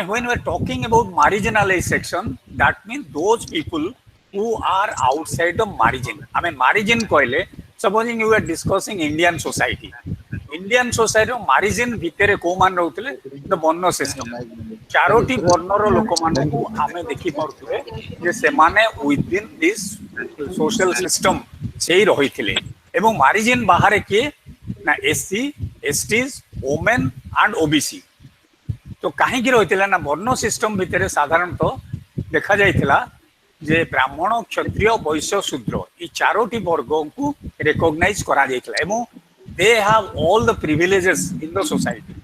When we're talking about marginalized section, that means those people who are outside the margin. I mean, margin koile, supposing you are discussing Indian society. Indian society margin ଭିତରେ କୋଉମାନେ ରହୁଥିଲେ the ବର୍ଣ୍ଣ system ଚାରୋଟି ବର୍ଣ୍ଣର ଲୋକମାନଙ୍କୁ ଆମେ ଦେଖିପାରୁଥିଲେ ଯେ ସେମାନେ within this social system ସେଇ ରହିଥିଲେ ଏବଂ ମାରିଜିନ୍ ବାହାରେ କିଏ ନା ଏସସି ଏସଟିଜ୍ ଓମେନ୍ ଆଣ୍ଡ ଓବିସି तो कहीं रही ना वर्ण सिस्टम भितर साधारणतः देखा जाइथिला जे ब्राह्मण क्षत्रिय वैश्य शूद्र ये चारोटी वर्ग को रिकॉग्नाइज करा जाइथिला एवं दे have all the privileges in the society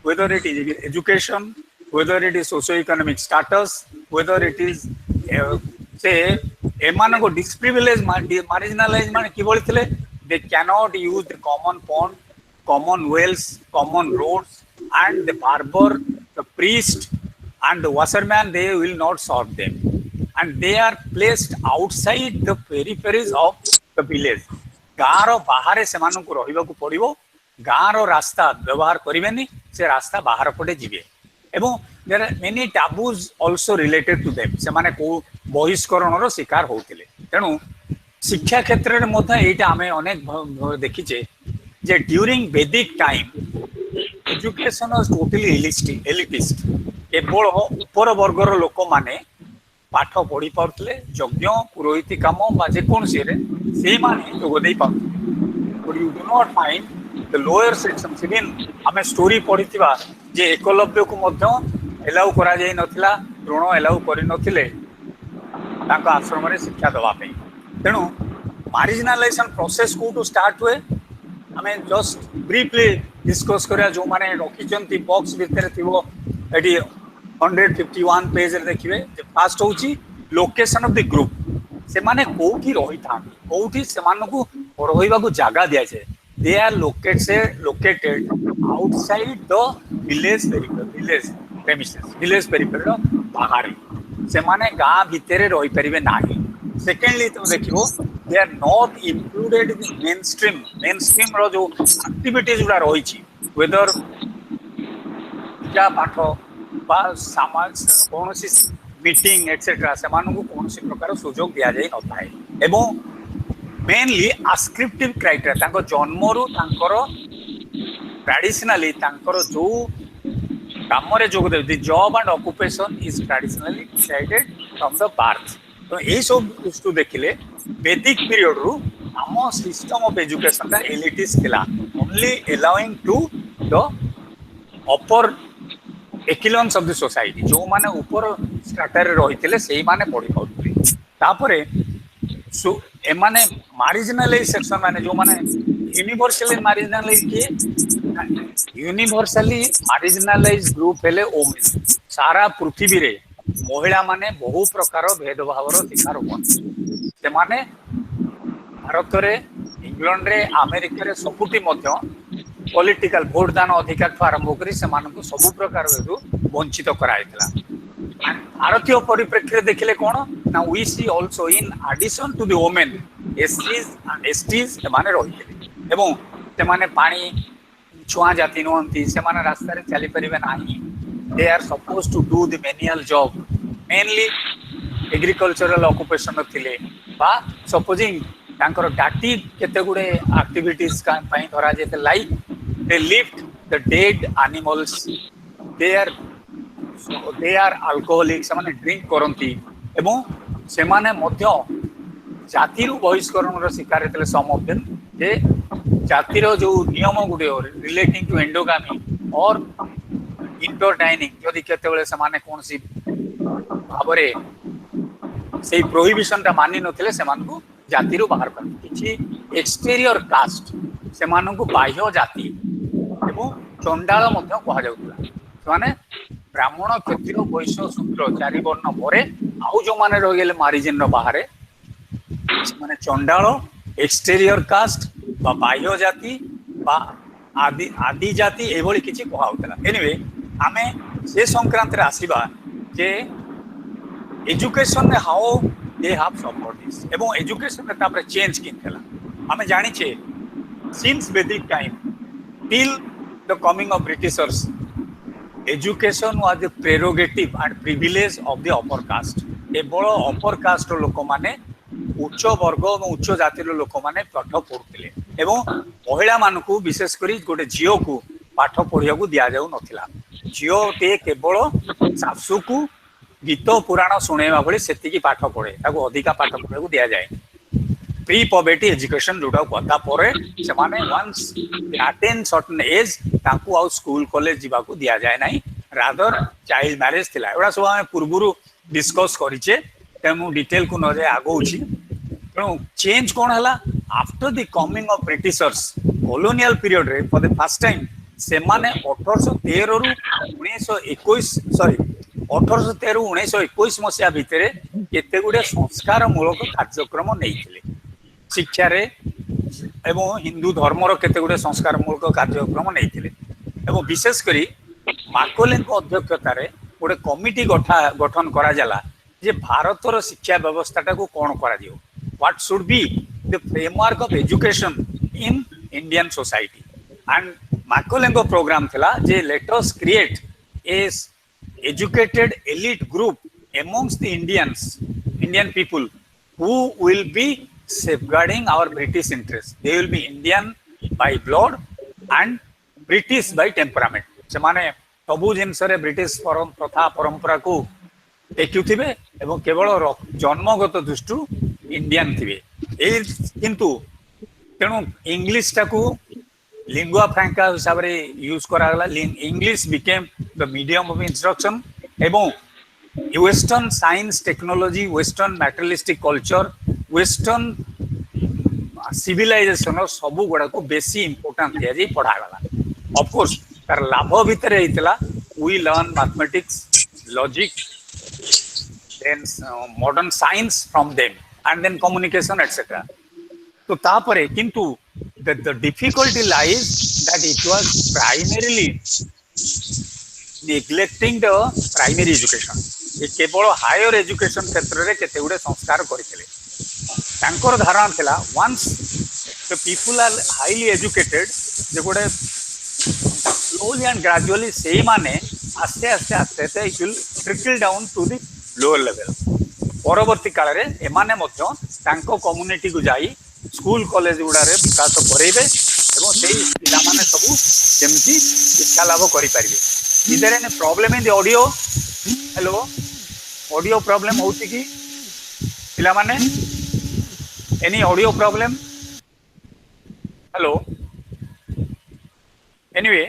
whether it is education, whether it is socio-economic status, whether it is say एमान को disprivileged marginalized माने कि बोलथिले they cannot use the common pond, common wells, common roads, and the barber, the priest, and the washerman, they will not serve them. And they are placed outside the peripheries of the village. गाँर बाहर से रही पड़ो गाँर रास्ता व्यवहार करेनि से रास्ता बाहर पटे जी एवं there are many taboos also related to them से माने को बहिष्करण शिकार होते तेणु शिक्षा क्षेत्र में यहाँ आम अनेक देखीचे जे ड्यूरिंग वैदिक time education was totally elitist केवल ऊपर वर्गर लोक माने पाठ पढ़ी पारुले यज्ञ पुरोहित काम जेकोसी से जोगदे पाते you do not mind the lower section even आम स्टोरी पढ़ी जे एकलव्य को एलाउ करा जाई नथिला द्रोण एलाउ करि नथिले तांको आश्रम रे शिक्षा दवापे तेणु मार्जिनालाइजेशन प्रोसेस को स्टार्ट हुए आम जस्ट ब्रीफली डिस्कस करा जो माने रखी बॉक्स भितर थो ये 151 पेज देखिए फास्ट हूँ लोकेशन ऑफ द ग्रुप से माने कोठी रही था कोठी से रही जगह दि जाए they are located outside the village periphery बाहर से माने गाँ भितर रही पारे ना सेकेंडली तुम देखो they are not included in main stream रो जो एक्टिविटीज गुड़ा रही वेदर पूजा पाठ कौन मीटिंग एक्सेट्रा से कौन प्रकार सुजोग दि जाए न था मेनली आस्क्रिप्टिव क्राइटेरिया जन्म रु ट्रेडिशनली जो काम जोग दे job and occupation is traditionally decided from the birth तो यही सब दृष्टि देखिले वैदिक पीरियड रु आम सिस्टम ऑफ एजुकेशन का एलिटिस थिला only allowing to the upper excellence of the society जो माने ऊपर स्ट्राटा रे रहिथिले सेही माने पढि पाउथले तापरे सो एमाने मार्जिनलाइज सेक्शन माने जो माने यूनिवर्सली मार्जिनलाइज किए यूनिवर्सली मार्जिनलाइज ग्रुप हेले ओमेन सारा पृथ्वी रे महिला माने बहु प्रकार भेदभाव शिकार होती से माने भारत रे इंग्लैंड रे अमेरिका रे सबुठी मध्य पॉलिटिकल भोट दान अधिकार आरंभ कर सब प्रकार वंचित कराइला भारतीय परिप्रेक्षी देखिले कौन ना we see also in addition to the women STs माने रही एवं से माने पानी छुआ जाति नुहति से माने रास्ता रे चली परिबे नाही they are suppose to do the manual job mainly agricultural occupation थिले बा सपोजिंग तांकर डाटी केते गुडे एक्टिविटीज का पई धरा जेते like they lift the dead animals they are alcoholic से माने ड्रिंक करंती एवं से माने मध्य जाति रु बहिष्करण शिकार हेतले सम ऑफ देम जे जातिर जो नियम गुडे रिलेटिंग टू एंडोगामी और इंटरडाइनिंग जदि केतेबेले से माने कोनसी भाबरे से प्रोहिबिशन ता मानि नथिले से मानकु जाति रु बाहर कर किछि एक्सटीरियर कास्ट से मानकु बाह्य जाति एवं चंडाल मध्य कहा जाउतला माने ब्राह्मण क्षत्रिय वैश्य शूद्र चारि वर्ण परे आउ जो माने रहि गेले मारिजिन रो बाहरे माने चंडाल एक्सटीरियर कास्ट बा बाह्य जाति बा आदि जाति एभली किछि कहा होतला एनीवे आमे से संक्रांत रे आसीबा जे एजुकेशन रे how they have support this एवं एजुकेशन रे तापर चेंज किनथला आमे जानि छे सिंस वैदिक time till the coming of Britishers education was the prerogative and privilege of the upper caste केवल अपर कास्ट लोक माने उच्च वर्ग और उच्च जातिर लोक माने पाठ पढ़ुथिले एवं महिला मानकू विशेष करी गोटे झियो को पाठ पढ़िया को दिया जाऊ नथिला झियो ते केवल सासू को गीत पुराण शुणेवा भली सेतिकी पाठ पढ़े ताको अधिका पाठ पढ़िया को दिया जाए प्री पॉवर्टी एजुकेशन जोटा गता परे से माने वंस अटेन सर्टेन एज तांकू आउ स्कूल कॉलेज जीवा को दिया जाए नाही रादर चाइल्ड मैरिज थिला एडा सब हम पूर्वरु डिस्कस करिचे ते मु डिटेल को न जाय आगोउची तेणु चेंज कौन है after the coming of Britishers colonial period रे फॉर द फर्स्ट टाइम से माने 1813 रु 1921 सॉरी 1813 रु 1921 मसिया भितरे केते गुडे संस्कार मूलक कार्यक्रम नैथिले शिक्षा रे एवं हिंदू धर्म रो केते गुडे संस्कार मूलक कार्यक्रम नैथिले एवं विशेष करी माकोलेन को अध्यक्षता रे गोटे कमिटी गठन करा जाला जे भारतर शिक्षा व्यवस्था को कौन करा दियो what should be the framework of education in Indian society and Macaulay program thila je let us create a educated elite group amongst the Indian people who will be safeguarding our British interests. They will be Indian by blood and British by temperament. semane सबु जिनस रे British प्रथा परंपरा को देखुथिबे एवं केवल जन्मगत दृष्टि Indian थिबे किंतु तेणु इंग्लिश टाकू लिंगुआ फ्रांका हिसाब रे यूज करागला English became the medium of instruction एवं western science technology western materialistic culture western civilization सब गुड़ा को बेसी इंपोर्टेंट दिया जाई पढ़ागला ऑफ कोर्स तार लाभ भितर हेतिला we learn mathematics logic then modern science from them and then communication etc तो तापरे किंतु the difficulty lies that it was primarily neglecting the primary education ये केवल हायर एजुकेशन क्षेत्र रे केते गुडे संस्कार करथिले तांकर धारणा थिला once the people are highly educated जे गुडे slowly and gradually से माने आस्ते आस्ते आस्ते it will trickle down to the lower level परवर्ती काल रे एमाने मध्य तांको कम्युनिटी को जाई स्कूल कॉलेज गुडा रे विकास करेबे एवं सेही पिला माने सब जेमती शिक्षा लाभ करि परिबे इधर ने problem in the audio hello audio problem होती की पिला माने any audio problem hello anyway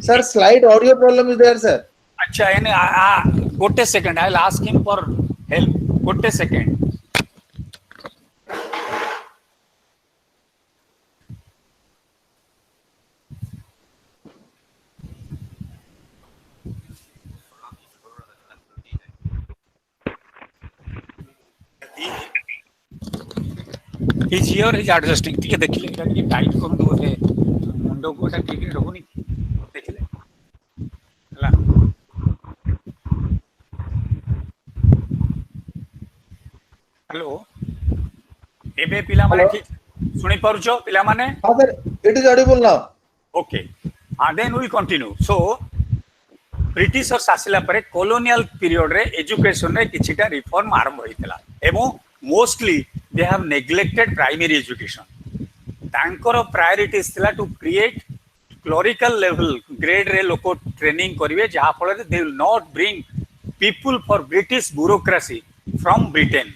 sir slide audio problem is there sir अच्छा एने गोटे second I will ask him for help गोटे second He's here, he's adjusting. ठीक है देखिए इधर ये टाइट कर दो बोले मुंडो को ठीक है रखो नहीं देखिए हला हेलो एबे पिला माने ठीक सुनी पारुछो पिला माने हां sir it is audible now okay then we continue so Britishers आसिला परे कॉलोनियल पीरियड रे एजुकेशन रे किछिटा रिफॉर्म आरंभ होइतला एवं mostly they have neglected primary education तांकर प्रायोरिटीज थिला to create clerical level grade रे लोको ट्रेनिंग करिवे जहा फल रे they will not bring people for British bureaucracy from Britain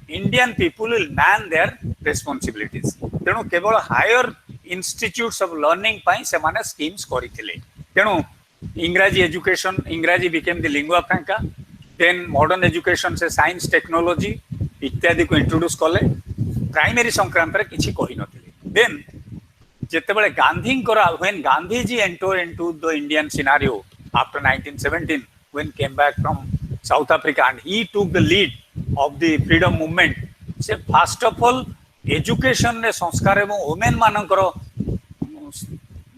Indian people will man their responsibilities तेणु केवल हायर इंस्टीट्यूट्स ऑफ लर्निंग पाई से माने स्कीम्स करिथिले तेणु इंग्राजी एजुकेशन इंग्राजी became the lingua franca then modern education से साइंस टेक्नोलॉजी इत्यादि को इंट्रोड्यूस कले प्राइमरी संक्रांत रे किछि कहि नथिले देन जेतेबेले Gandhi when Gandhi ji enter into the Indian scenario after 1917 when came back from South Africa and he took the lead of the freedom movement से फर्स्ट ऑफ ऑल एजुकेशन रे संस्कार एवं वुमेन मानकर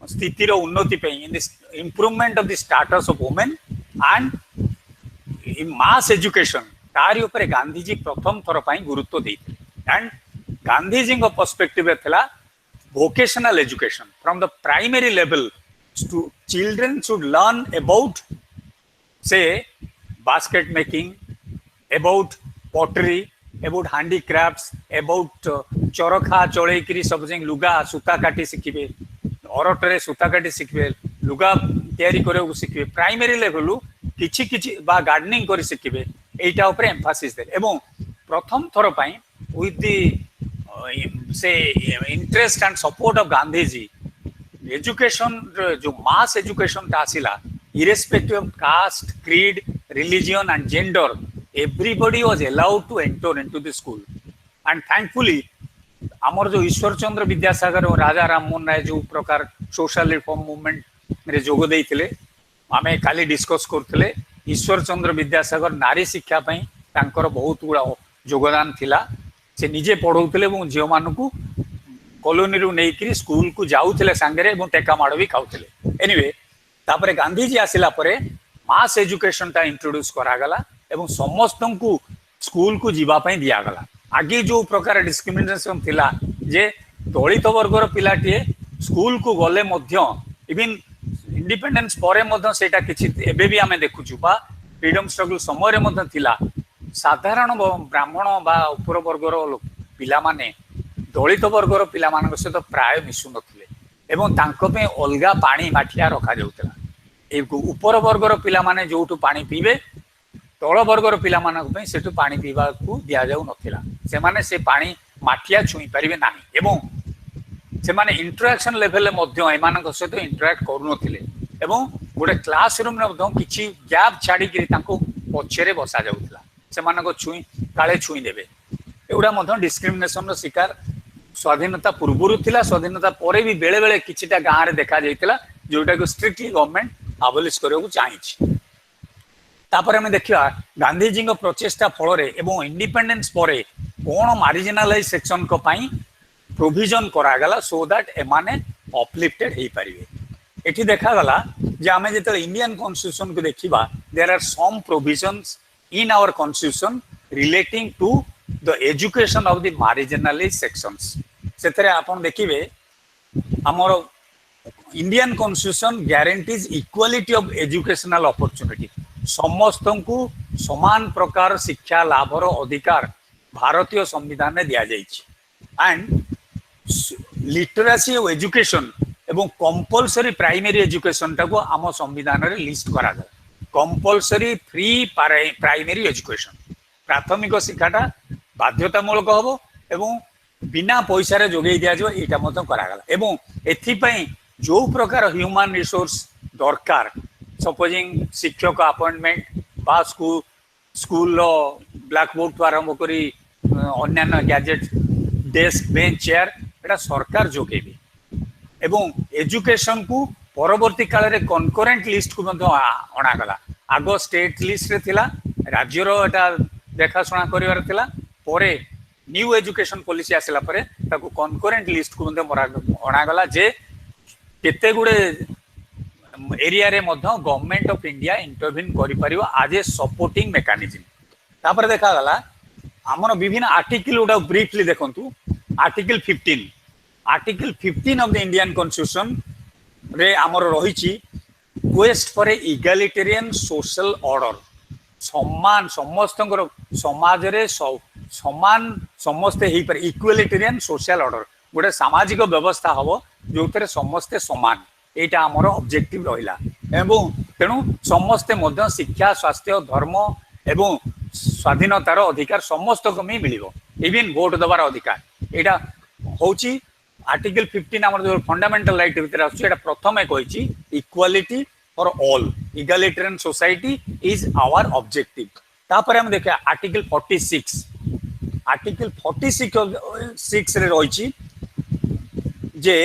स्थितिर उन्नति पे in this improvement of the status of women and mass education तारी ऊपर गांधी जी प्रथम थर पई गुरुत्व देते एंड गांधी जी पर्सपेक्टिव थिला vocational education from the primary level children should learn about, say, basket making, about pottery, about handicrafts, about चरखा चढ़ेकरी सब जिन लुगा सूता काटी शिखिबे, अरटरे सूता काटी शिखिबे, लुगा तैयारी करे शिखिबे, प्राइमरी लेवल किछि किछि बा गार्डनिंग करी शिखिबे, एटा ऊपर एम्फासिस दे एवं प्रथम थर पई with the say interest and support of Gandhi ji education जो मास एजुकेशन ता आसिला irrespective of caste, creed, religion and gender, everybody was allowed to enter into the school. And thankfully आमर जो ईश्वर चंद्र विद्यासागर और राजा राममोहन राय जो प्रकार सोशल रिफॉर्म मूवमेंट रे जोग देइथिले आमे काली डिस्कस करथिले ईश्वर चंद्र विद्यासागर नारी शिक्षा पई तांकर बहुत गुडा योगदान थिला से निजे पढौथिले एवं झियो मानकू कॉलोनी रु नेइकरी स्कूल को जाउथिले सांगरे एवं टेका माड़ भी खाउथिले एनीवे तापरे गांधी जी आसिला परे मास एजुकेशन ता इंट्रोड्यूस करा गला एवं समस्त को स्कूल को जीवा पई दिया गला आगे जो प्रकार डिस्क्रिमिनेशन थिला जे दलित वर्गर पिलाटिए स्कूल को गले मध्य इवन इंडिपेंडेंस परे मध्य सेटा किछि एबे भी आमे देखुछु बा फ्रीडम स्ट्रगल समय रे मध्य थिला साधारण ब्राह्मण बा उपर वर्गर पिला माने दलित वर्गर पिला मानक सहित प्राय मिसु नथिले एवं तांको पे अलगा पानी माठिया रखा जाउतला ए उपर वर्गर पिला माने जोटु पानी पीबे तळ वर्गर पिला मानक पे सेटु पानी पीबा को दिया जाउ नथिला से माने से पानी माठिया छुई परिबे नाही एवं से माने इंटरेक्शन लेवल ले मध्य एमानक सहित इंटरेक्ट करू नथिले एवं गोटे क्लासरूम रे मध्य किछि गैप छाडी कि तांको पछरे बसा जाउतला से मानक छुई काळे छुई देबे एउडा मध्य डिस्क्रिमिनेशन रो शिकार स्वाधीनता पूर्व थिला स्वाधीनता परे भी बेले बेले किछिटा गाँ रे देखा जाइतिला जोटा को स्ट्रिक्टली गवर्नमेंट अबलिश करबो चाहिछि तापर हमें देखिया गांधी जी को प्रचेष्टा फल रे एवं इंडिपेंडेंस परे कोन मार्जिनलाइज सेक्शन को पई प्रोविजन करा गला सो दैट एमाने अपलिफ्टेड हे परिबे एठी देखा गला जे हमें जेते इंडियन कॉन्स्टिट्यूशन को देखिबा there are some provisions in our constitution relating to the education of the marginalised sections सेतरे आपण देखिबे हमर Indian constitution guarantees equality of educational opportunity समस्त को समान प्रकार शिक्षा लाभर अधिकार भारतीय संविधान में दिया जाइछि एंड लिटरेसी ऑफ एजुकेशन एवं कंपलसरी प्राइमरी एजुकेशन टाको आम संविधान रे लिस्ट करा गला कंपलसरी फ्री प्राइमरी एजुकेशन प्राथमिक शिक्षाटा बाध्यतामूलक हम एवं बिना पैसा रे जोगै दिया जो एटा मत करा गला एवं एथि पई जो प्रकार ह्यूमन रिसोर्स दरकार सपोजिंग शिक्षक अपॉइंटमेंट बा स्कूल ब्लैक बोर्ड तो आरंभ करी अन्य गैजेट डेस्क बेंच चेयर एटा सरकार जोगेबे एवं एजुकेशन को परवर्ती काल रे कनकरेंट लिस्ट को अणा गला आगो स्टेट लिस्ट रे थिला राज्य रो एटा देखा सुना करिवार थिला परे न्यू एजुकेशन पॉलिसी आसिला परे ताको कनकरेंट लिस्ट को अणा गला जे केते गुडे एरिया रे मध्य गवर्नमेंट ऑफ इंडिया इंटरवीन करि परिबो आज ए सपोर्टिंग मेकानिज्म तापर देखा गला हमर विभिन्न आर्टिकल उडा ब्रीफली देखंतु article 15 of the Indian constitution रे हमर रहिछि quest for a egalitarian social order सम्मान समस्त समाज रे समान समस्ते ही पर इक्वालिटेरियन सोशल ऑर्डर गोटे सामाजिक व्यवस्था हबो जोथरे समस्ते समान एटा हमर ऑब्जेक्टिव रहिला एवं तेणु समस्ते मध्य शिक्षा स्वास्थ्य धर्म एवं स्वाधीनतार अधिकार समस्त को मी मिलिबो इवन वोट दबार अधिकार एटा होची आर्टिकल 15 हमर जो फंडामेंटल राइट भीतर आछी एटा प्रथमे कहिची equality for all egalitarian society is our objective तापर हम देखा आर्टिकल 46 रे रहिची जे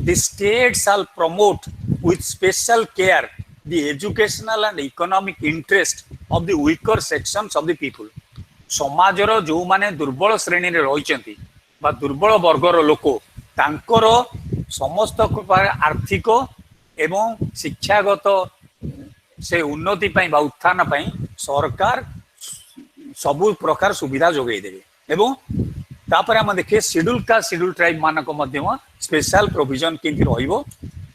the state shall promote with special care the educational and economic interest of the weaker sections of the people समाजर जो माने दुर्बल श्रेणी रे रहिचंती बा दुर्बल वर्गर लोक तांकर समस्त आर्थिक एवं शिक्षागत से उन्नति पाई बा उत्थान पाई सरकार सबु प्रकार सुविधा जोगै देबे एवं तापर हम देखिए शेड्यूल कास्ट शेड्यूल ट्राइब मानक मध्यम स्पेशल प्रोविजन केंति रहिबो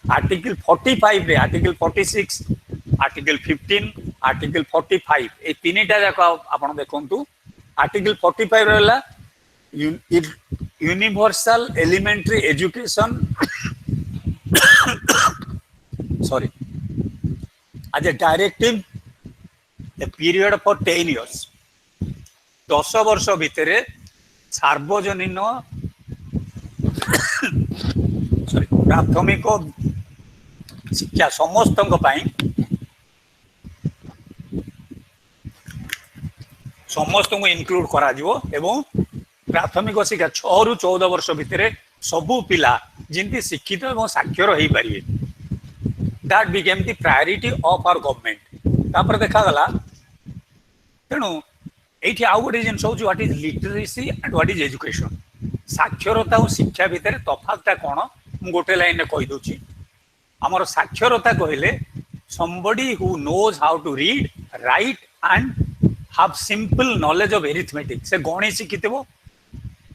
आर्टिकल 45 रे आर्टिकल 46 आर्टिकल 15 आर्टिकल 45 ए तीनटा जाक आपण देखंतु आर्टिकल 45 रहला universal elementary education sorry as a directive a period for 10 years 10 वर्ष भितरे सार्वजनीन सॉरी प्राथमिक शिक्षा समस्त समस्त को इनक्लूड करा जिवो एवं प्राथमिक शिक्षा 6 रु 14 वर्ष भितरे सबु पिला जिंती शिक्षित एवं साक्षर हो पारे that became the priority of our government तापर देखा गला तेणु एठी आउ गोटे जिन सब what is literacy and what is education साक्षरता और शिक्षा भितर तफातटा कोन मु गोटे लाइन रे कहि दोची हमर साक्षरता कहले somebody who knows how to read write and have simple knowledge of arithmetic से गणित शिखितबो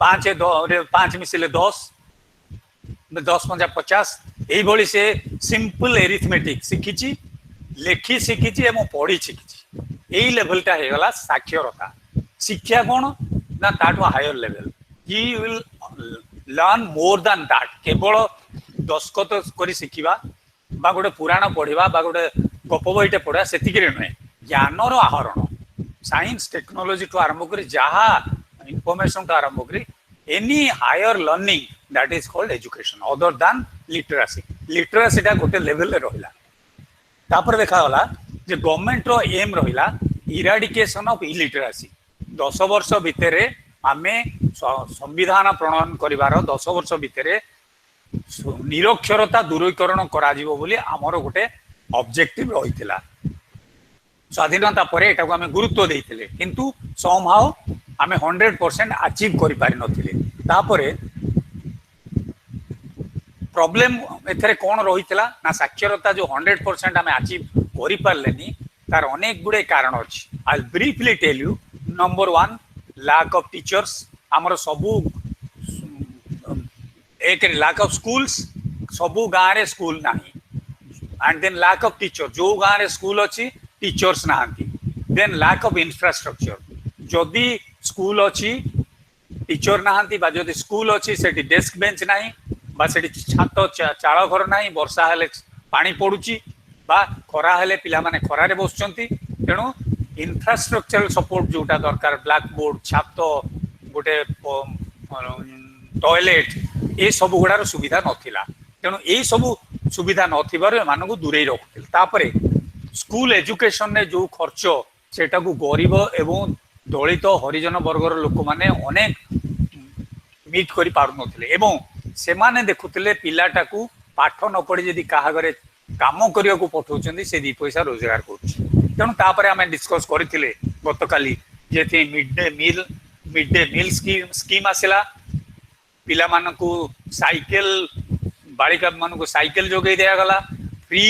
5 मिसिले 10 10 पंजा 50 एई भली से सिंपल एरिथमेटिक शिखिची लेखि शिखिची एवं पढ़ी शिखिची एई लेवलटा हे गला साक्षरता शिक्षा कोन ना ताटो higher level he will learn more than that केवल दस्खत करी शिखिबा बा गोटे पुराण पढ़िबा बा गोटे गप बहिटे पढ़ा सेतिक रे नय ज्ञानर आहरण साइंस टेक्नोलॉजी टू आरंभ करी जहा इंफॉर्मेशन टू आरंभ करी any higher learning that is called education other than literacy टा गोटे लेवल रे रहिला तापर देखा गला जे गवर्नमेंट रो एम रहिला इराडिकेशन ऑफ इलिटरेसी 10 वर्ष भितरे आमे संविधान प्रणयन करिवार 10 वर्ष भितरे निरक्षरता दूरीकरण करा जिवो बोली हमर गोटे ऑब्जेक्टिव रहितला स्वाधीनता पर एटा को आमे गुरुत्व देइथिले किंतु समहाउ आमे 100% अचीव करि पारि नथिले तापरे प्रॉब्लम एथरे कोन रहितला ना साक्षरता जो 100% आमे अचीव करि पारलेनी तार अनेक गुडे कारण अछि I briefly tell you number 1 lack of teachers हमर सबु एक लैक ऑफ स्कूल्स सबु गाँ रे स्कूल नाही and then lack of teacher जो गाँ रे स्कूल अछि टीचर्स नाहंती देन लैक ऑफ इंफ्रास्ट्रक्चर जदि स्कूल अछि टीचर नाहंती बा जदि स्कूल अछि सेठी डेस्क बेंच नाही बा सेठी छात चाळ घर नाही वर्षा हेले पानी पडुची बा खरा हेले पिला माने खरा रे बसचंती तेणु इंफ्रास्ट्रक्चरल सपोर्ट जोटा दरकार ब्लैक बोर्ड छात गोटे टॉयलेट ए सब गुड़ार सुविधा नथिला तेणु ए सब सुविधा नथिबार मानकु दूरे रखुथिल तापरे स्कूल एजुकेशन ने जो खर्च सेटा को गरीब एवं दलित हरिजन वर्गर लोक माने अनेक मीट करि पारु नथिले एवं से माने देखुथिले पिलाटा को पाठ न पड़ी जदि काहा घरे काम करिया को पठौचंदी से दी पैसा रोजगार करछि तेणु तापरे आमे डिस्कस करथिले गतकाली जेथि मिड डे मील स्कीम आसिला पिला मानकु साइकिल बालिका मानकु साइकिल जोगै दिया गला फ्री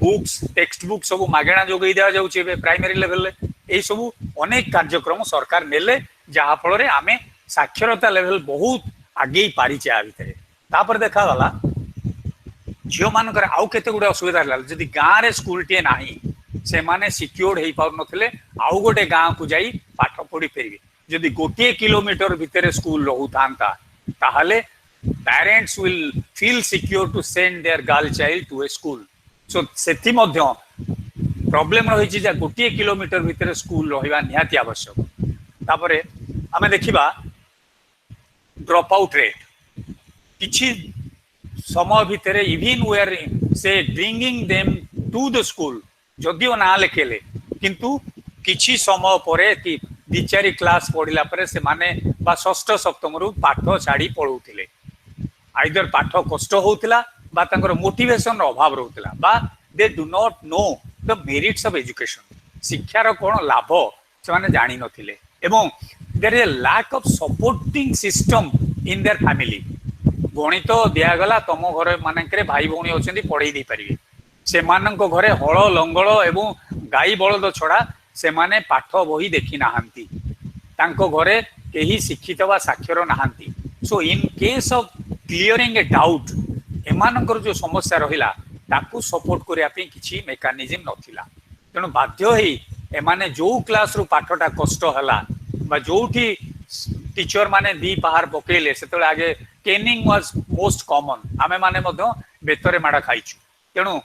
बुक्स टेक्स्ट बुक सब मागेणा जोगै दिया जाउछि प्राइमरी लेवल ए सब अनेक कार्यक्रम सरकार नेले जहा फल रे आमे साक्षरता लेवल बहुत आगे पारिचे आ भितरे तापर देखा गला झियो मानकर आउ केते गुडे असुविधा हला जदि गाँ रे स्कूल टे नाही से माने सिक्योर्ड हेई पाउ नथिले आउ गोटे गाँ को जाई पाठ पढ़ी फेरिबे जदि गोटे किलोमीटर भितरे स्कूल रहू थांता ताहले parents will feel secure to send their girl child to a school so सेति मध्य प्रॉब्लम रही जे गोटे किलोमीटर भितर स्कूल रहिबा निहाती आवश्यक तापरे आमे देखिबा ड्रॉप आउट रेट किछि समय भितर इवन वेयर से bringing them to the school जदिओ ना लेखेले किंतु किछि समय परे कि 2-4 क्लास पढ़िला परे से माने बा षष्ठ सप्तम रु पाठ छाड़ी पढौथिले आइदर पाठ कष्ट होउथिला बा तांकर मोटिवेशन रो अभाव रहउथिला बा they do not know the merits of education शिक्षार कोन लाभ से माने जानि नथिले एवं there is a lack of supporting system in their family गणित दिया गला तम घर मानकरे भाई भौणी अछंती पढ़ाई दे परिबे से मानक घरे हळ लंगळ एवं गाई बळद छडा से माने पाठ बही देखि नाहंती तांको घरे केही शिक्षित बा साक्षर नाहंती so in case of clearing a doubt एमानकर जो समस्या रहिला ताकू सपोर्ट करिया पे किछि मेकानिज्म नथिला तेणु बाध्य होई एमाने जो क्लास रु पाठटा कष्ट हला बा जोठी टीचर माने दी पहाड़ पकेले सेतले आगे केनिंग वाज मोस्ट कॉमन आमे माने मध्य बेतरे माडा खाइछु तेणु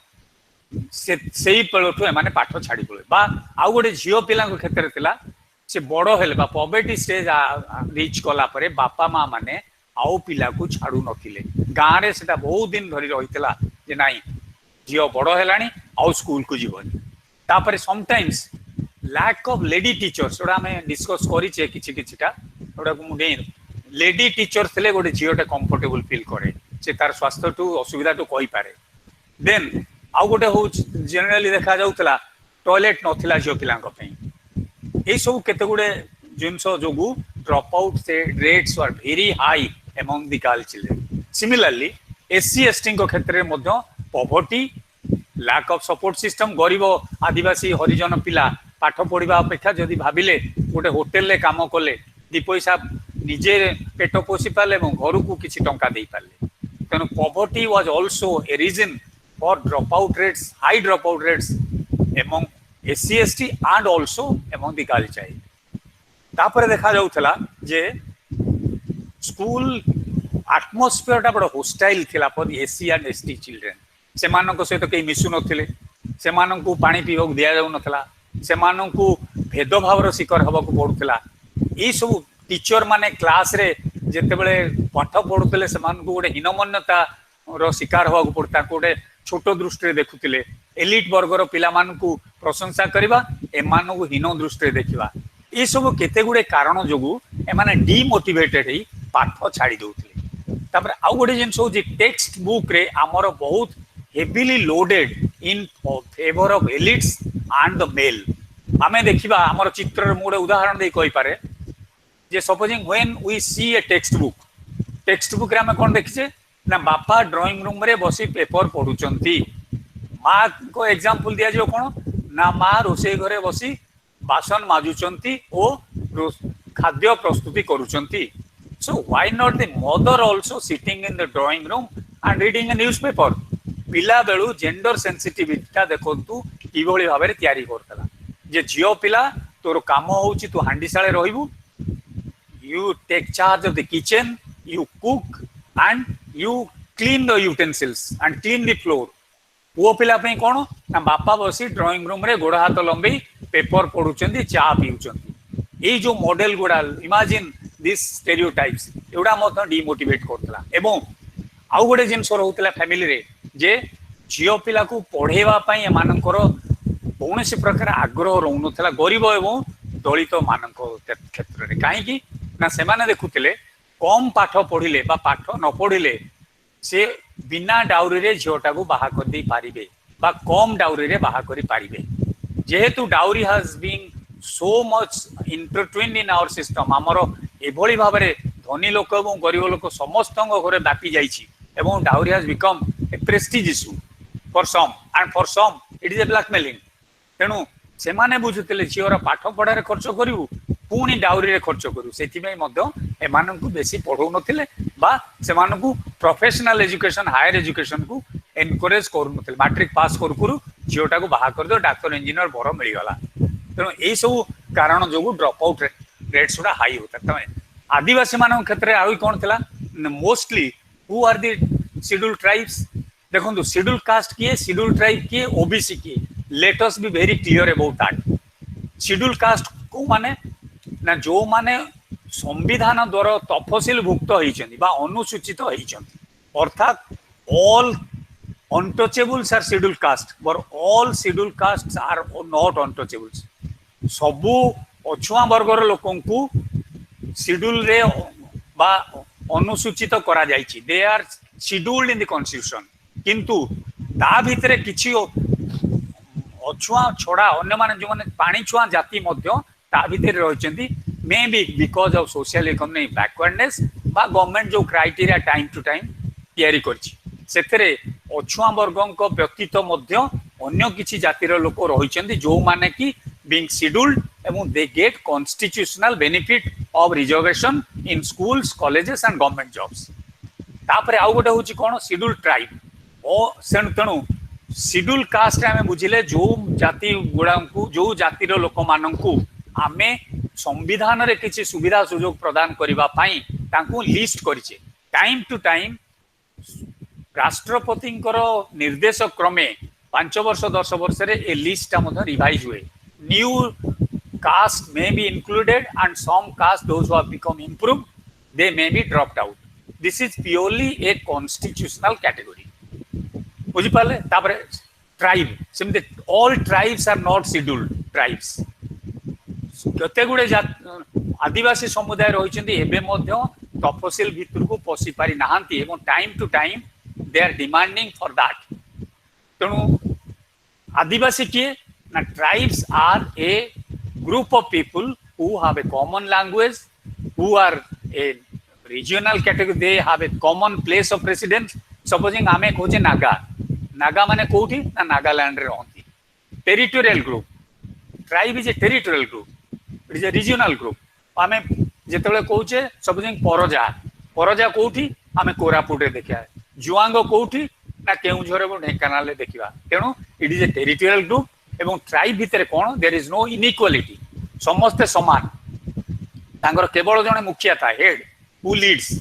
सेही पळठु एमाने पाठ छाडी पळे बा आउ गोटे झियो पिलांक क्षेत्र थिला से बड़ हेले बा पॉवर्टी स्टेज रीच कला परे बापा माँ माने आउ पिला को छाड़ू नथिले गाँ रे सेटा बहुत दिन धरी रहितला जे नाही झियो बड़ हेलानी आउ स्कूल को जीवनी तापरे sometimes lack of lady teachers ओडा हमें डिस्कस करिचे किछि किछिटा ओडा को मुडे लेडी टीचर थिले गोटे झियोटा कंफर्टेबल फील करे से तार स्वास्थ्य टू असुविधा टू कहि पारे देन आउ गोटे हो जनरली देखा जाउतला टॉयलेट नथिला झियो पिलांक पई ए सब केते गुडे जिनस जोगु ड्रॉप आउट से rates are very high among the girl children similarly SC ST को क्षेत्र में मध्य poverty lack of support system गरीब आदिवासी हरिजन पिला पाठ पढ़ा अपेक्षा जदि भाविले गोटे होटेल रे काम कले दी पैसा निजे पेट पोषि पाले घर को किसी टंका दे पाले तेणु poverty was also a reason for drop out rates high drop out rates among SC ST and also among the girl child तापर देखा जाउथला जे स्कूल आटमोस्फियर टा बड़ होस्टाइल थिला for SC and ST children से मानक सहित कई मिसु नथिले से मानकू पानी पीवा दिया जाउ नथला से मानकू भेदभाव शिकार हवा को पड़ुला ये सब टीचर माने क्लास रे जेते बेले पाठ पढ़ुले से मानकू गोटे हीनमन्यता रो शिकार हवा को पड़ता गोटे छोट दृष्टि देखुले एलिट वर्गर पिला मानकू प्रशंसा करबा एमानकू हीन दृष्टि देखिबा ये सब केते गुडे कारण जोगु एमाने डीमोटिवेटेड ही पाठ छाड़ी दउथले तापर आउ गोटे जिंस हो जे टेक्स्ट बुक रे हमर बहुत heavily loaded in favour of elites and the male आमे देखिबा हमर चित्र रे मोडे उदाहरण दे कहि पारे जे supposing when we see a text book रे हम कोन देखिछे ना बापा ड्राइंग रूम रे बसी पेपर पढुचंती माँ को एग्जांपल दिया जो कोन ना माँ रोसे घरे बसी बासन माजुचंती ओ खाद्य प्रस्तुति करूचंती so why not the mother also sitting in the drawing room and reading a newspaper पिला बेलू जेंडर सेंसिटिविटी ता देखंतु किभଳି भाबरे तयारी करतला जे जियो पिला तोर काम होउची तू हांडीसाळे रहिबू you take charge of the kitchen you cook and you clean the utensils and clean the floor पुओ पिला पे कोन ना बापा बसी ड्राइंग रूम रे गोड़ हाथ लंबी पेपर पढुचंती चा पीउचंती ए जो मॉडल गुडा इमेजिन दिस स्टेरियोटाइप्स एवडा मत डिमोटिवेट करतला एवं आउ गोटे जिनस रहउतला फैमिली रे जे झियो पिला को पढ़ेवा पई एमानकर कौनसी प्रकार आग्रह रहउनथला गरीब एवं दलित मानक क्षेत्र रे काहे कि ना से माने देखुतले कम पाठ पढ़िले बा पाठ न पढ़िले से बिना डाउरी रे झियोटा को बाहा कर दे पारिबे बा कम डाउरी रे बाहा करि पारिबे जेहेतु dowry has been so much intertwined in our system हमर एभली भाबरे धनी लोक एवं गरीब लोक समस्त घरे व्यापी जाइछि एवं dowry has become a prestige issue for some and for some it is a blackmailing तेणु से माने बुझुतले झियोर पाठ पढ़ारे खर्च करिवु पुणी डाउरी रे खर्च करू सेति में मध्य एमानकु बेसी पढ़ौ नथिले बा सेमानकु प्रोफेशनल एजुकेशन हायर एजुकेशन को एनकरेज करू नथिले मैट्रिक पास करू करू झियोटा को बाहा कर दो डॉक्टर इंजीनियर बर मिल गला तेणु ए सब कारण जो ड्रॉप आउट रेट्स गुड़ा हाई होता तमें आदिवासी मान क्षेत्र में कौन थिला mostly who are the schedule tribes देखो शेड्यूल कास्ट किए शेड्यूल ट्राइब किए ओबीसी किए let us be very clear about that schedule caste को माने ना जो माने संविधान द्वारा तफसिल भुक्त होइछन्ती बा अनुसूचित होइछन्ती अर्थात all untouchables are schedule caste but all schedule caste are not untouchables सबु अछुआ वर्गर लोकंकु शेड्यूल रे बा अनुसूचित करा जाइछि they are scheduled in the constitution किंतु ता भितरे किछि अछुआ छोड़ा अन्य माने जो माने पानी छुआ जाति मध्य ता भितरे रहिछन्ती may be because of social economic backwardness बा गवर्नमेंट जो क्राइटेरिया टाइम टू टाइम तैयारी करछि सेतरे अछुआ वर्गक व्यक्तित्व मध्य अन्य किछि जातिर लोक रहिछन्ती जो माने कि being scheduled and they get constitutional benefit of reservation in schools, colleges and government jobs. तापरे आउ गोटे हूँ कौन शेड्यूल ट्राइब ओ तेणु शेड्यूल कास्ट आम बुझिले जो जाति गुड़ा जो जातिर लोक मानू आमे संविधान रे किसी सुविधा सुजोग प्रदान करने लिस्ट करिचे टाइम टू टाइम राष्ट्रपति निर्देश क्रमे 5 वर्ष 10 वर्ष रे ए लिस्ट रिवाइज हुए new caste may be included and some caste those who have become improved they may be dropped out this is purely a constitutional category बुझी पाले तापर ट्राइब सेमते all tribes are not scheduled tribes केते गुडे आदिवासी समुदाय रहिचंती एबे मध्य तपसिल भितर को पसी पारि नाहंती एवं time to time they are demanding for that तेणु आदिवासी किए ना tribes are a group of people who have a common language who are a regional category they have a common place of residence supposing आमे खोजे नागा नागा माने कोठी ना नागालैंड रे रहंती territorial group tribe is a territorial group it is a regional group आमे जेतेबेले कहूचे supposing परजा परजा कोठी आमे कोरापुट रे देखिया जुआंग कोठी ना केउझर और ढेंकानाल रे देखिबा तेणु it is a territorial group एवं ट्राइब भितर कोन देयर इज नो इनइक्वालिटी समस्त समान तांकर केवल जने मुखिया था head who leads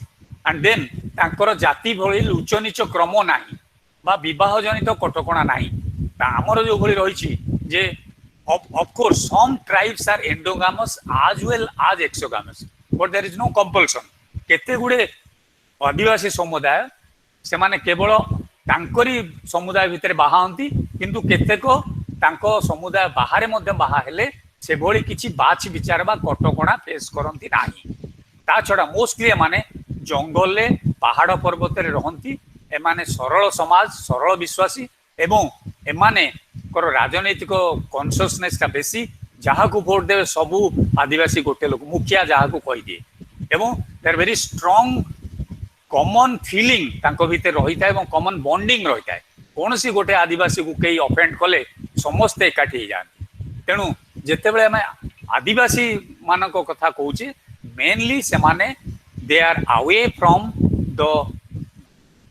and then तांकर जाति भଳି उच्च नीच क्रम नाही बा विवाह जनित कटकणा नाही आमर जो भଳି रहिछि जे of course some tribes are endogamous as well as exogamous but there is no compulsion केते गुडे आदिवासी समुदाय से माने केवल तांकरी समुदाय भितर बाहांती किंतु केतेको तांको समुदाय बाहरे मध्य बाहा हेले से भଳି किछि बाछ विचार बा कटकणा फेस करंती नाही ता छडा मोस्टली माने जंगल ले पहाड़ पर्वत रे रहंती एमाने सरल समाज सरल विश्वासी एवं एमाने कर राजनैतिक कॉन्शियसनेस का बेसी जहाँ को भोट देवे सबू आदिवासी गोटे लोक मुखिया जहाँ को कही दिए एवं there very strong common feeling तांको भीतर रही था एवं कॉमन बॉन्डिंग रही था कौन सी गोटे आदिवासी को कई ऑफेंड कले समस्ते एकाठी जाती तेणु जितेबले आम आदिवासी मान कथा कहूचे मेनली से माने they are away from the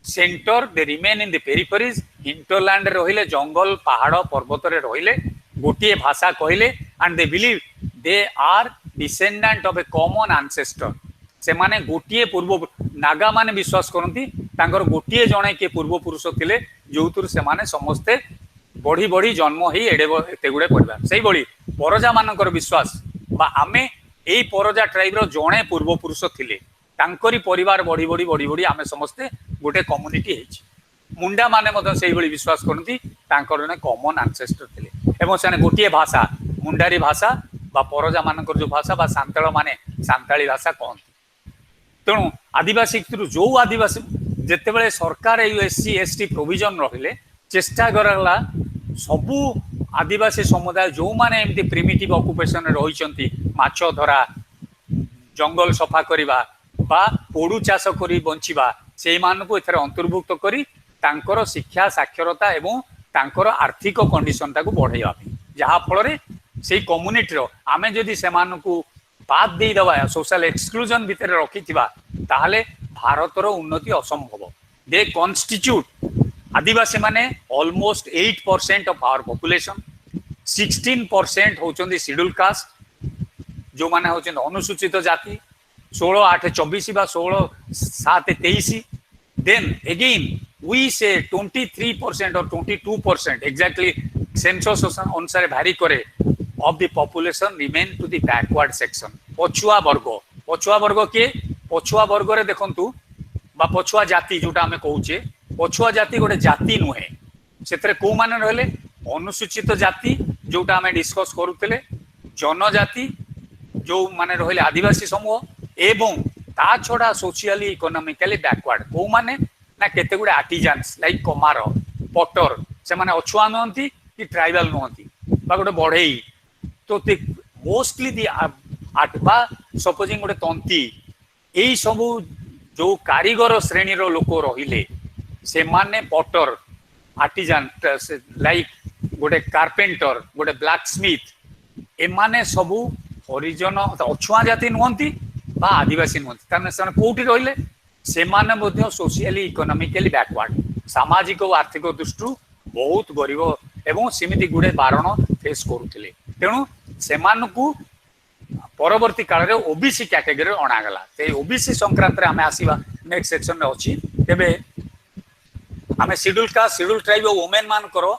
centre they remain in the peripheries hinterland रहिले जंगल पहाड़ पर्वत रे रहिले गोटे भाषा कहले and they believe they are descendant of a common ancestor से माने गोटे पूर्व नागा माने विश्वास करती तांकर गोटे जणे के पूर्व पुरुष थिले जोतुर से माने समस्ते बढ़ी बढ़ी जन्म ही एते गुडे परिवार सेही बड़ी परजा मानकर विश्वास बा आमे एई परजा ट्राइब रो जणे पूर्व पुरुष थिले तांकरी परिवार बढ़ी बढ़ी बढ़ी बढ़ी आमे समस्ते गोटे कम्युनिटी हेछि मुंडा माने मत से विश्वास करती जने कॉमन एंसेस्टर थिले एवं से गोटे भाषा मुंडारी भाषा बा परजा मानकर जो भाषा बा सांताल माने सांताली भाषा कहती तेणु आदिवासी जो आदिवासी जितेबले सरकार एससी एसटी प्रोविजन रहिले चेष्टा करला सबू आदिवासी समुदाय जो माने एमती प्रिमिटिव ऑक्युपेशन रही माछ धरा जंगल सफा करवा बा पोड़ू चाष करी बंचिबा से मानकु एथरे अंतर्भुक्त करी तांकर शिक्षा साक्षरता एवं तांकर आर्थिक कंडीशन ताकू बढ़ाइबा जहा फल रे से कम्युनिटी रो आमे जदि से मानकु बात दे दबा सोशल एक्सक्लूजन भितर रखिथिबा ताहले भारतर उन्नति असंभव दे कॉन्स्टिट्यूट आदिवासी माने ऑलमोस्ट 8% ऑफ आवर पॉपुलेशन 16% होचंदी शेड्यूल कास्ट जो माने होचंदी अनुसूचित जाति 16/8/24 बा 16/7/23 देन अगेन वी से 23% और 22% एग्जैक्टली सेंसस अनुसार भारी करे of the population remain to the backward section पछुआ वर्ग के पछुआ वर्ग रे देखंतु बा पछुआ जाति जोटा हमें कहूचे पछुआ जाति गोटे जाति नुहे सेतरे को माने रहले अनुसूचित जाति जोटा हमें डिस्कस करूतले जनजाति जो माने रहले आदिवासी समूह एवं ता छड़ा सोशियली इकोनॉमिकली बैकवर्ड को माने ना केते गुडे आर्टिजन्स लाइक कमार पटर से माने अछुआ नहंती कि ट्राइबल नहंती बा गोटे बढ़ई तो मोस्टली दी आठवा सपोजिंग गोटे तंती यही सबू जो कारीगर श्रेणी रो लोक रहिले से माने पटर आर्टिजन लाइक गोटे कारपेंटर गोटे ब्लैक स्मिथ एमाने सबू हरिजन अछुआ जाति नुहंती बा आदिवासी नुहंती ताने से कोठी रहिले सेमाने मध्य सोशियली इकोनॉमिकली बैकवर्ड सामाजिक और आर्थिक दृष्टि बहुत गरीब एवं सेमिति गुडे बारण फेस करुथिले तेणु सेमानकु परवर्ती काल रे ओबीसी कैटेगरी अणागला ते ओबीसी संक्रांत रे हमें आसीबा नेक्स्ट सेक्शन में अछि तेबे हमें शेड्यूल कास्ट शेड्यूल ट्राइब और वुमेन मान करो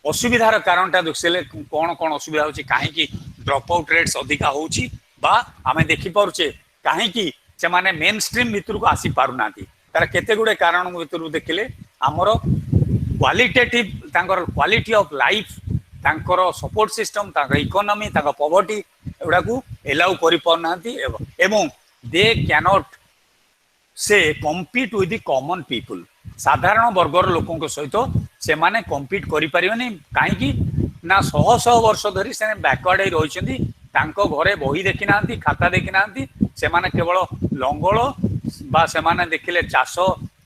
असुविधार कारणटा देखले कौन कौन असुविधा होची काहे कि ड्रॉप आउट रेट्स अधिका होची बा हमें देखि पारुचे काहे कि से माने मेन स्ट्रीम भितर को आसी पारुनाती तार केते गुडे कारण भितर देखले हमर क्वालिटेटिव तांकर क्वालिटी ऑफ लाइफ तांकर सपोर्ट सिस्टम तांकर इकोनॉमी तांकर पॉवर्टी एवडा को एलाउ करि पारुनाती एवं they cannot say compete with the common people साधारण वर्गर लोकों सहित से माने कम्पीट करि परिबनी काहे कि ना शह शह वर्ष धरी से बैकवर्ड रही घरे बही देखी ना खाता देखी ना से माने केवल लंगल बा से माने देखिले चाष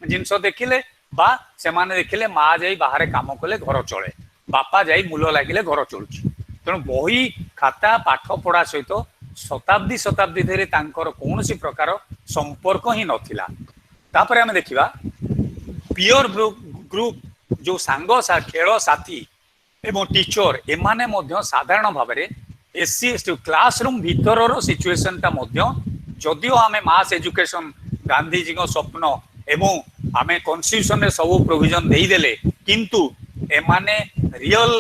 जिनस देखिले बा से माने देखिले माँ जाई बाहर काम कले घर चले बापा जाई मूल लगिले घर चलुची तेणु बही खाता पाठ पढ़ा सहित शताब्दी शताब्दी धरी तांकर कौनसी प्रकार संपर्क ही नथिला तापरे हमें देखिबा पियर ग्रुप जो सांग खेल साथी एवं टीचर एमाने मध्य साधारण भाव में एससी एसटी क्लासरूम भीतर सिचुएशन टा मध्य जदियो आमे मास एजुकेशन गांधी जी स्वप्न एवं आमे कॉन्स्टिट्यूशन रे सब प्रोविजन देई देले किंतु एमाने रियल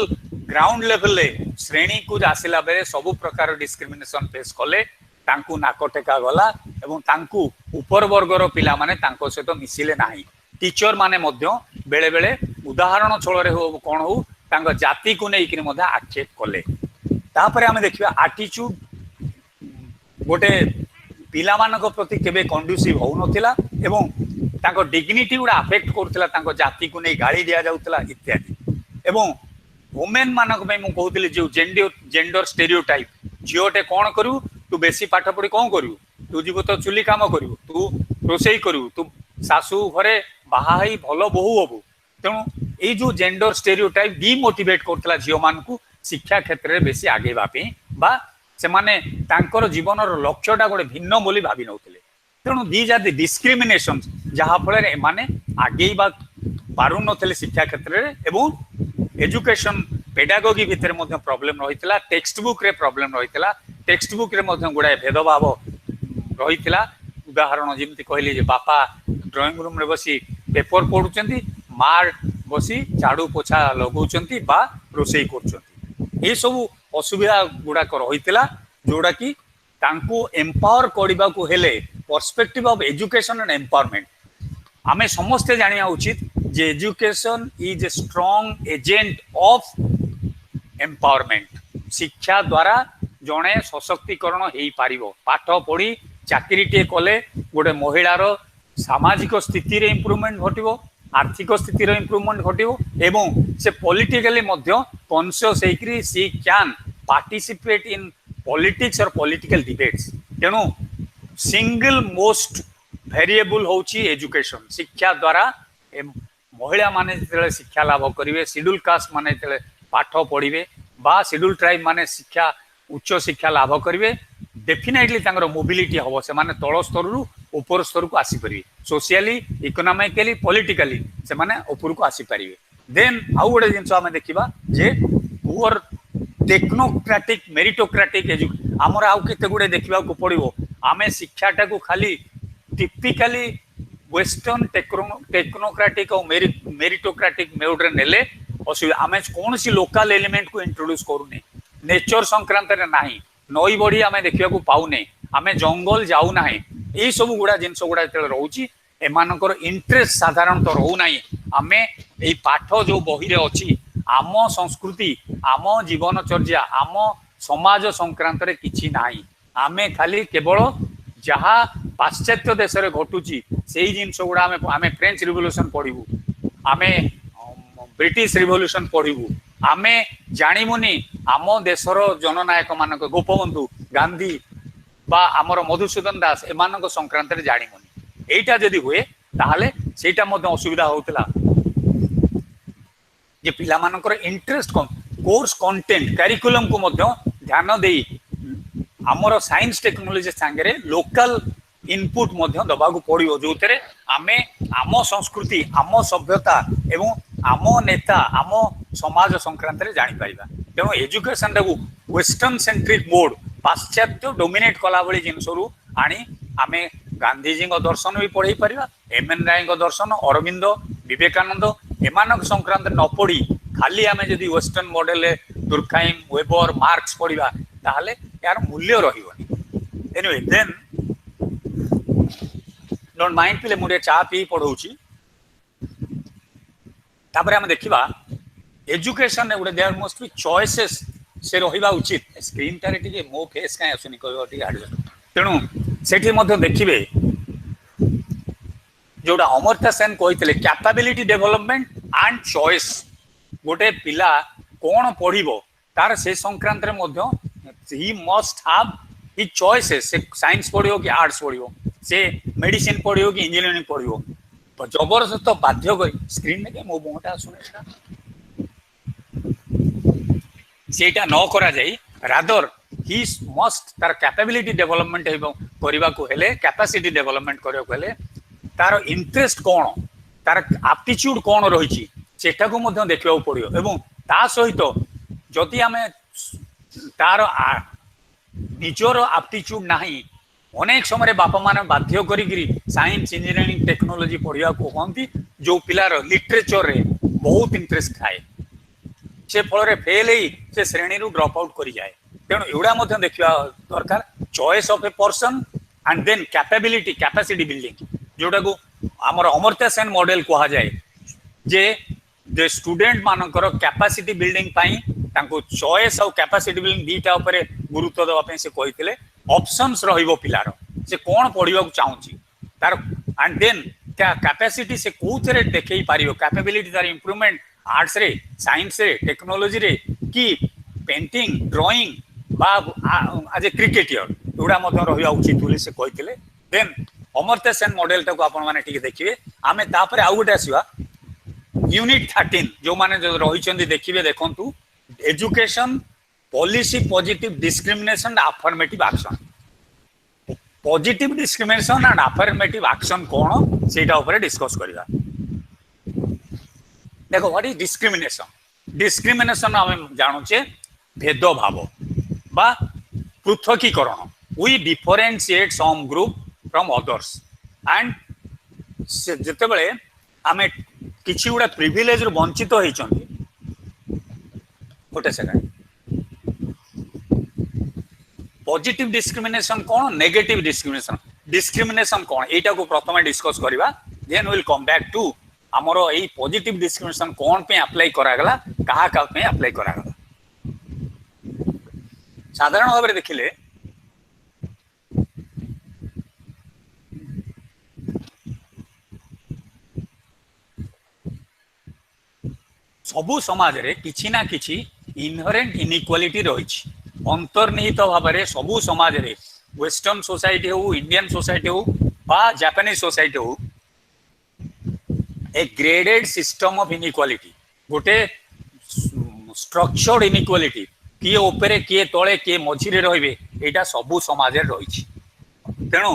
ग्राउंड लेवल ले श्रेणी को आसिला बेले सब प्रकार डिस्क्रिमिनेशन फेस कले तांकू नाक टेका गला एवं तांकू ऊपर वर्गर पिला माने तांको सहित मिसिले नाही टीचर माने मध्य बेले बेले उदाहरण छल रे हो कोन हो तांको जाति को नै कि मध्य आक्षेप कले तापरे हमें देखिबा एटीट्यूड गोटे पिला मानक प्रति केबे कंडुसिव हो नथिला एवं तांको डिग्निटी गुडा अफेक्ट करथिला तांको जाति को नै गाली दिया जाउतला इत्यादि एवं वुमेन मानक में मु कहउतली जो जेंडर स्टेरियोटाइप झियोटे कोन करू तू बेसी पाठ पढ़ी कौन करू तू जीव तो चुली काम करू तू रोसई करू तू सासू घरे बाहाई भल बहु हबू तेणु ये जो जेंडर स्टेरियोटाइप डिमोटिवेट करथिला झियो मान को शिक्षा क्षेत्र में बेसी आगेवा बा से माने तांकर जीवन लक्ष्यटा गोटे भिन्न बोली भावी नौथिले तेणु दीज आर द डिस्क्रिमिनेशन जहाँ फल माने आगेवा पारु नथिले शिक्षा क्षेत्र में एवं एजुकेशन पेडागोगी भितर मध्य प्रॉब्लम रहितला टेक्स्ट बुक रे प्रॉब्लम रहितला टेक्स्ट बुक रे मध्य गुड़ाए भेदभाव रहितला उदाहरण जेमती कहली जे बापा ड्राइंग रूम रे बसी पेपर पढुचंती मार बसी झाड़ू पोछा लगौचंती बा रोसई करचंती ए सब असुविधा गुड़ाक रहितला जोड़ा कि तांको एम्पावर करबा को हेले perspective of education and empowerment आमे समस्ते जानिया उचित जे education is a strong agent of empowerment शिक्षा द्वारा जड़े सशक्तिकरण हो पार पाठ पढ़ी चाकरी टे कले गोटे महिलार सामाजिक स्थिति इम्प्रूवमेंट घटो आर्थिक स्थिति इम्प्रूवमेंट घटो एवं से पॉलिटिकली कॉन्शियस होकर सी कैन पार्टिसिपेट इन पॉलिटिक्स और पॉलिटिकल डिबेट्स तेणु सिंगल मोस्ट वेरिएबल होची एजुकेशन शिक्षा द्वारा महिला माने जिते शिक्षा लाभ करेंगे शेड्यूल कास्ट माने जिते पाठ पढ़े बा शेड्यूल ट्राइब माने शिक्षा उच्च शिक्षा लाभ करेंगे डेफिनेटली मोबिलिटी हम से माने तल स्तर रु ऊपर स्तर को आसीपर सोशियली इकोनॉमिकली पॉलिटिकली से माने ऊपर को आसीपर देन आउ गोटे जिन आम देखा जे पुअर टेक्नोक्राटिक मेरिटोक्राटिक आमर आउ केते गुडे देखा पड़ो आम शिक्षाटा को खाली टिपिकाली वेस्टर्न टेक्नोक्राटिक और मेरिटोक्राटिक मेड नेले असुविधा आम कौन सी लोकल एलिमेंट को इंट्रोड्यूस करूने नेचर संक्रांत ना नई बड़ी आम देखा पाऊने आम जंगल जाऊना यही सब गुड़ा जिनस गुड़ा जो रोचे एमानकर इंटरेस्ट साधारणतः रोना आम ये पाठ जो बही अच्छी आम संस्कृति आम जीवनचर्या आम समाज संक्रांत किछि नाही आमे खाली केवल जहाँ पाश्चात्य देश में घटुची से जिनस गुड़ा आम फ्रेंच रिवोल्यूशन पढ़ू आम ब्रिटिश रिवोल्यूशन पढ़ू आमे जानिमुनि आम देशर जननायक मानक गोपबंधु गांधी बा आमर मधुसूदन दास एमानक संक्रांत जानिमुनि एटा जदि हुए ताहले सेटा मध्य असुविधा होतला जे पिला मानकर इंटरेस्ट कोर्स कंटेंट करिकुलम को मध्य ध्यान देई आमर साइंस टेक्नोलॉजी सांगे लोकल इनपुट मध्य दबाकू पड़ो जो थे आमे आम संस्कृति आम सभ्यता एवं आम नेता आम समाज संक्रांत रे जानि पारिबा तेणु एजुकेशन टाकू वेस्टर्न सेंट्रिक मोड पाश्चात्य डोमिनेट कला भली जिनसरू आनी आमे गांधीजी दर्शन भी पढ़े पारिबा एम.एन. राय दर्शन अरविंद विवेकानंद एमानक संक्रांत न पढ़ी खाली आमे जदि western model Durkheim Weber Marx पढ़िबा ताहले यार मूल्य रहिबनी एनीवे देन डोंट माइंड पिले मुझे चा पी पढ़ौची तापर आमे देखिबा एजुकेशन गोटे देयर मस्ट बी चॉइसेस से रहिबा उचित स्क्रीन टारे टिके मो फेस काय आसुनी कहबो टिके आड तेणु सेठी मध्य देखिबे जोटा अमर्त्य सेन कहितले कैपेबिलिटी डेवलपमेंट एंड चॉइस गोटे पिला कोन पढ़िबो तार से संक्रांत रे मध्य he must have he choices से साइंस पढ़ियो कि आर्ट्स पढ़ियो से मेडिसिन पढ़ियो कि इंजीनियरिंग पढ़ियो जबरदस्त बाध्य करी स्क्रीन में मो बोटा सुने सेटा न करा जाई रादर ही मस्ट तार कैपेबिलिटी डेवलपमेंट करबा को हेले कैपेसिटी डेवलपमेंट करियो को हेले तार इंटरेस्ट कोन तार एप्टीट्यूड कोन रहिछि सेटा को मध्य देखिबा पड़ियो एवं ता सहित जदि आमे तार निजर एप्टीट्यूड नाही अनेक समय बापा माने बाध्य करी साइंस इंजीनियरिंग टेक्नोलॉजी पढ़िया को कहती जो पिलार लिटरेचर रे बहुत इंटरेस्ट थाए से फल फेल से श्रेणी ड्रॉप आउट करी जाए तेणु एवढा मध्य देखा दरकार choice of a person and then capability capacity building जोटा को आमर अमर्त्य सेन मॉडल कहा जाए जे स्टूडेंट मानकर कैपेसिटी बिल्डिंग पाई तांको चॉइस और कैपेसिटी बिल्डिंग दीटा ऊपर गुरुत्व देवा से कहितले ऑप्शंस रहिबो पिलार से कोन पढ़िबा को चाहूची तार एंड देन क्या कैपेसिटी से कोथरे देखै पारियो कैपेबिलिटी तार इंप्रूवमेंट आर्ट्स रे साइंस रे टेक्नोलॉजी रे कि पेंटिंग ड्राइंग बा आज ए क्रिकेटर एवढा मध्य रहिबा उचित बोली से कहितले देन अमर्त्य सेन मॉडल टाको आपण माने ठीक देखिबे आमे तापर आउ गोटे आसीबा यूनिट 13 जो माने जो रहिचंदी देखिबे देखंतु education policy positive discrimination and affirmative action positive discrimination and affirmative action कोन सेटा ऊपर डिस्कस करिया देखो व्हाट इज डिस्क्रिमिनेशन डिस्क्रिमिनेशन हम जानुचे भेदभाव बा पृथकीकरण we differentiate some group from others and जते बेले आमे किछि गुडा प्रिविलेज रो वंचित होइचंदी गोटे सेकंड पॉजिटिव डिस्क्रिमिनेशन कौन नेगेटिव डिस्क्रिमिनेशन डिस्क्रिमिनेशन कौन एटा को प्रथम डिस्कस करबा then will come back to हमरो एई पॉजिटिव डिस्क्रिमिनेशन कौन पे अप्लाई करा गला कहा का पे अप्लाई करा गला साधारण भाव देखिले सबु समाज रे किछि ना किछि इनहेरेंट इनइक्वालिटी रहिछि अंतर्निहित भाव में सबू समाज रे वेस्टर्न सोसाइटी हो इंडियन सोसाइटी हो बा जापानीज सोसाइटी हो ए ग्रेडेड सिस्टम ऑफ इनइक्वालिटी गोटे स्ट्रक्चर्ड इनइक्वालिटी किए ऊपर किए तले किए मझी रे रहिबे एटा सबू समाज रे रहिछि तेणु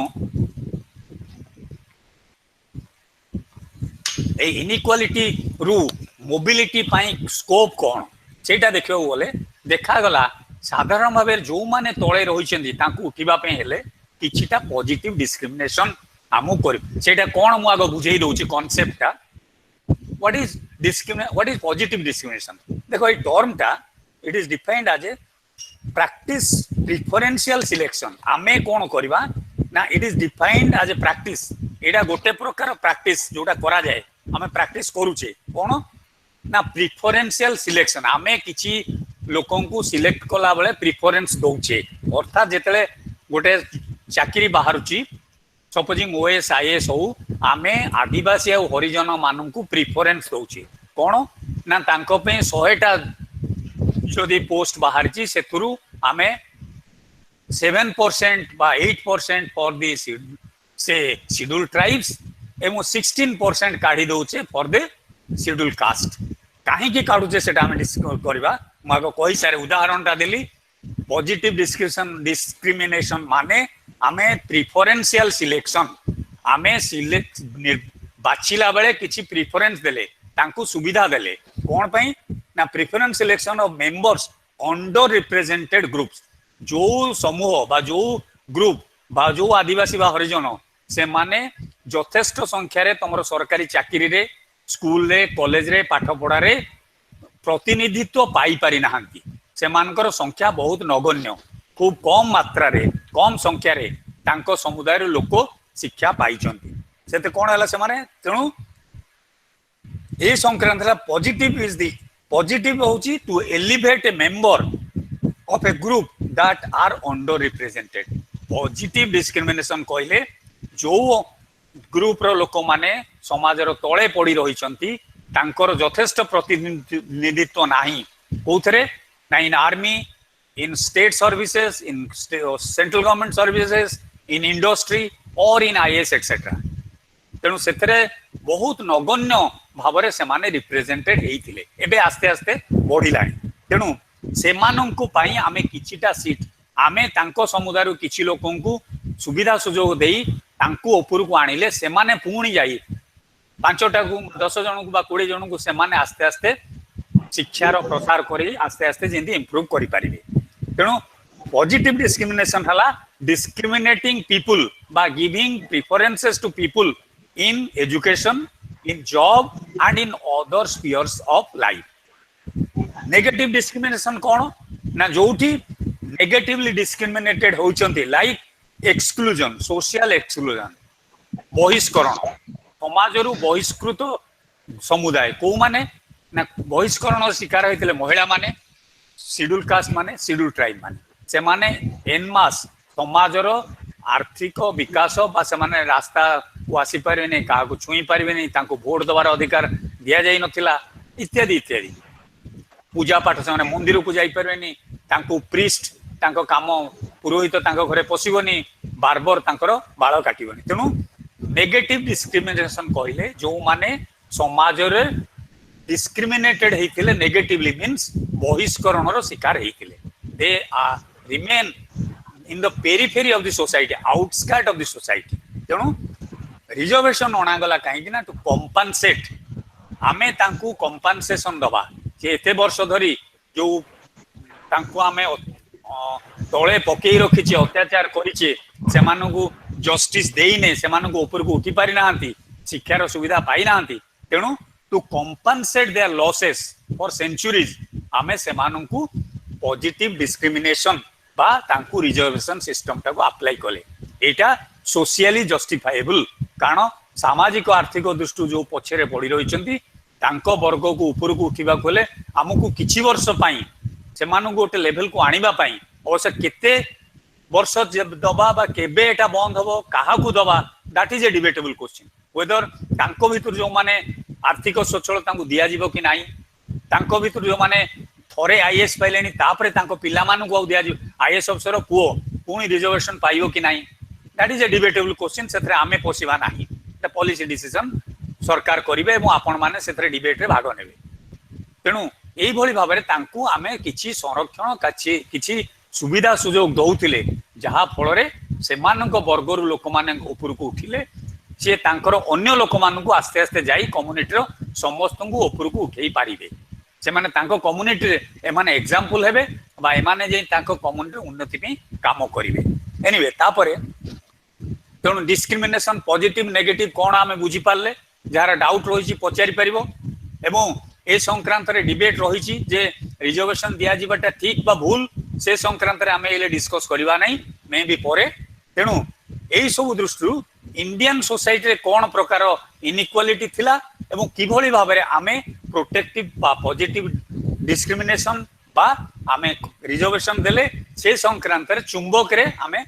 ए इनइक्वालिटी रु मोबिलिटी पाई स्कोप कौन सेटा देखियो बोले देखा गला साधारण भाव जो माने तले रही उठा किछिटा पॉजिटिव डिस्क्रिमिनेशन आमु कर सेटा कोन मु आगो बुझेई दउची कांसेप्टटा व्हाट इज पॉजिटिव डिस्क्रिमिनेशन देखो ए टर्मटा it is defined as a practice preferential selection आमे कोन करबा ना it is defined as a practice एटा गोटे प्रकार प्रैक्टिस जोटा करा जाए आमे प्रैक्टिस करूचे कोन ना प्रिफरेंशियल सिलेक्शन आमे किछि लोकों को सिलेक्ट कला बेले प्रिफरेंस दौचे अर्थात जिते गोटे चाकरी बाहरुची सपोजिंग ओएस आईएएस हो आमे आदिवासी और हरिजन मान को प्रिफरेंस दौचे कौन ना तांको पे 100टा जदि पोस्ट बाहरी से आमे 7% बा 8% फॉर दी से शेड्यूल ट्राइब्स एवं 16% काढ़ी दौचे फॉर द शेड्यूल कास्ट कहीं काढ़ुचे से डिस्कस करवा मुझे कही सारे उदाहरणटा देली पॉजिटिव डिस्क्रिमिनेशन माने आमे प्रिफरेंशियल सिलेक्शन आमे बाछिला बेले किछि प्रिफरेंस देले तांकु सुविधा देले कोन पई ना preference selection of members under represented groups जो समूह बा जो ग्रुप बा जो आदिवासी बा हरिजन से माने यथेष्ट संख्यार तुम सरकारी चाकरी रे स्कूल रे कॉलेज रे पाठ पढ़ा रे प्रतिनिधित्व पाई पारि नाहंती से मानकर संख्या बहुत नगण्य खूब कम मात्रा रे कम संख्या रे तांको समुदाय रे लोक शिक्षा पाई चंती सेते कोन हला से माने तेनु ए संक्रांत पॉजिटिव इज दी पॉजिटिव होची to elevate a member of a group that are under represented positive discrimination कहले जो ग्रुप रो लोक माने समाज रो तळे पड़ी रही चंती तांकर यथेष्ट प्रतिनिधित्व नाही कोथरे ना इन army in state services in central government services in industry और इन आईएएस एक्सेट्रा तेणु से बहुत नगण्य भाव से माने रिप्रेजेंटेड हेइथिले एबे आस्ते आस्ते बढ़िलानी तेणु सेमानंकु पाई आमे किछिटा सीट आमे तांको समुदाय रो किछि लोकंकु सुविधा सुजोग देई तांकु ऊपर को आनिले सेमाने पुणी जाई 5टा को 10 जन को बा 20 जन को सेमाने आस्ते आस्ते शिक्षार प्रसार करी आस्ते आस्ते जेंती इंप्रूव करि परिबे तेणु पॉजिटिव डिस्क्रिमिनेशन हला डिस्क्रिमिनेटिंग पीपल बा giving preferences to people in education in job and in other spheres of life negative discrimination कौन ना जोठी नेगेटिवली डिस्क्रिमिनेटेड होचंती लाइक एक्सक्लूजन सोशल एक्सक्लूजन बहिष्करण समाज रु बहिष्कृत समुदाय को माने ना बहिष्करण शिकार होइतिले महिला माने शेड्यूल कास्ट माने शेड्यूल ट्राइब माने से माने एनमास समाज रो आर्थिक विकास बा से माने रास्ता को आसी पारे नै का को छुई पारिबे नै तांको वोट दबार अधिकार दिया जाई नथिला इत्यादि इत्यादि पूजा पाठ से मंदिर को जाई पारे नै तांको प्रीस्ट तांको काम पुरोहित तांको घरे पसिबोनी बार्बर तांकर बाळ काटिबोनी तेनु नेगेटिव डिस्क्रिमिनेशन कहले जो माने समाज रे डिस्क्रिमिनेटेड हेतिले नेगेटिवली मींस बहिष्करण रो शिकार हेतिले they are remain in the periphery of the society outskirt of the society तेनु रिजर्वेशन अणागला कहीं ना टू कंपनसेट आमे तांकू कंपनसेशन दबा जे एते वर्ष धरी जो तांकू आमे तळे पकेई रखिछि अत्याचार करिछि सेमानकू जस्टिस देई नै सेमानकू ऊपर को उठी पारि नाहंती शिक्षार सुविधा पाई नाहंती तेनु to compensate their losses for centuries आमे सेमानकू पॉजिटिव डिस्क्रिमिनेशन बा तांकू रिजर्वेशन सिस्टम टाको अप्लाई कले एटा सोशियली जस्टिफाएबल कारण सामाजिक आर्थिक दृष्टि जो पछरे पड़ी रही वर्ग को ऊपर को उठा को आमको किछि वर्ष पाई से गोटे लेवल को आनिबा पाई अवश्य केते वर्ष दबा बा केबे एटा बंद हबो काहा को दबा that is a debatable question whether तांको भितर जो माने आर्थिक सचल तांको दिया जिवो कि नाही तांको भितर जो माने थरे आईएएस पाइलेनी तापरे तांको पिला मानु को दिया जिवो आईएएस अफसर पुओ पुणी रिजर्वेशन पाइबो कि नाही that is a debatable question सेथरे आमे पोसिबा नाही द पॉलिसी डिसीजन सरकार करिवे एवं आपण माने सेथरे डिबेट रे भाग नेबे तेनु एई भली भाबरे तांकू आमे किछि संरक्षण किछि सुविधा सुजोग दउथिले जहा फल रे सेमानक वर्गर लोक माने ऊपर को उठिले से तांकर अन्य लोक मानकू आस्ते आस्ते जाई कम्युनिटी रो समस्त को ऊपर को उठेई पारिबे से माने तांको कम्युनिटी रे एमाने एग्जांपल हेबे बा एमाने जे तांको कम्युनिटी उन्नति पे काम करिवे एनीवे तापरे तेणु डिस्क्रिमिनेशन पॉजिटिव नेगेटिव कौन आम बुझी पारे जार डाउट रही पचारि पार एवं ए संक्रांत रे डिबेट रही जे रिजर्वेशन दिया जिबाटा ठीक बा भूल से संक्रांत रे आमे एले डिस्कस करबा नै मे भी परे तेणु एई सब दृष्टि इंडियन सोसाइटी रे कोन प्रकार इनइक्वालिटी थिला एवं किभली भाबरे आमे प्रोटेक्टिव बा पॉजिटिव डिस्क्रिमिनेशन बा आमे रिजर्वेशन देले से संक्रांत रे चुंबक रे आमे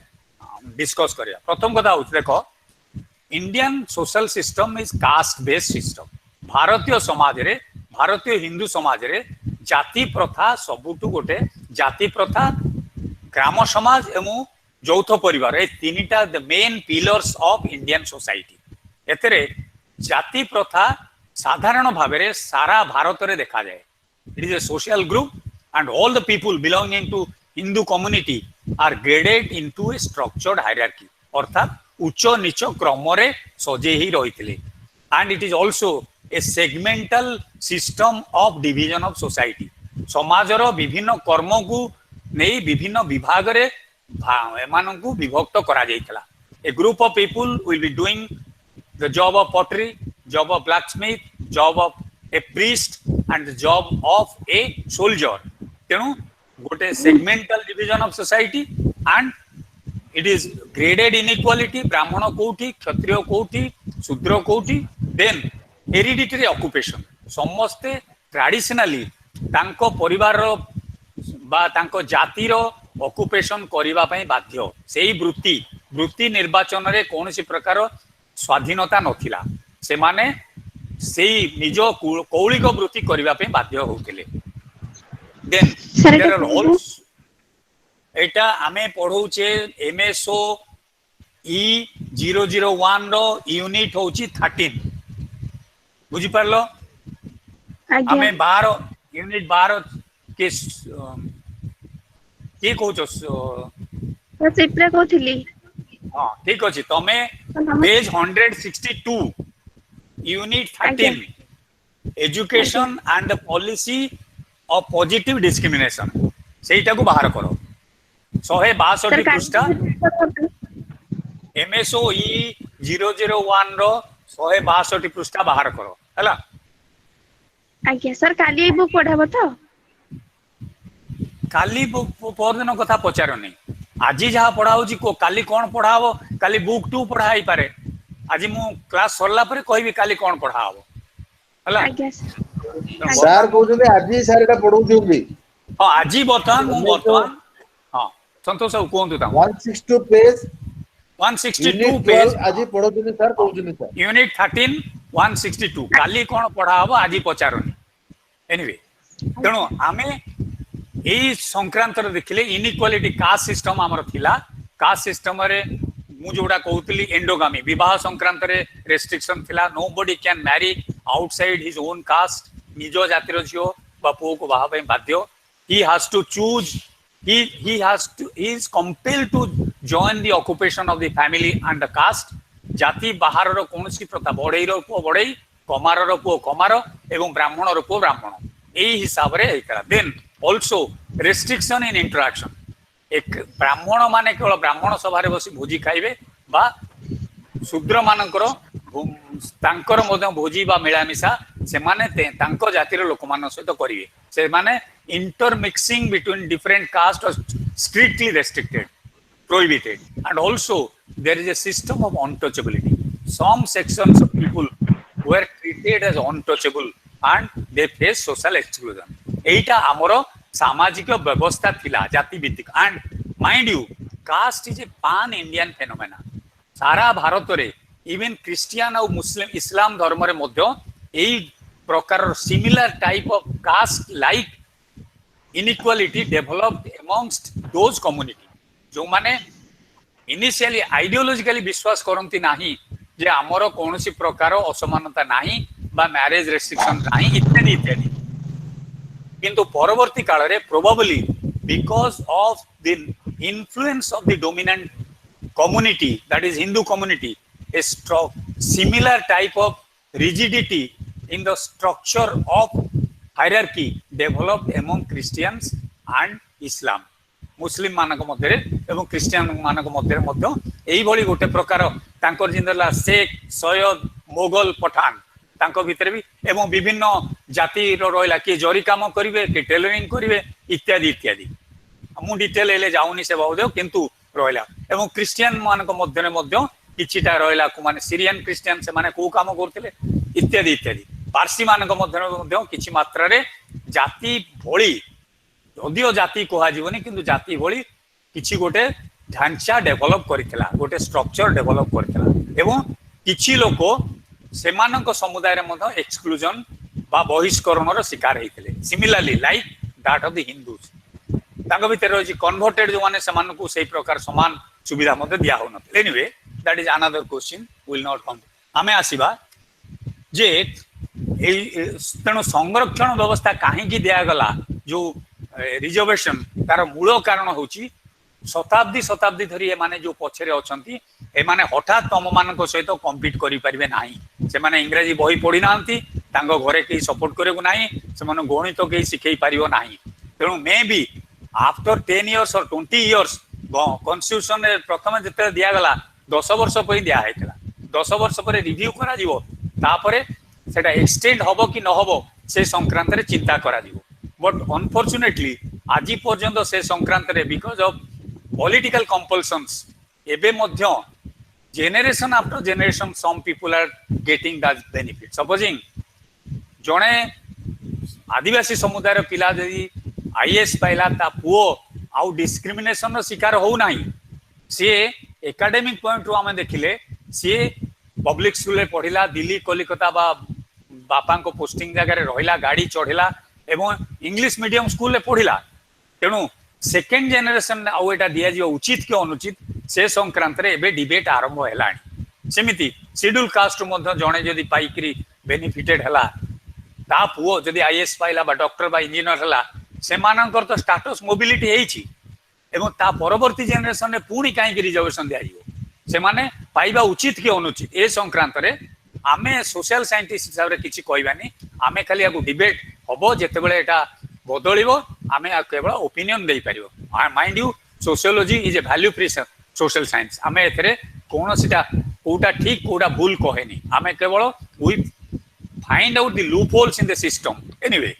डिस्कस करिया प्रथम कथा हो देखो Indian social system is caste based system Bharatiya Samaj रे भारतीय हिंदू समाज रे जाति प्रथा सबुटु गोटे जाति प्रथा ग्राम समाज एवं यौथ परिवार ए तीनटा the main pillars of Indian society एतरे जाति प्रथा साधारण भाबरे सारा भारत रे देखा जाए it is a social group and all the people belonging to Hindu community are graded into a structured hierarchy अर्थात उच्च नीच क्रमरे सजे ही रही and it is also a segmental system of division of society समाजर विभिन्न कर्म को नहीं विभिन्न विभाग रे एमानकु विभक्त करा जायतला a group of people will be doing the job of pottery, job of blacksmith, job of a priest and the job of a soldier. तेणु गोटे segmental division of society and it is graded inequality ब्राह्मण कोठी क्षत्रिय कोठी शूद्र कोठी then hereditary occupation समस्ते traditionally तांको परिवार बा तांको जातिर ऑक्युपेशन करिबा पई बाध्य सेही वृत्ति निर्वाचन रे कोनोसी प्रकार स्वाधीनता नथिला से माने सेही निज कौलिक वृत्ति करिबा पई बाध्य होतिले देन देयर आर ऑल्सो एटा आमे पढौचे एमएसओ ई 001 रो यूनिट होची 13 बुझी परलो आमे 12 यूनिट 12 के के कहूछ चिप्रे कहथिली हां ठीक अछि तमे page 162 unit 13 education and the policy of positive discrimination सेटा को बाहर करो 162 पृष्ठ एमएसओ ई 001 रो 162 पृष्ठ बाहर करो हला आज्ञा सर काली बुक पढाबो तो काली परदिन कथा पचारनी आज जहाँ पढ़ाऊ को काली कौन पढ़ाव काली बुक 2 पढ़ाई पारे आज मु क्लास सरला परे कहबी काली कौन पढ़ाव हला सर कहउछे आज सर एटा पढौ दिउबी हां आज बर्तमान मु बर्तमान हां संतोष सब कोंतु ता 162 पेज 162 पेज आज पढौ दिने सर कहउछे सर यूनिट 13 162 काली कौन पढ़ाव आज पचारनी एनीवे तेणु आमे एई संक्रांत देखिले इनइक्वालिटी कास्ट सिस्टम आमर थिला कास्ट सिस्टम रे मु जोडा कहउतली एंडोगामी विवाह संक्रांत रे रेस्ट्रिक्शन थिला nobody can marry outside his own caste निजो जातिर जियो बा पो को बाहा पय बाध्य he has to choose he is compelled to join the occupation of the family and the caste जाति बाहर रो कोनसी प्रथा बढई रो पो बढई कमार रो पो कमार एवं ब्राह्मण रो पो ब्राह्मण एई हिसाब रे हेकरा then also restriction in interaction एक ब्राह्मण माने केवल ब्राह्मण सभा रे बसी भोजी खाइबे बा शूद्र मानकर तांकर मध्य भोजी बा मिलामिशा से माने तांको जातिर लोक मान सहित करिवे से माने intermixing between different caste are strictly restricted prohibited and also there is a system of untouchability some sections of people were treated as untouchable and they face social exclusion एटा हमरो सामाजिक व्यवस्था थिला जाति भित्तिक and mind you caste is a pan Indian phenomena सारा भारत रे even Christian और मुस्लिम इस्लाम धर्म रे मध्य एई प्रकार similar type of caste like inequality developed amongst those community जो माने इनिशियली आइडियोलॉजिकली विश्वास करंती नाही जे हमरो कोनोसी प्रकार असमानता नाही बा मैरिज रेस्ट्रिक्शन नाही इत्यादि इत्यादि किंतु परवर्ती काल रे probably because of the influence of the dominant community that is Hindu community a similar type of rigidity in the structure of hierarchy developed among Christians and Islam Muslim मानक मध्य एवं क्रिश्चियन मानक मध्य एई भली गोटे प्रकार तांकर जिंदला शेख सैयद मोगल पठान तांको भितर भी एवं विभिन्न जाति रहिला कि जरी काम करिवे कि टेलरिंग करिवे इत्यादि इत्यादि मु डिटेल एले जाउनी से बहुदेव किंतु रहिला एवं क्रिश्चियन मानक मध्य किछिटा रहिला को माने सीरियन क्रिश्चियन से माने को काम करथिले इत्यादि इत्यादि पारसी मानक मध्य किछि मात्रा रे जाति भोली यदिओ जाति कहा जीवनी किंतु जाति भोली किछि गोटे ढांचा डेवलप करितला गोटे स्ट्रक्चर डेवलप करितला एवं किछि लोक सेमानक समुदाय रे मध्य एक्सक्लूजन बा बहिष्करण रो शिकार हेतिले similarly like that of the Hindus तांको भितर रही कन्वर्टेड जो माने सेमानकु सेही प्रकार समान सुविधा मध्य दिया हो नथिले anyway that is another question will not come आमे आसीबा जे तेणु संरक्षण व्यवस्था कहीं दिया गला जो रिजर्वेशन तार मूल कारण होची शताब्दी शताब्दी धरी एमाने जो पछरे अछंती एमाने हठात तम मानक सहित कम्पीट करि परिबे नाही से माने इंग्रजी बही पढी नांती तांगो घरे के सपोर्ट करेगु नाही से माने गणित के सिखै परिबो नाही तेणु मे बी आफ्टर 10 इयर्स और 20 इयर्स कॉन्स्टिट्यूशन रे प्रथम जते दिया गला 10 वर्ष पई दिया हैतला 10 वर्ष पर रिव्यू करा जीवो तापरे सेटा एक्सटेंड हबो कि न हबो से संक्रांत रे चिंता करा जीवो बट अनफॉर्चुनेटली आज पर्यंत से संक्रांत रे बिकॉज ऑफ पॉलिटिकल कंपल्सन्स एबे मध्य generation after generation some people are getting that benefit supposing जणे आदिवासी समुदाय पिला जदि आईएएस पाइला ता पुओ आउ डिस्क्रिमिनेशन रो शिकार हो नाही से एकेडमिक पॉइंट रो हम देखिले से पब्लिक स्कूल रे पढिला दिल्ली कोलकाता बा बापा को पोस्टिंग जगह रे रहिला गाड़ी चढ़िला एवं इंग्लिश मीडियम स्कूल रे पढिला तेणु सेकेंड जेनरेशन आउ एटा दिया जियो उचित के अनुचित से संक्रांत रे एबे डिबेट आरंभ हेलानी सेमिति शेड्यूल कास्ट मध्ये जणे जदि पाइकरी बेनिफिटेड हला ता पुओ जदि आईएएस पाइला बा डॉक्टर बा इंजीनियर हला से मानकर तो स्टेटस मोबिलिटी हेछि एवं ता परवर्ती जेनरेशन रे पूरी काई की रिजर्वेशन दिया जिवो से माने पाइबा उचित के अनुचित ए संक्रांत रे आमे सोशल साइंटिस्ट हिसाब रे किछि कहबानी आमे खाली आगु डिबेट हबो जेते बेले एटा बदलिबो आमे केवल ओपिनियन देई परिबो mind you sociology is a value free social science आमे एथरे कोनोसीटा कोटा ठीक कोटा भूल कहेनी आमे केवल we find out the loop holes in the system anyway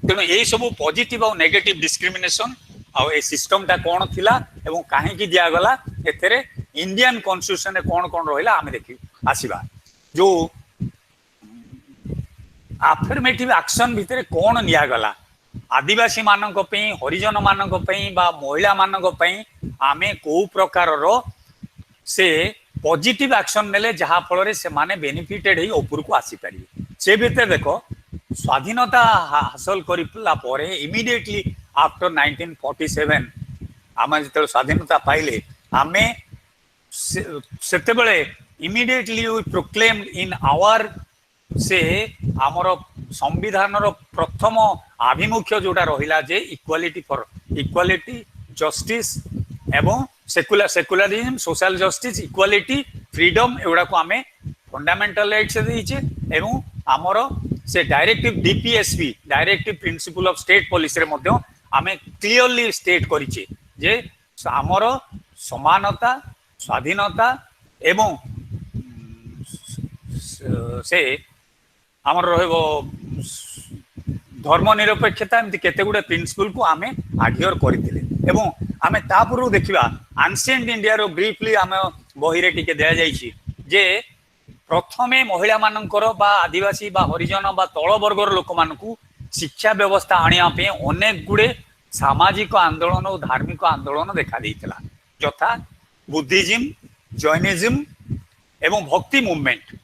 तेणु यही सब पॉजिटिव और नेगेटिव डिस्क्रिमिनेशन आ ए सिस्टम ता कोन थिला एवं काहे की दिया गला एथरे इंडियन कॉन्स्टिट्यूशन रे कोन कोन रहिला आमे देखि आसीबा जो अफर्मेटिव एक्शन भितरे कोन निया गला आदिवासी मानक पई हरिजन मानक पई बा महिला मानक पई आमे को प्रकार रो से पॉजिटिव एक्शन नेले जहा फल रे से माने बेनिफिटेड ही ऊपर को आसी परिबे से भितर देखो स्वाधीनता हासिल करिपला परे इमीडिएटली आफ्टर 1947 आमे जते स्वाधीनता पाइले आमे सेते बेले immediately we proclaimed in our से आमर संविधान रो प्रथम आभिमुख्य जोटा रहिला जे इक्वालिटी जस्टिस एवं secularism social justice equality freedom एवडा को आमे फंडामेंटल राइट्स देइछे एवं आमर से directive DPSP directive principle of state policy रे मध्य आमे क्लियरली स्टेट करिछे जे आमर समानता स्वाधीनता एवं से आमर रहबो धर्मनिरपेक्षता एमती केते गुडे प्रिंसिपल को आमे आढियर करथिले एवं आमे तापुरु देखिबा एंशिएंट इंडिया रो ब्रीफली आमे बही रे टिके देया जाईछि जे प्रथमे महिला मानकर बा आदिवासी बा हरिजन बा तळ वर्गर लोक मानकू शिक्षा व्यवस्था आनिया पे अनेक गुडे सामाजिक आंदोलन और धार्मिक आंदोलन देखा देइतला यथा बुद्धिज्म जैनिज्म एवं भक्ति मूवमेंट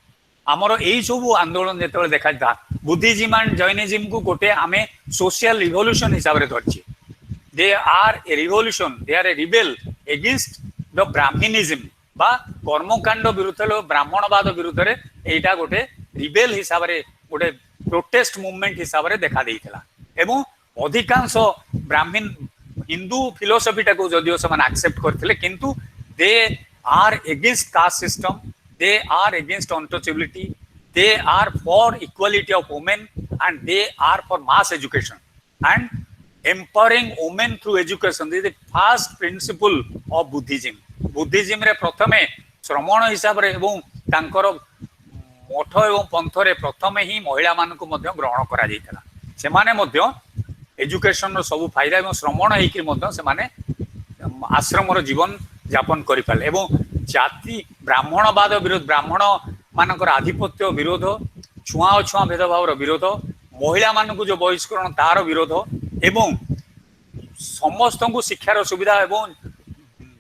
आमर यही सब आंदोलन जो देखा था बुद्धिज्म एंड जैनिज्म को गोटे आमे सोशल रिवोल्यूशन हिसाब से धरछे they are a revolution they are a rebel against the Brahmanism बा कर्मकांड विरुद्ध ब्राह्मणवाद विरुद्ध रे एटा गोटे रिबेल हिसाब रे गोटे प्रोटेस्ट मूवमेंट हिसाब रे देखा देइतला एवं अधिकांश ब्राह्मण हिंदू फिलोसफी टाको जदियो से एक्सेप्ट करथिले किंतु they are against caste system they are against untouchability they are for equality of women and they are for mass education and empowering women through education this is the first principle of buddhism रे प्रथमे श्रमण हिसाब रे एवं तांकर मठ एवं पंथ रे प्रथमे ही महिला मान को मध्य ग्रहण करा जाइतला से माने मध्य एजुकेशन रो सब फायदा एवं श्रमण हेकि मध्य से माने आश्रम रो जीवन यापन करि पाले एवं जाति ब्राह्मणवाद विरोध ब्राह्मण मानकर आधिपत्य विरोध छुआ अछुआ भेदभाव विरोध महिला मानक जो बहिष्करण तार विरोध एवं समस्त को शिक्षार सुविधा एवं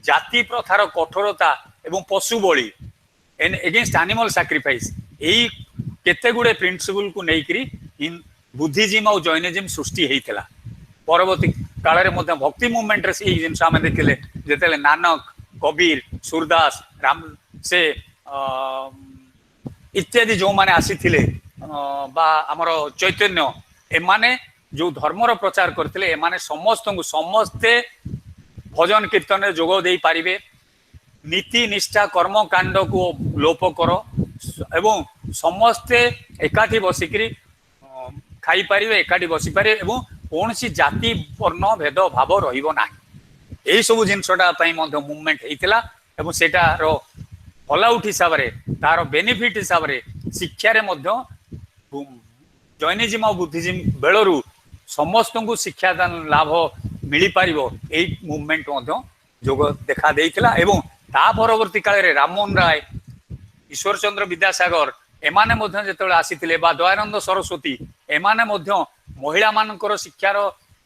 जाति प्रथार कठोरता एवं पशु बलि एगेंस्ट एनिमल सैक्रिफाइस यही केते गुडे प्रिंसिपल को लेकर इन बुद्धिज्म और जैनिज्म सृष्टि होता परवर्ती काल में भक्ति मूवमेंट रे जिन आम देखिले जिते नानक कबीर सूरदास राम से इत्यादि जो माने आसी थिले बा हमर चैतन्य एमाने जो धर्मर प्रचार करते एमाने समस्त को समस्ते भजन कीर्तन रे जोग दे पारिबे नीति निष्ठा कर्म कांड को लोप कर एवं समस्ते एकाठी बसिकी खाई पारिबे एकाठी बसी पारे एवं कौन सी जाति वर्ण भेद भाव रहिबो नाही एई सब जिनसटा पई मध्य मूवमेंट हेतिला एवं सेटार फॉल आउट हिसाब रे तार बेनिफिट हिसाब रे शिक्षा रे मध्य जैनिज्म और बुद्धिज्म बेलरू समस्त को शिक्षादान लाभ मिली पारिबो एई मूवमेंट मध्य जोग देखा देइतिला एवं ता परवर्ती काल रे राममोहन राय ईश्वर चंद्र विद्यासागर एमाने मध्य जेतेबेले आसीथिले बा दयानंद सरस्वती एमाने मध्य महिला मानकर शिक्षार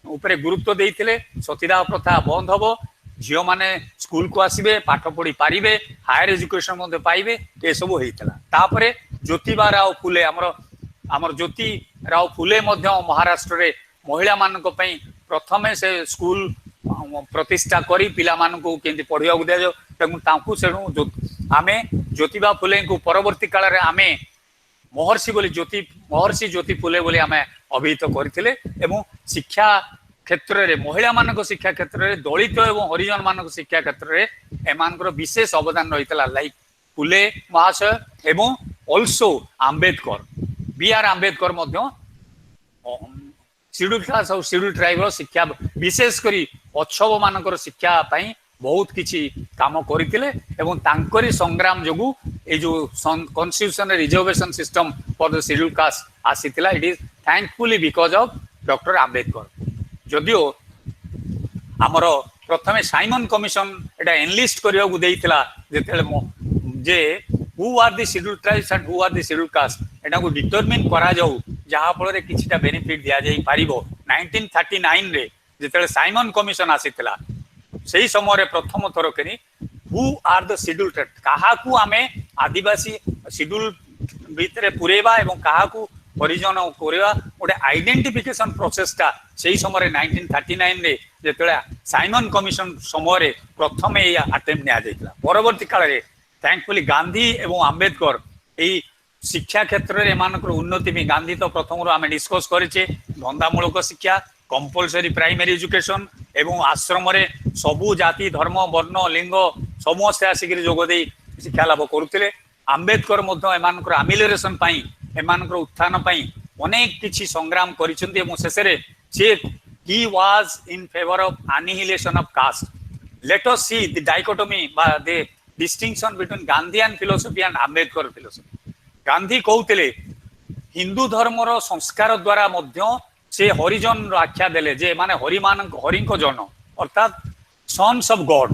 उपरे गुरुत्व देइथिले सतीदाह प्रथा बंद हबो झियो माने स्कूल को आसीबे पाठ पढ़ी पारिबे हायर एजुकेशन मध्य पाइबे ए सब हेइतला तापरे ज्योतिबा राव फुले हमर ज्योति राव फुले मध्य महाराष्ट्र रे महिला मानक पई प्रथमे से स्कूल प्रतिष्ठा करी पिला मानक केंति पढ़िया को दिया तेणु तांकु सेणु आमे ज्योतिबा फुले को परवर्ती काल रे आमे महर्षि ज्योति फुले बोली आमे अभिहित करथिले एवं शिक्षा क्षेत्र रे महिला मानक शिक्षा क्षेत्र रे दलित एवं हरिजन मानक शिक्षा क्षेत्र रे एमानकर विशेष अवदान रहितला लाइक फुले महाशय एवं also Ambedkar B R Ambedkar मध्य शेड्यूल क्लास और शेड्यूल ट्राइब शिक्षा विशेष करी अच्छव मानकर शिक्षा पाई बहुत किछि काम करथिले एवं तांकरी संग्राम जोगु ए जो constitution reservation system for the schedule caste आसीतिला it is thankfully because of doctor Ambedkar जदियो आमर प्रथमे साइमन कमिशन एटा एनलिस्ट करिया को देइतिला जेतेले जे who are the schedule tribes and who are the schedule caste एटा को डिटरमिन करा जाऊ जहा फल रे किछिटा बेनिफिट दिया जाई पारिबो 1939 रे जेतेले साइमन कमिशन आसीतिला सही समय प्रथम थर करी who are the schedule tribe कहा को आमे आदिवासी शेड्यूल भितरे पुरेबा एवं कहा को परिजन करवा गोटे आइडेंटिफिकेशन प्रोसेसटा सही समय 1939 रे जेतेले साइमन कमिशन समय प्रथम ए अटेम्प्ट निया जाइतला परवर्ती काल रे थैंकफुली गांधी एवं आंबेडकर एई शिक्षा क्षेत्र रे मानकर उन्नति में गांधी तो प्रथम आम डिस्कस करेचे धंदामूलक शिक्षा कंपलसरी प्राइमरी एजुकेशन एवं आश्रम रे सबु जाति धर्म वर्ण लिंग समस्त आसिक जोग दे शिक्षा लाभ करुले आंबेडकर एमानकर आमिलेरेशन पाई एमानकर उत्थान पाई अनेक किछि संग्राम करिसेंती एवं शेषरे से he was in favor of annihilation of caste. Let us see the dichotomy the distinction between Gandhian philosophy and Ambedkar philosophy. Gandhi कहते हिंदू धर्मर संस्कार द्वारा मध्य से हरिजन आख्या देले जे माने हरि जन अर्थात सन्स ऑफ गॉड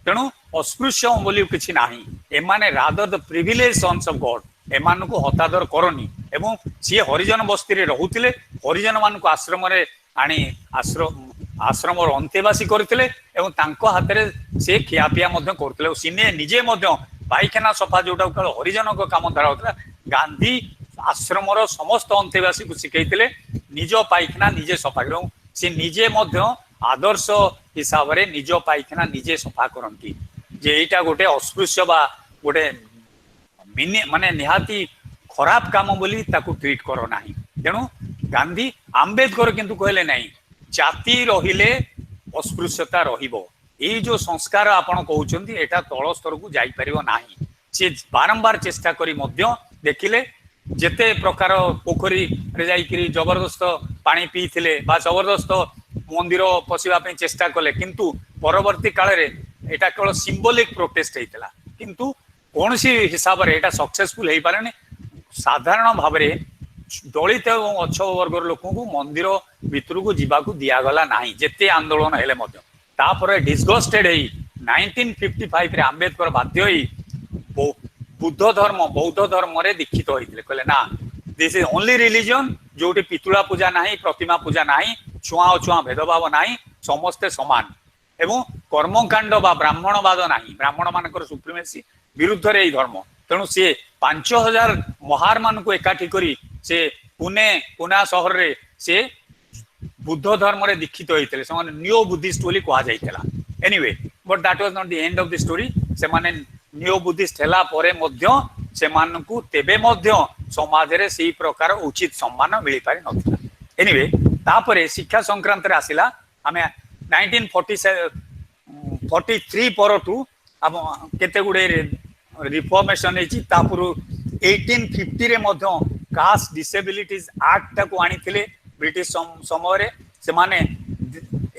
तेणु अस्पृश्य बोली किछि नाही एमाने rather the privilege sons of God एमान को हतादर करनी एवं सी हरिजन बस्ती रे रहुतिले हरिजन मान को आश्रम रे आनी आश्रम अंत्यवासी करथिले एवं तांको हातरे से खियापिया मध्य करथिले सिने निजे मध्य पाइखाना सफा जोटा हरिजन को काम धरा होता गांधी आश्रम समस्त अंत्यवासी को शिखैतिले निज पाइखाना निजे सफा करूं से निजे मध्य आदर्श हिसाब रे निज पाइखाना निजे सफा करंती जे एटा गोटे अस्पृश्य बा गोटे माने निहाती खराब काम बोली ताकू ट्रीट करो नाही तेणु गांधी आंबेडकर किंतु कहले नाही जाति रहिले अस्पृश्यता रहिबो ये जो संस्कार आपण कहउचंती एटा तळ स्तर को जाई परिबो नाही से बारंबार चेष्टा करी मध्य देखिले जेते प्रकार पोखरी रे जाई करी जबरदस्त पानी पीथिले बा जबरदस्त मंदिर पसिबा पे चेष्टा कले किंतु परवर्ती काल रे एटा केवल सिंबॉलिक प्रोटेस्ट हेतला किंतु कोनसी हिसाब रे एटा सक्सेसफुल हेई पारेनी साधारण भाव रे दलित एवं अच्छ वर्गर लोक को मंदिर भितर को जीवाकू दिया गला नाही जेते आंदोलन हेले मध्य तापर डिस्गस्टेड हेई 1955 रे आंबेडकर बाध्य होई बुद्ध धर्म बौद्ध धर्म रे दीक्षित होइतिले कहले ना दिस इज ओनली रिलीजन जोटी पितुला पूजा नाही प्रतिमा पूजा नाही छुआ भेदभाव नाही समस्ते समान एवं कर्मकांड बा ब्राह्मणवाद नाही ब्राह्मण मानकर सुप्रीमेसी विरुद्ध रे धर्म तेणु सी 5000 महार मान को एकाठी करी से पुना शहर रे से बुद्ध धर्म रे दीक्षित होइतिले से माने न्यू बुद्धिस्ट बोली कहा जाइतला anyway but that was not the end of the story से माने न्यू बुद्धिस्ट हेला परे मध्य से मानकू तेबे मध्य समाज रे सेही प्रकार उचित सम्मान मिली पारि नथिला एनीवे तापरे शिक्षा संक्रांत रे आसिला आमे 1943 परटू अब केते गुडे रिफॉर्मेशन हेची तापुरु 1850 रे मध्य कास्ट डिसेबिलिटीज एक्ट को आनिथिले ब्रिटिश समय रे से माने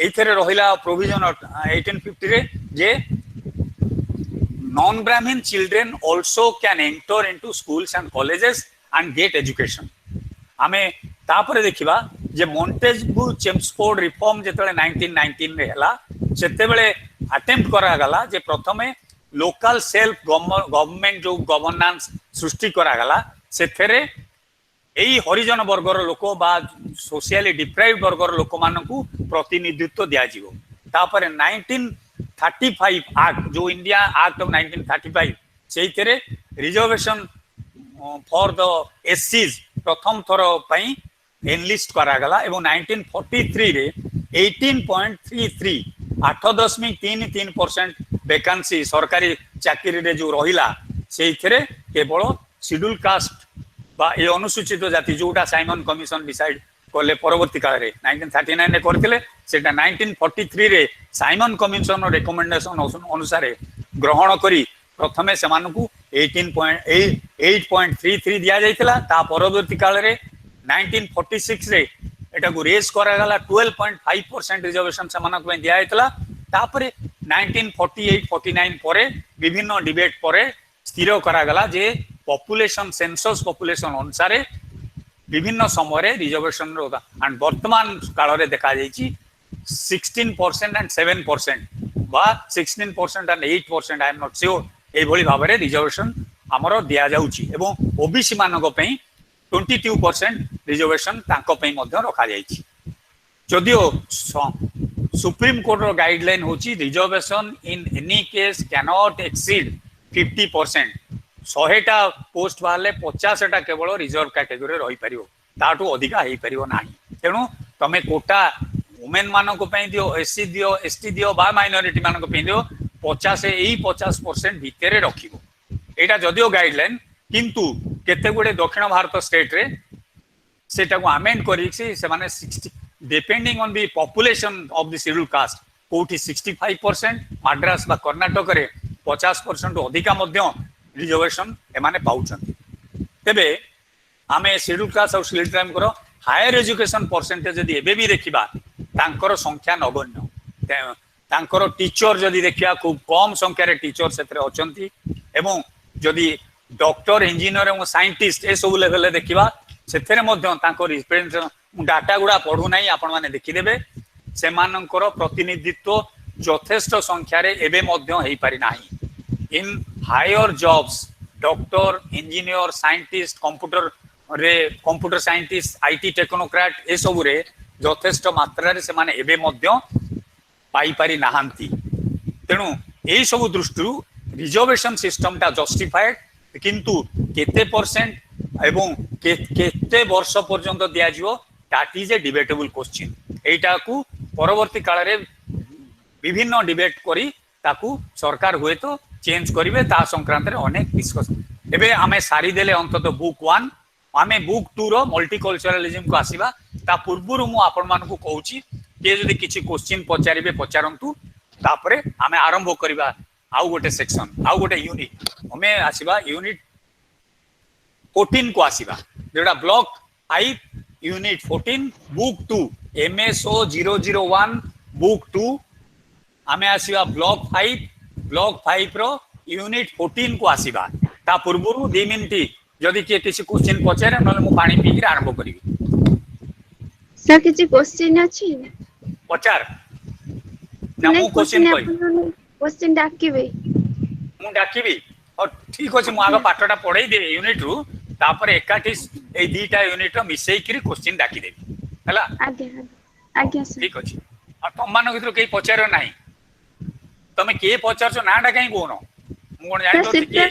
एथरे रहिला प्रोविजन 1850 रे जे non brahmin children also can enter into schools and colleges and get education आमे तापरे देखिबा जे मोंटेस्क्यू चेम्सफोर्ड रिफॉर्म जेतले 1919 रे हला सेते बेले अटेम्प्ट करा गला जे प्रथमे लोकल सेल्फ गवर्नमेंट जो गवर्नेंस सृष्टि करा गला सेथरे एई हरिजन वर्गर लोक बा सोशली डिप्राइव्ड वर्गर लोक मानकू प्रतिनिधित्व दिया जीवो तापरे 1935 एक्ट जो इंडिया एक्ट ऑफ 1935 सेइतरे रिजर्वेशन फॉर द एससीज प्रथम थर पई एनलिस्ट करा गला एवं 1943 रे 18.33 8.33% वैकेंसी सरकारी चाकरी रे जो रहिला सेइथरे केवल शेड्यूल कास्ट बा ए अनुसूचित जाति जोटा साइमन कमिशन डिसाइड करले परवर्ती काल रे 1939 रे करथिले सेटा 1943 रे साइमन कमिशन रिकमेंडेशन अनुसार ग्रहण करी प्रथमे सेमानकू 18.33 दिया जाइतिला ता परवर्ती काल रे 1946 रे एटा को रेस करा गला 12.5% रिजर्वेशन सेमानक में दिया जाइतिला तापरे 1948 49 परे विभिन्न डिबेट परे स्थिर करा गला जे पॉपुलेशन सेंसस पॉपुलेशन अनुसार विभिन्न समय रिजर्वेशन रोगा एंड वर्तमान काल रे देखा जाइछि 16% एंड 7% बा 16% and 8% I am not sure ए भली भाव रे रिजर्वेशन हमरो दिया जाउछि एवं ओबीसी मानक पई 22% रिजर्वेशन तांको पई मध्य रखा जाइछि जदियो सुप्रीम कोर्ट रो गाइडलाइन होछि reservation in any case can not exceed 50% 100टा पोस्ट बाहले 50टा केवल रिजर्व कैटेगरी रही परियो ताटू अधिका हेई परियो नाही तेनु तमे कोटा वुमेन मानक पई दियो एससी दियो एसटी दियो बा माइनॉरिटी मानक पई दियो 50% भितरे रखिबो एटा जदियो गाइडलाइन किंतु केते गुडे दक्षिण भारत स्टेट रे सेटा को अमेंड करी से माने 60 depending on the population of the schedule cast कोठी 65% मद्रास बा कर्नाटक रे 50% अधिका मध्य रिजर्वेशन एमाने पाउछंती तेबे आमे शेड्यूल कास्ट और स्लेट टाइम करो हायर एजुकेशन परसेंटेज जदी एबे भी देखिबा तांकर संख्या नगण्य तांकर टीचर जदी देखिया खूब कम संख्या रे टीचर सेतरे अछंती एवं जदी डॉक्टर इंजीनियर एवं साइंटिस्ट ए सब लेवल देखिबा सेथरे मध्य तांकर रिप्रेजेंटेशन डाटा गुडा पढु नाही आपण माने देखि देबे सेमानकर प्रतिनिधित्व यथेष्ट संख्या रे एबे मध्य हेई पारि नाही in higher jobs doctor engineer scientist computer scientist IT technocrat ए सब रे यथेष्ट मात्रा रे से माने एबे मध्य पाई पारि नाहांती तेनु ए सब दृष्टि रिजर्वेशन सिस्टम ता जस्टिफाइड किंतु केते परसेंट एवं केते वर्ष पर्यंत दिया जिवो that is a debatable question एटा को परवर्ती काल रे विभिन्न डिबेट करी ताकू सरकार हुए तो चेंज करिवे ता संक्रांत रे अनेक डिस्कशन एबे आमे सारी देले अंतत बुक 1 आमे बुक 2 रो मल्टीकल्चरलिज्म को आसीबा ता पूर्वरु मु आपण मान को कहूची के जदी किछि क्वेश्चन पचारिबे पचारंतु तापरे आमे आरंभ करिबा आउ गोटे सेक्शन आउ गोटे यूनिट हमें आसीबा यूनिट 14 को आसीबा जेडा block 5 unit 14 book 2 MSO 001 book 2 आमे आसीबा ब्लॉक 5 रो यूनिट 14 को आसीबा ता पूर्वरु 2 मिनिट जदी के किसी क्वेश्चन पचारे नले मु पानी पी के आरंभ करिवि सर किछि क्वेश्चन अछि पचार ना मु क्वेश्चन कहि क्वेश्चन डाकिबे मु डाकिबि और ठीक अछि मु आगा पाठटा पढाई दे यूनिट रु तापर एकाठी ए दीटा यूनिट रो मिसई करी क्वेश्चन डाकी देबी हला आज्ञा सर ठीक अछि और तम मान भितर के पचारो नाही तमे के पचारछो नाडा काई कोनो मु कोन जानि तो के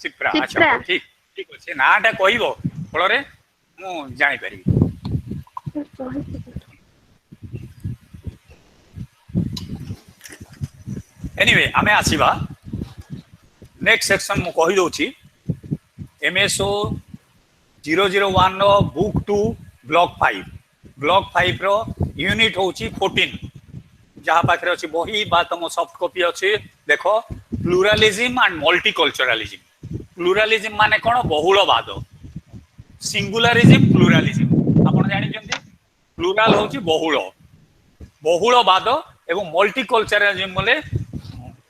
चिप्रा अच्छा ठीक ठीक अछि नाडा कहिबो फलरे मु जानि परिबी एनीवे आमे आसीबा नेक्स्ट सेक्शन मु कहि दोछि MSO 001 no book 2 block 5 block 5 रो यूनिट होची 14 जहाँ पाखे अच्छी बही बा तुम सॉफ्ट कॉपी अच्छी देखो प्लुरालिज्म एंड मल्टीकल्चरलिज्म प्लुरालिज्म माने कौन बहुलवाद सिंगुलारिज्म प्लुरालिज्म आपण जानिछन्ती प्लुराल होची बहुल बहुलवाद एवं मल्टीकल्चरलिज्म बोले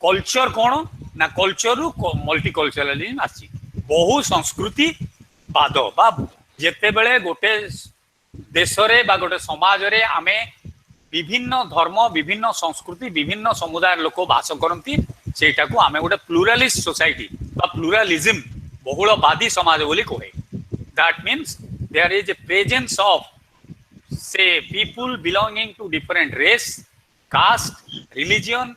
कल्चर कौन ना कल्चर रु मल्टीकल्चरलिज्म आसी बहु संस्कृति वाद बा जेते बेले गोटे देश रे बा गोटे समाज रे आमे विभिन्न धर्म विभिन्न संस्कृति विभिन्न समुदाय लोक बास करती सेटा को आमे गोटे प्लुरालिस्ट सोसाइटी बा प्लुरालिज्म बहुलवादी समाज बोली कहे that means there is a presence of say people belonging to different race caste religion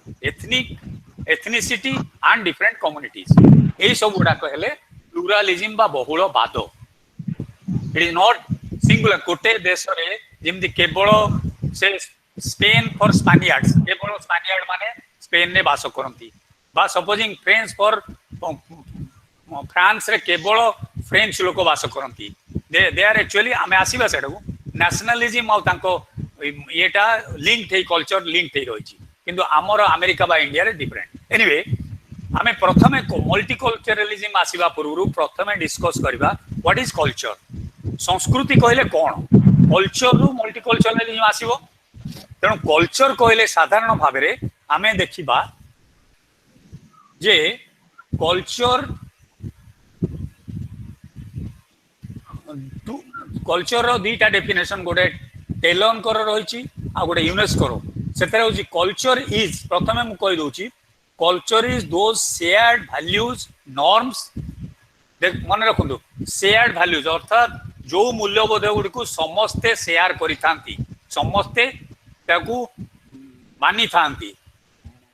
ethnicity and different communities ei सब गुडा कहले प्लुरालिज्म बा बहुलवाद इट इज नॉट सिंगुलर गोटे देश रे जेमति केवल से स्पेन फॉर स्पेनियर्ड्स केवल स्पेनियर्ड माने स्पेन ने बास करती बा सपोजिंग फ्रेंच फॉर फ्रांस रे केवल फ्रेंच लोक बास करती दे आर एक्चुअली आमे आसीबा सेटा को नेशनलिज्म और तांको येटा लिंक थे कल्चर लिंक थे रही किंतु आमर अमेरिका बा इंडिया रे डिफरेंट एनीवे आमे प्रथमे मल्टीकल्चरलिज्म आसीबा पूर्व प्रथमे डिस्कस करबा व्हाट इज कल्चर संस्कृति कहले कौन कल्चर रु मल्टीकल्चरलिज्म आसीबो तेणु कल्चर कहले साधारण भाव में आमे देखिबा जे कल्चर कल्चर रो दुईटा डेफिनेशन गोटे टेलन कर रही आ गोटे यूनेस्को रो सेतरे होची कल्चर इज प्रथमे मु कहि दोची culture is those shared values norms मन रखु शेयर्ड वैल्यूज अर्थात जो मूल्यबोध गुडी को समस्ते शेयर करिथांती समस्ते ताकू मानी थांती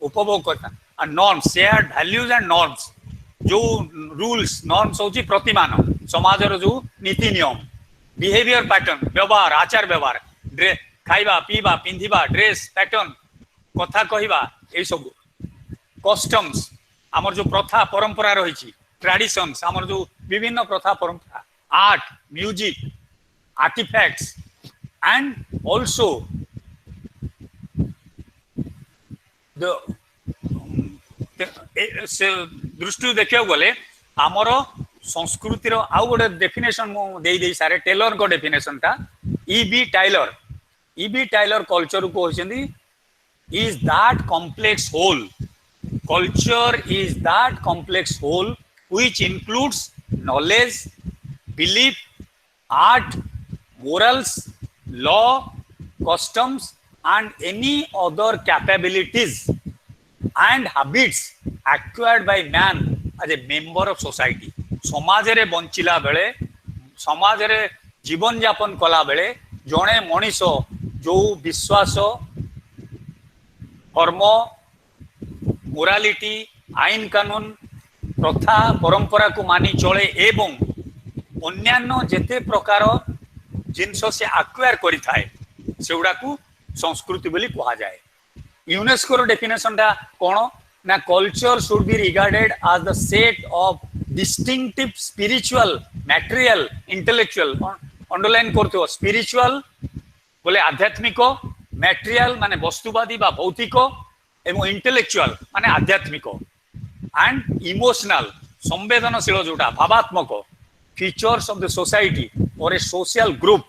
उपभोग करता norms shared values and norms जो रूल्स नॉर्म्स होची प्रतिमान समाजर जो नीति नियम बिहेवियर पैटर्न व्यवहार आचार व्यवहार खाइबा पीबा पिंधिबा ड्रेस पैटर्न कथा कहिबा ए सब कस्टम्स आमर जो प्रथा परंपरा रही ट्रेडिशंस आमर जो विभिन्न प्रथा परंपरा art music artifacts and also दृष्टि देखा गले आमर संस्कृतिर आउ गोटे डेफिनेशन दे सारे टेलर को डेफिनेशन टा ई बी टाइलर कल्चर को कहते is that complex whole culture is that complex whole which includes knowledge belief art morals law customs and any other capabilities and habits acquired by man as a member of society समाज रे बंचिला बेले समाज रे जीवन यापन कला बेले जड़े मनीष जो विश्वास कर्म मोरालिटी आईन कानून प्रथा परंपरा को मानी चले एवं अन्यान्य जेते प्रकार जिनस से आक्वायर करिथाए सेउडा को संस्कृति बोली कहा जाए यूनेस्को रो डेफिनेशन टा कोन ना culture should be regarded as the set of distinctive spiritual material intellectual underline करथो स्पिरिचुअल बोले आध्यात्मिक मटेरियल माने वस्तुवादी बा भौतिक एवं इंटेलेक्चुअल माने आध्यात्मिक एंड इमोशनल संवेदनशील जोटा भावात्मक features of the society or a social group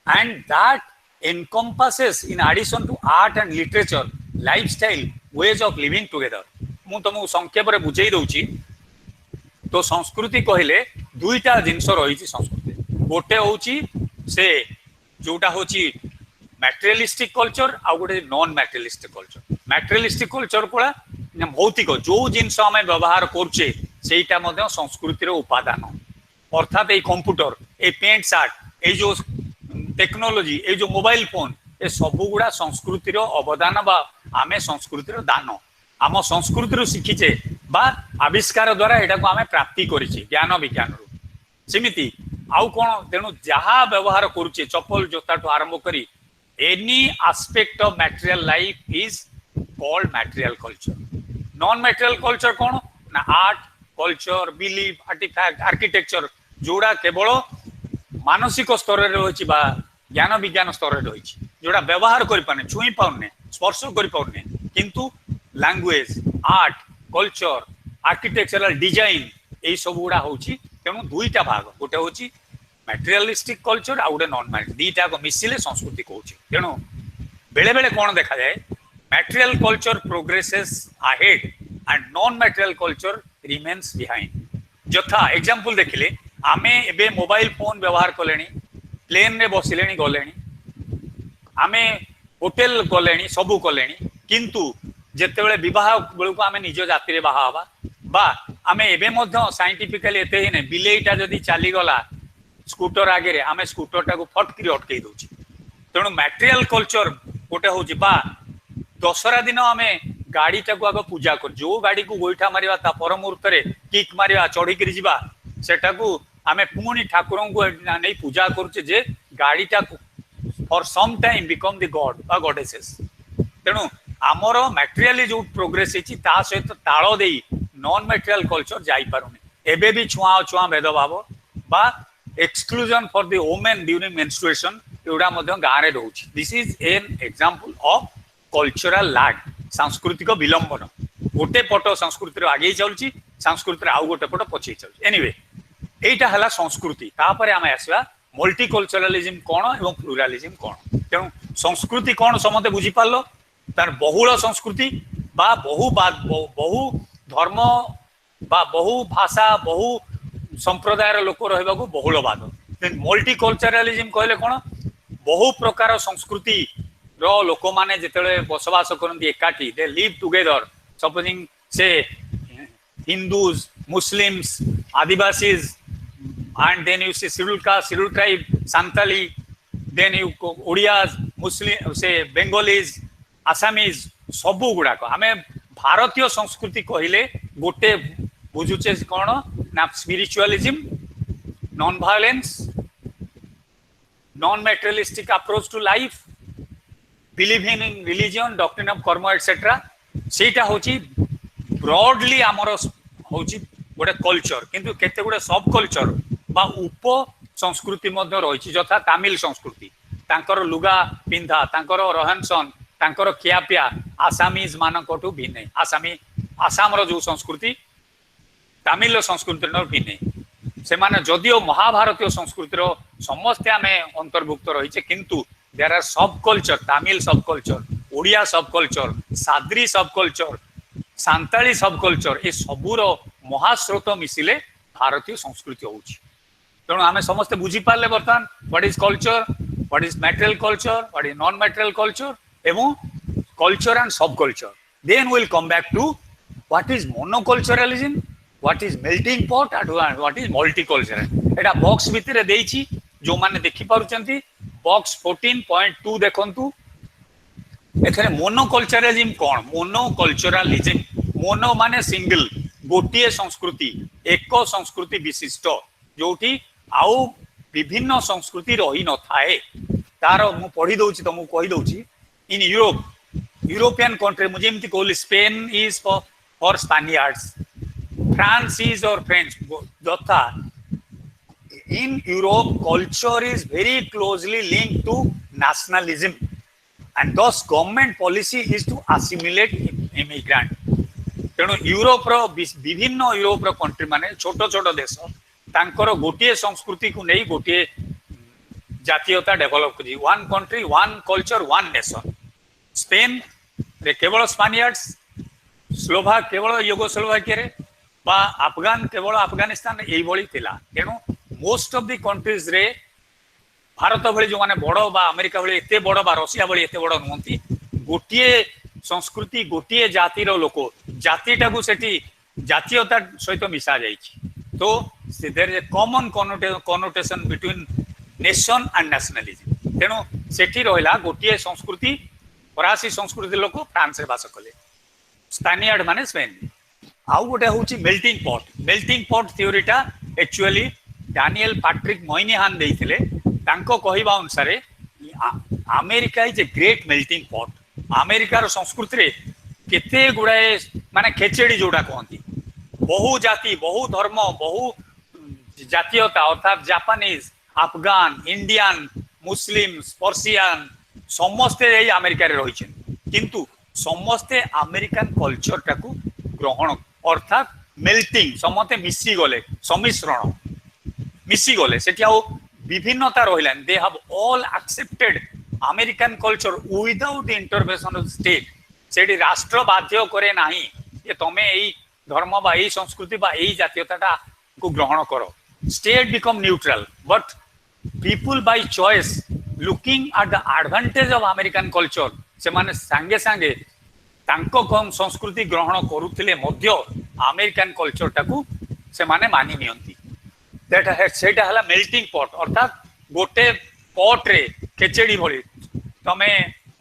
and that encompasses in addition to art and literature lifestyle ways of living together मु तुमको संक्षेप रे बुझेई दउची तो संस्कृति कहले दुईटा जिनस रही संस्कृति गोटे होची से जोटा होची मटेरियलिस्टिक कल्चर आ गोटे नॉन मटेरियलिस्टिक कल्चर कोला भौतिक जो जिनस आम व्यवहार करुचे सेटा मध्य संस्कृतिर उपादान अर्थात ये कंप्यूटर ये पेंट सार्ट ये जो टेक्नोलोजी ये जो मोबाइल फोन ये सब गुड़ा संस्कृतिर अवदान बा आमे संस्कृतिर दान आम संस्कृति शिखीचे बा आविष्कार द्वारा एटा को आमे प्राप्ति करिचे ज्ञान विज्ञान रु सेमिति आउ कोन तेनु जहा व्यवहार करुचे चप्पल जोता ठो आरंभ करी any aspect of material life is called material culture non material culture कोन ना art culture belief artifact architecture जोड़ा केवल मानसिक स्तर रे होची बा ज्ञान विज्ञान स्तर रही जोड़ा व्यवहार करें छुई पाने स्पर्श करें किंतु language art culture architectural design यही सब गुड़ा हूँ तेणु दुईटा भाग गोटे हूँ मटेरियलिस्टिक कल्चर आ गोटे नॉन मैटेरियल दीटा मिसिले संस्कृति कहूँ तेणु बेले बेले कौन देखा जाए material culture progresses ahead and non material culture remains behind यथा एग्जांपल देखिले आमे एबे मोबाइल फोन व्यवहार कले प्लेन रे बसिले गले आमे होटेल गले सबू कले किंतु जेतेबेले विवाह बेलू आमे निज जाति रे बाहा हवा बा आमे एबे मध्य साइंटिफिकली एते ही नै बिलेईटा जदी चली गला स्कूटर आगे रे आमे स्कूटर टाको फटकरी अटकई दोछि तेणु मटेरियल कल्चर गोटे होछि बा दशहरा दिन आमे गाड़ी टाको आग पूजा कर जो गाड़ी को गोईठा मारिबा ता पर मुहूर्त रे किक मारिबा चढ़ी करी जिबा सेटाको आमे पुणी ठाकुर को नहीं पूजा करुचे जे गाड़ीटा for some time become the god बा गॉडेसेस तेणु आमर मटेरियली जो प्रोग्रेस होती सहित ताल दे नॉन मटेरियल कल्चर जाई पारुनी एबे भी छुआ छुआ भेदभाव बा exclusion for the women during menstruation एगुड़ा गाँव में रोचे this is an example of cultural lag सांस्कृतिक विलंबन गोटे पट संस्कृति आगे चलुची संस्कृति आउ गोटे पट पछे चलुची एनीवे एटा हला संस्कृति तापर आमे आसवा मल्टीकल्चरलिज्म कोन एवं प्लुरालिज्म कोन तेणु संस्कृति कोन समते बुझी पारलो तार बहुल संस्कृति बा बहु धर्म बा बहु भाषा बहु संप्रदायर लोक रहबाकू बहुलवाद मल्टीकल्चरलिज्म कहले कोन बहु प्रकार संस्कृति रो लोक माने जेतेले बसवास करंती एकाठी दे लिव टुगेदर सपोजिंग से Hindus Muslims Adivasis and then you see scheduled caste, scheduled tribe, Santali, then you Odias, Muslim, say Bengalis, Assamese, सबू गुड़ाक आम भारतीय संस्कृति कहले गोटे बुझुचे कौन ना spiritualism non violence non materialistic approach to life believing in religion doctrine of karma etcetera सेटा होची ब्रॉडली आमर होची गोटे कल्चर किंतु केते गुडे सब कल्चर बा उप संस्कृति मध्य रही यथा तमिल संस्कृति तांकर लुगा पिंधा तांकर रहन सहन तांकर खियापिया आसामीज मानकठू भिन्न आसाम जो संस्कृति तमिल संस्कृति भिन्न से माने जदिओ महाभारतीय संस्कृतिर समस्ते आम अंतर्भुक्त रही किंतु देयर आर सब कल्चर तमिल सब कल्चर ओडिया सब कल्चर साद्री सब कल्चर सांताली सब कल्चर ये सबूर महास्रोत मिसिले भारतीय संस्कृति होउछि तेणु आम समस्ते बुझी पारे बर्तमान what is culture what is material culture what is non material culture एवं culture and subculture then will come back to what is monoculturalism what is melting pot and what is multicultural एटा box भितर देइछि जो माने देखि पारुचंती box 14.2 देखंतु एथरे मोनोकल्चरलिज्म कोन मोनोकल्चरलिज्म mono माने single गोटिए संस्कृति एक संस्कृति विशिष्ट जोटी आउ विभिन्न संस्कृति रही न थाए तार मु पढ़ी दउची त मु कहि दउची इन यूरोपियन कंट्री मुझे एमती कहली Spain is for Spaniards France is for French तथा in Europe culture is very closely linked to nationalism and thus government policy is to assimilate immigrant तेणु यूरोप विभिन्न यूरोप कंट्री माने छोट छोट देश तांकर गोटे संस्कृति को नहीं गोटे जातीयता डेवलप करी one country one culture one nation Spain रे केवल स्पेनियार्ड्स स्लोभाक केवल युगोस्लोभाकिया रे बा अफगान केवल अफगानिस्तान एई भली थिला तेणु मोस्ट ऑफ द कंट्रीज रे भारत भली जो माने बड़ बा अमेरिका भली एते बड़ बा रशिया भली एते बड़ नुहंती गोटे संस्कृति गोटे जातिर लोक जातिटा को सेठी जातीयता सहित मिसा जाइछि तो there is a common connotation between nation and nationalism तेणु सेठी रहिला गोटे संस्कृति फरासी संस्कृति लोक फ्रांस रे बास कले स्पेनियार्ड माने स्पेन आउ गोटे होछि मेल्टिंग पॉट थ्योरीटा एक्चुअली डैनियल पैट्रिक मोइनिहान देइथिले तांको कहिबा अनुसार America is a great melting pot अमेरिकार संस्कृति रे केते गुड़ाए माने खेचेड़ी जोड़ा कहती बहु जाति बहु धर्म बहु जातीयता अर्थात जापानीज अफगान इंडियन मुस्लिम्स पर्सियान समस्ते यही अमेरिका रे रही किंतु समस्ते अमेरिकन कल्चर टाकू ग्रहण अर्थात मेल्टिंग समस्ते मिसी गले सम्मिश्रण मिसी गले सेठी आउ विभिन्नता रहिलान they have all accepted American culture without intervention of state सेठी राष्ट्र बाध्य करे नाही ये तमे एई धर्म बा एई संस्कृति बा एई जातीयता को ग्रहण करो state become neutral but people by choice looking at the advantage of American culture से माने संगे संगे तांको कम संस्कृति ग्रहण करुथिले मध्य अमेरिकन कल्चर टाकू से माने मानि नियंती सेटा हला मेल्टिंग पॉट अर्थात गोटे पॉट रे खेचेड़ी भली तमे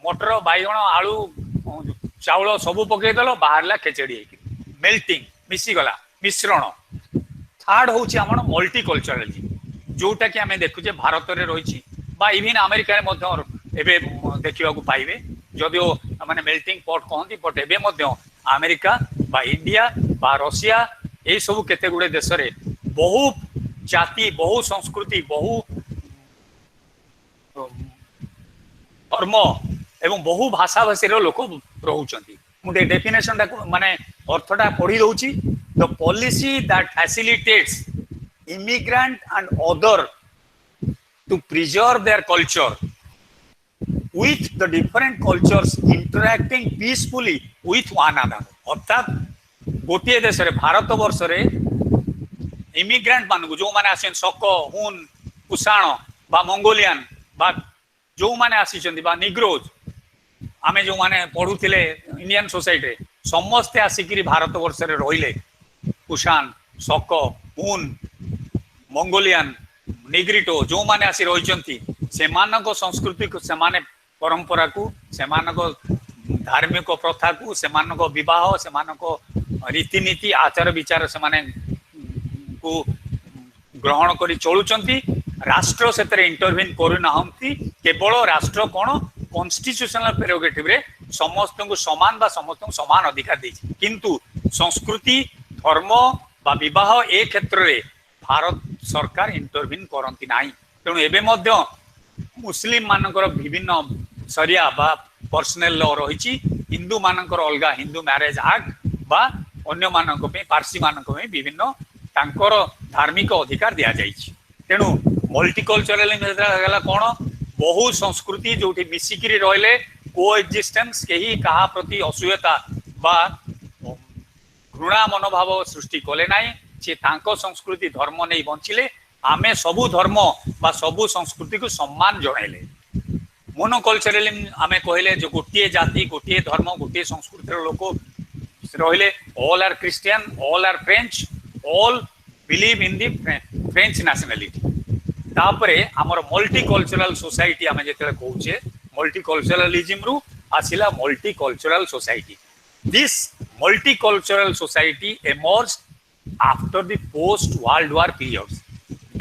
मटर बाइगण आलू चाउल सबू पकई देलो बाहरला खेचेड़ी मेल्टिंग मिसी गला मिश्रण थर्ड होची हमर मल्टीकल्चरलिज्म जोटा कि आमे देखुचे भारत रे रहिछि बा इवन अमेरिका रे मध्य एबे देखिबा को पाइबे जदियो माने मेल्टिंग पॉट कहंती बट एबे मध्य अमेरिका बा इंडिया बा रशिया ए सब केते गुडे देश रे बहु जाति बहु संस्कृति बहु धर्म एवं बहु भाषा भाषी लोक रोचंती मुझे डेफिनेशन टा माने अर्थटा पढ़ी दउची the policy that facilitates immigrant and other to preserve their culture with the different cultures interacting peacefully with one another अर्थात गोटे देश रे भारत वर्ष रे इमिग्रेंट मान जो माने आसेन सक हुन कुसाण बा मंगोलियन बा जो माने आसीचंदी बा निग्रोज आमे जो माने पढुथिले इंडियन सोसाइटी रे समस्त आसिकरी भारत वर्ष रे रहिले कुशान सक हुन मंगोलियन निग्रिटो जो माने आसी रहिचंती सेमानक संस्कृति को सेमाने परंपरा को सेमानक धार्मिक प्रथा को सेमानक विवाह सेमानक रीतिनीति आचार विचार सेमाने को ग्रहण करी चलुचंती राष्ट्र सेतरे इंटरवीन करू नाहंती केवल राष्ट्र कोन कॉन्स्टिट्यूशनल प्रेरोगेटिव रे समस्त को समान बा समस्त को समान अधिकार देछि किंतु संस्कृति धर्म बा विवाह ए क्षेत्र रे भारत सरकार इंटरवीन करंती नाही तेणु एबे मध्य मुस्लिम मानकर विभिन्न सरिया बा पर्सनल लॉ रही हिंदू मानकर अलगा हिंदू मैरेज एक्ट बा अन्य मानक पे पारसी मानक पे विभिन्न तांकर धार्मिक अधिकार दिया जाइछि तेणु मल्टीकल्चरलिज्म कौन बहु संस्कृति जो मिसिकी रहिले कोएक्जिस्टेंस केही कहा प्रति असूयता बा घृणा मनोभाव सृष्टि कले नाही से तांको संस्कृति धर्म नहीं बंचिले आमे सबु धर्म बा सबु संस्कृति को सम्मान जणाइले मोनोकल्चरलिज्म आमे कहले जो गोटे जाति गोटे धर्म गोटे संस्कृतिर लोक रहिले all are Christian all are French all believe in the French nationality तापरे हमर मल्टीकल्चरल सोसाइटी आमे जेते कहूचे मल्टीकल्चरलिज्म रु आसिला multicultural society this multicultural society emerged after the post world war periods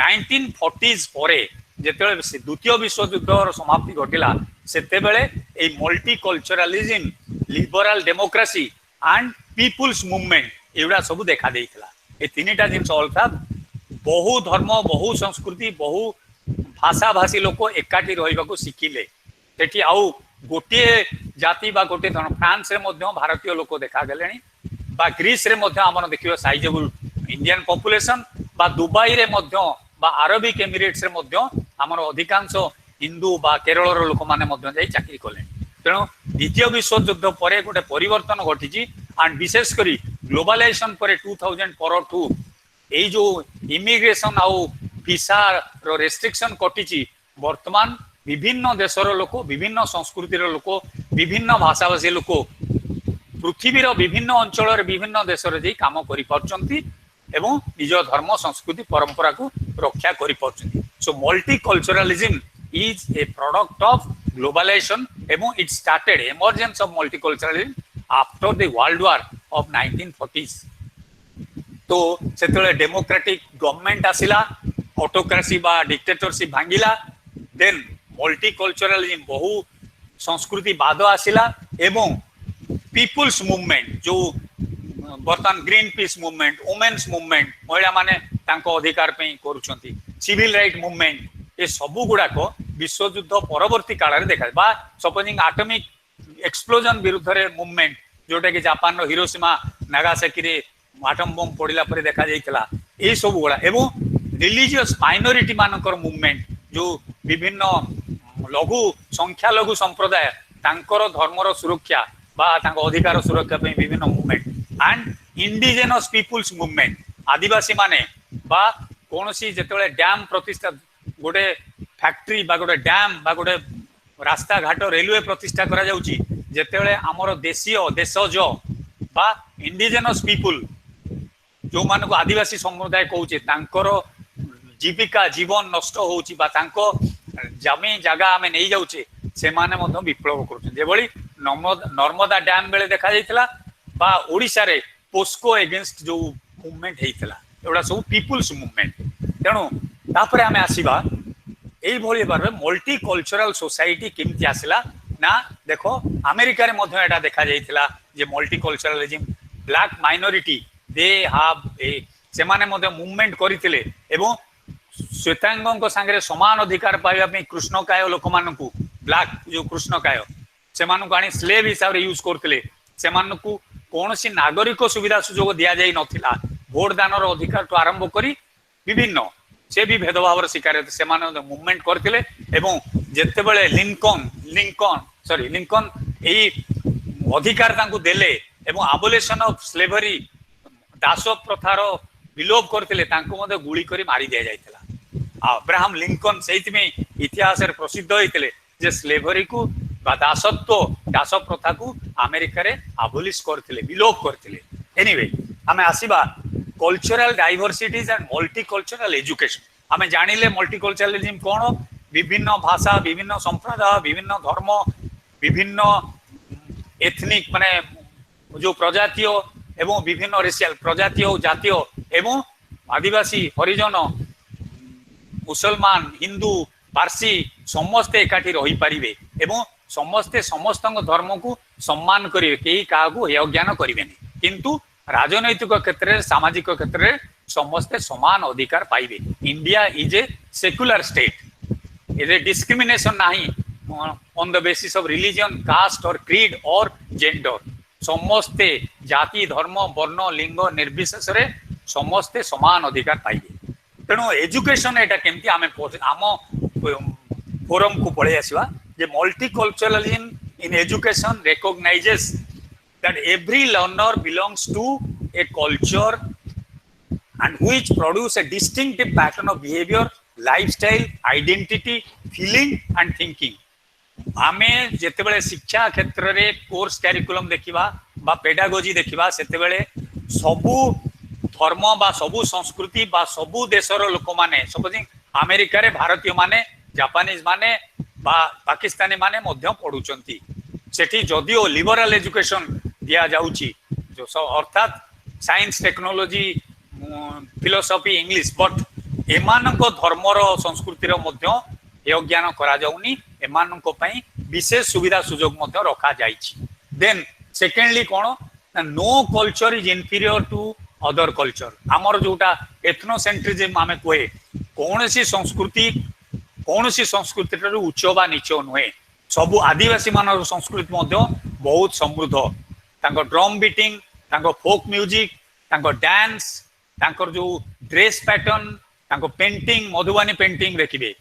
1940s परे जेतेबेले द्वितीय विश्व युद्धर समाप्ति घटिला सेतेबेले ए multiculturalism liberal democracy and people's movement एवडा सब देखा देइतला ए तीनटा जिंस अर्थात बहु धर्म बहु संस्कृति बहु भाषा भाषी लोक एकाठी रहिबा को सिखिले सेठी आउ गोटे जाति बा गोटे धर्म फ्रांस रे मध्य भारतीय लोक देखा गेलेनी बा ग्रीस रे मध्य हमन देखियो साइजेबल इंडियन पॉपुलेशन बा दुबई रे मध्य बा अरबिक एमिरेट्स रे मध्य हमर अधिकांश हिंदू बा केरल रो लोक माने मध्य जाई चाकरी कले तेणु द्वितीय विश्व युद्ध परे गोटे परिवर्तन घटिची एंड विशेष करी ग्लोबलाइजेशन परे 2000 परठू एई जो इमिग्रेशन आउ वीसा रो रेस्ट्रिक्शन कटिची वर्तमान विभिन्न देशर लोक विभिन्न संस्कृतिर लोक विभिन्न भाषाभाषी लोक पृथ्वीर विभिन्न अंचल विभिन्न देश रे काम करि पारचंती एवं निज धर्म संस्कृति परंपरा को रक्षा करि पारचंती so multiculturalism is a product of globalization एवं it started emergence of multiculturalism after the world war of 1940s तो सेतले डेमोक्रेटिक गवर्नमेंट आसिला ऑटोक्रेसी बा डिक्टेटरशिप भांगिला देन मल्टीकल्चरलिज्म बहु संस्कृति बाद आसिला एवं पीपुल्स मूवमेंट जो बर्तमान green peace movement women's movement महिला माने तांको अधिकार पे करूछंती सिविल राइट मूवमेंट ए सब गुड़ाक विश्वयुद्ध परवर्ती काल रे देखा बा सपोजिंग एटॉमिक एक्सप्लोजन विरुद्ध रे मूवमेंट जोटा कि जापान रो हिरोशिमा नागासाकी रे एटम बम पड़िला पर देखा जाइतला ए सब गुड़ा एवं रिलीजियस माइनॉरिटी मानकर मूवमेंट जो विभिन्न लघु संख्या लघु संप्रदाय तांकर धर्मर सुरक्षा बा तांको अधिकार सुरक्षा पे विभिन्न movement and indigenous people's movement आदिवासी माने बा कोनोसी जेतेबेले डैम प्रतिष्ठा गोटे फैक्ट्री बा गोटे डैम बा गोटे रास्ता घाट रेलवे प्रतिष्ठा करा जाउची जेतेबेले हमर देशीय देशज बा इंडिजिनस पीपुल जो मान को आदिवासी समुदाय कहूचे तांकर जीविका जीवन नष्ट होउची बा तांको जमी जगह आमे नहीं जाउचे से माने मध्य विप्लव करूछन जेबळी नर्मदा डैम बेले देखा जाइतला बा ओडिसा रे पोस्को एगेंस्ट जो मूवमेंट हेइतला एवडा सब पीपुल्स मूवमेंट तेणु तापरे आमे आसीबा एई भली बारे मल्टी कल्चरल सोसाइटी केमती आसिला ना देखो अमेरिका रे मध्य एटा देखा जाइतला जे multiculturalism black minority they have ए से माने मध्य मूवमेंट करितिले एवं श्वेतांगों संगे समान अधिकार पाइबा कृष्णकाय लोक मानकू ब्लैक जो कृष्णकाय से मानकू आनी स्लेव हिसाब रे यूज करथिले से मानकू कोनोसी नागरिक सुविधा सुजोग दिया जाई नथिला भोट दानर अधिकार तो आरंभ करी विभिन्न से भी भेदभाव शिकार से मूवमेंट करथिले एवं जेतेबेले लिंकन एई अधिकार तांकू देले एवं एबोलिशन ऑफ स्लेवरी दास प्रथार विलोप करथिले तांकू मध्ये गुली करी मारी दिया जाइतला अब्राहम लिंकन सेति में इतिहास रे प्रसिद्ध होइतले जे स्लेवरी को बा दास प्रथा को अमेरिका रे एबोलिश करथिले विलोप करथिले एनीवे हमें आसीबा cultural diversities and multicultural education हमें जानिले मल्टीकल्चरलिज्म कोन विभिन्न भाषा विभिन्न संप्रदाय विभिन्न धर्म विभिन्न एथनिक माने जो प्रजातीय एवं विभिन्न रेशियल प्रजातीय जातीय एवं आदिवासी हरिजन मुसलमान हिंदू पारसी समस्ते एकाठी रही पारिबे एवं समस्ते समस्त धर्म को सम्मान करिवे केही काहाकू अज्ञान करिवेनी किंतु राजनैतिक क्षेत्र में सामाजिक क्षेत्र में समस्ते समान अधिकार पाइबे India is a secular state is a discrimination नहीं on the basis of religion caste or creed or gender समस्ते जाति धर्म वर्ण लिंग निर्विशेष रे समस्ते समान अधिकार पाइबे तेणु एजुकेशन एटा केमती आम फोरम को पढ़े आसवा जे multiculturalism in education recognizes that every learner belongs to a culture and which produce a distinctive pattern of behavior, lifestyle, identity, feeling and thinking. आमे जेतेबेले शिक्षा क्षेत्र रे कोर्स करिकुलम देखिबा बा पेडागोजी देखिबा सेतेबेले सबु धर्म बा सबु संस्कृति बा सबु देशर लोक माने सपोजिंग अमेरिका रे भारतीय माने जापानीज माने बा पाकिस्तानी माने मध्य पढुचंती सेठी जदिओ लिबरल एजुकेशन दिया जाउची जो अर्थात science technology philosophy English but एमानक धर्मर संस्कृतिर मध्य ज्ञान करा जाउनी एमानक पई विशेष सुविधा सुजोग मध्य रखा जाइछि देन सेकेंडली कोन no culture is inferior to other culture हमर जोटा एथनोसेंट्रिज्म आमे कोए कोनोसी संस्कृति उच्च बा नीच नुहे सबु आदिवासी मानर संस्कृति मध्य बहुत समृद्ध तांको ड्रम बीटिंग तांको फोक म्यूजिक तांको डांस तांको जो ड्रेस पैटर्न तांको पेंटिंग मधुबनी पेंटिंग देखिबे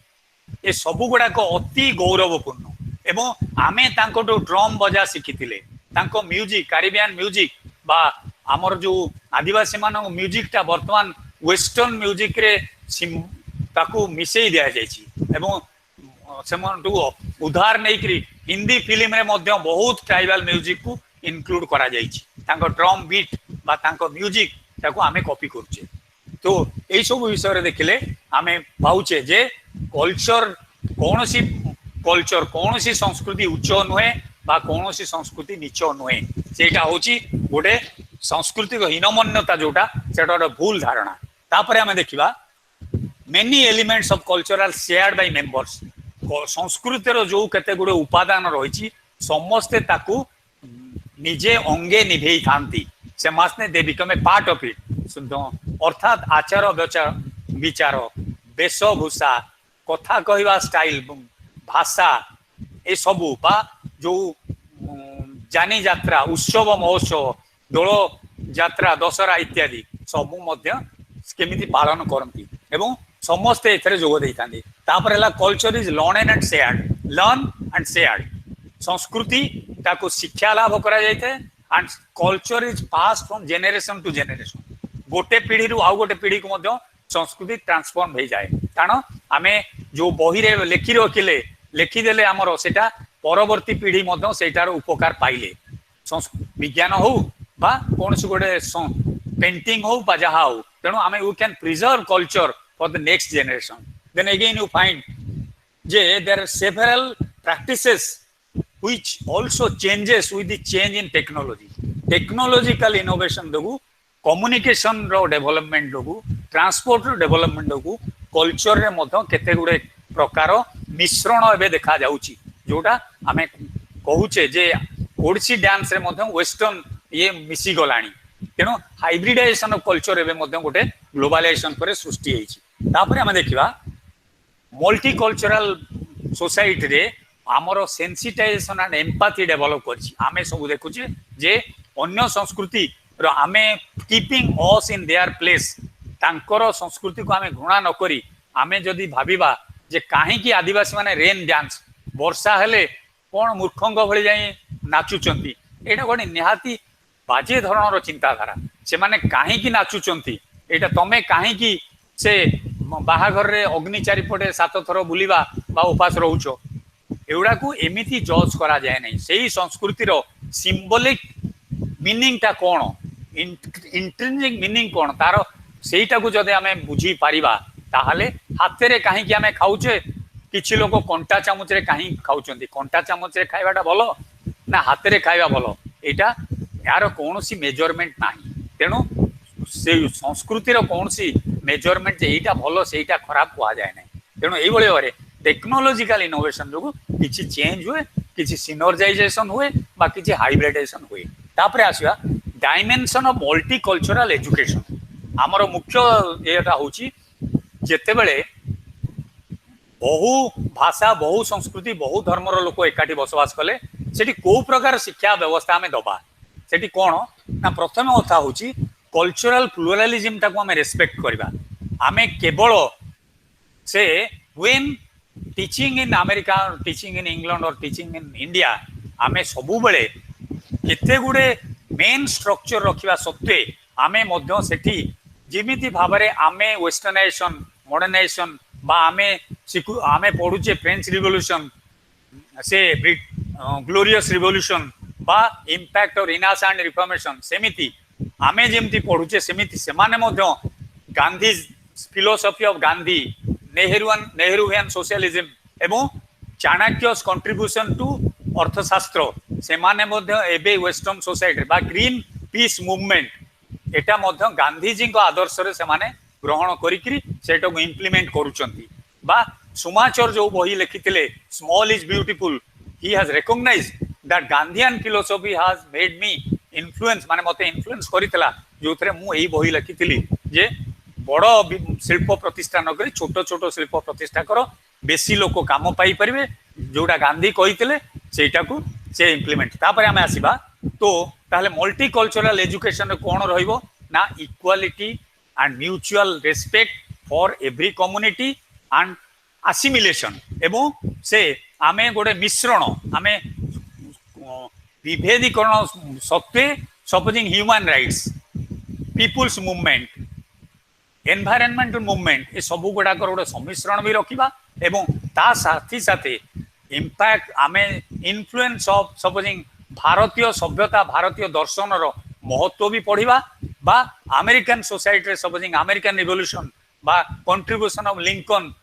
ए सबु गुडा को अति गौरवपूर्ण एवं आमे तांको जो ड्रम बजा शिखितिले तांको म्यूजिक कैरिबियन म्यूजिक बा हमर जो आदिवासी मानक म्यूजिक ता वर्तमान वेस्टर्न म्यूजिक रे ताकू मिसेई दिया जायछि एवं सेमन उधार नहीं करी हिंदी फिल्म रे मध्य बहुत ट्राइबल म्यूजिक को इनक्लूड करा जायछि तांको ड्रम बीट बा तांको म्यूजिक ताको आमे कॉपी करछे तो एई सब विषय रे देखिले आमे पाउचे जे कल्चर कोनोसी संस्कृति उच्च नुहे बा कोनोसी संस्कृति नीच नुहे सेटा होची गोटे सांस्कृतिक हीनमन्यता जोटा सेटा गोटे भूल धारणा तापरे आमे देखिबा many elements of cultural shared by members संस्कृतिर जो केते गुडे उपादान रहिछि समस्ते ताकू निजे अंगे निभेई थांती से मासने they become a part of it अर्थात आचार विचार वेशभूषा कथा कहवा स्टाइल भाषा ए सबू बा जो जानी यात्रा उत्सव महोत्सव दोल यात्रा दशहरा इत्यादि सबू मध्य केमिति पालन करती एवं समस्ते एथरे जोग देइतांती तापर हला culture is learn and shared संस्कृति ताको शिक्षा लाभ करा जायते and culture is pass from generation to generation गोटे पीढ़ी रु आउ गोटे पीढ़ी को मध्य संस्कृति ट्रांसफॉर्म हो जाए कारण आमे जो बही रे लेखि रखिले लिखिदेले आमर सेटा परवर्ती पीढ़ी मध्य सेटार उपकार पाइले विज्ञान हो बा कौन सी गोटे पेंटिंग हो बा जहा हो तेणु आमे we can preserve culture for the next generation then again you find जे there are several practices which also changes with the change in technological innovation जोगु कम्युनिकेशन रो डेवलपमेंट जोगु ट्रांसपोर्ट रो डेवलपमेंट जोगु कल्चर रे मध्य केते गुडे प्रकार मिश्रण एबे देखा जाउची जोटा आमे कहूचे जे ओडिसी डांस रे मध्य वेस्टर्न ये मिसी गलानी तेनो हाइब्रिडाइजेशन ऑफ कल्चर एबे मध्य गोटे ग्लोबलाइजेशन पर सृष्टि हेची तापर आमे देखिबा मल्टीकल्चरल सोसाइटी रे आमर सेंसिटाइजेशन एंड एम्पैथी डेवलप करछि आमे सब देखुचे जे अन्य संस्कृति रो आमे keeping us in their place तांकर संस्कृति को आमे घृणा न करी आमे जदी भाबिबा जे काहे की आदिवासी माने रेन डांस वर्षा हेले कोन मूर्खंग भଳି जाई नाचुचंती एटा कोनी निहाती बाजे धरणर चिंताधारा से माने काहे की नाचुचंती एटा तमे काहे की से बाहाघर रे अग्नि चारिपटे 7 थर बुलिबा बा उपास रहउचो एवडा को एमिति जज करा जाए नहीं सेही संस्कृति रो सिंबलिक मीनिंग ता कोन इंट्रिंसिक मीनिंग कोन तारो सेहीटा को जदे हमें बुझी पारिबा ताहाले हाथे रे काहे कि हमें खाउचे किछि लोक कंटा चामच रे काहे खाउचंती कंटा चामच रे खाइबाटा भलो ना हाथे रे खाइबा भलो एटा यार कोनोसी मेजरमेंट नाही तेनु से संस्कृति रो कोनोसी मेजरमेंट जे एटा भलो सेहीटा खराब कुआ जाए नहीं तेनु एई भले ओरे टेक्नोलॉजिकल इनोवेशन जो किसी चेंज हुए किसी सिनर्जाइजेशन हुए बा किसी हाइब्रिडाइजेशन हुए तापर आसिया डायमेंशन ऑफ मल्टीकल्चरल एजुकेशन आमर मुख्य एटा होची जेते बेले बहु भाषा बहु संस्कृति बहु धर्मर लोक एकाठी बसवास कले सेठी को प्रकार शिक्षा व्यवस्था में दबा सेठी कोन ना प्रथम कथा होची कल्चरल प्लुरालिज्म ताको हमें रेस्पेक्ट करबा हमें केवल से when teaching in America teaching in England और टीचिंग इन इंडिया आमे सबु बेले केते गुडे मेन स्ट्रक्चर रखिबा सत्वे आमे मध्य सेठी जेमिति भाबरे आमे वेस्टर्नाइजेशन मॉडर्नाइजेशन बा आमे पढुचे फ्रेंच रिवोल्यूशन से ग्लोरियस रिवोल्यूशन बा impact or renaissance and reformation सेमिति आमे जेमिति पढुचे सेमिति सेमाने मध्य Gandhi philosophy of Gandhi Nehruvian socialism एवं चाणक्यस कंट्रीब्यूशन टू अर्थशास्त्र से माने मध्य एबे वेस्टर्न सोसाइटी बा ग्रीन पीस मूवमेंट एटा मध्य गांधीजी को आदर्श रे से माने ग्रहण करिकरी सेटा को इंप्लीमेंट करूचंती बा सुमाचर जो बही लिखिथिले small is beautiful he has recognized that Gandhian philosophy has made me influence माने मते इन्फ्लुएंस करितला जोथरे मु एई बही लिखिथिली जे बड़ शिल्प प्रतिष्ठा न करी छोट छोट शिल्प प्रतिष्ठा कर बेसी लोक काम पाई परिबे जोटा गांधी कहितले सेटा को से इंप्लीमेंट तापर आमे आसीबा तो ताले मल्टीकल्चरल एजुकेशन रे कोन रहइबो ना equality and mutual respect for every community and assimilation एवं से आमे गोटे मिश्रण आमे विभेदीकरण सत्वे supposing human rights people's movement environmental movement ये सब गुड़ाक गोटे सम्मिश्रण भी रखा एवं ता साथी साथे इंपैक्ट आमे इन्फ्लुएंस ऑफ सपोजिंग भारतीय सभ्यता भारतीय दर्शन रो महत्व भी पढ़ा बा अमेरिकन सोसाइटी रे सपोजिंग अमेरिकन रिवोल्यूशन बा contribution of Lincoln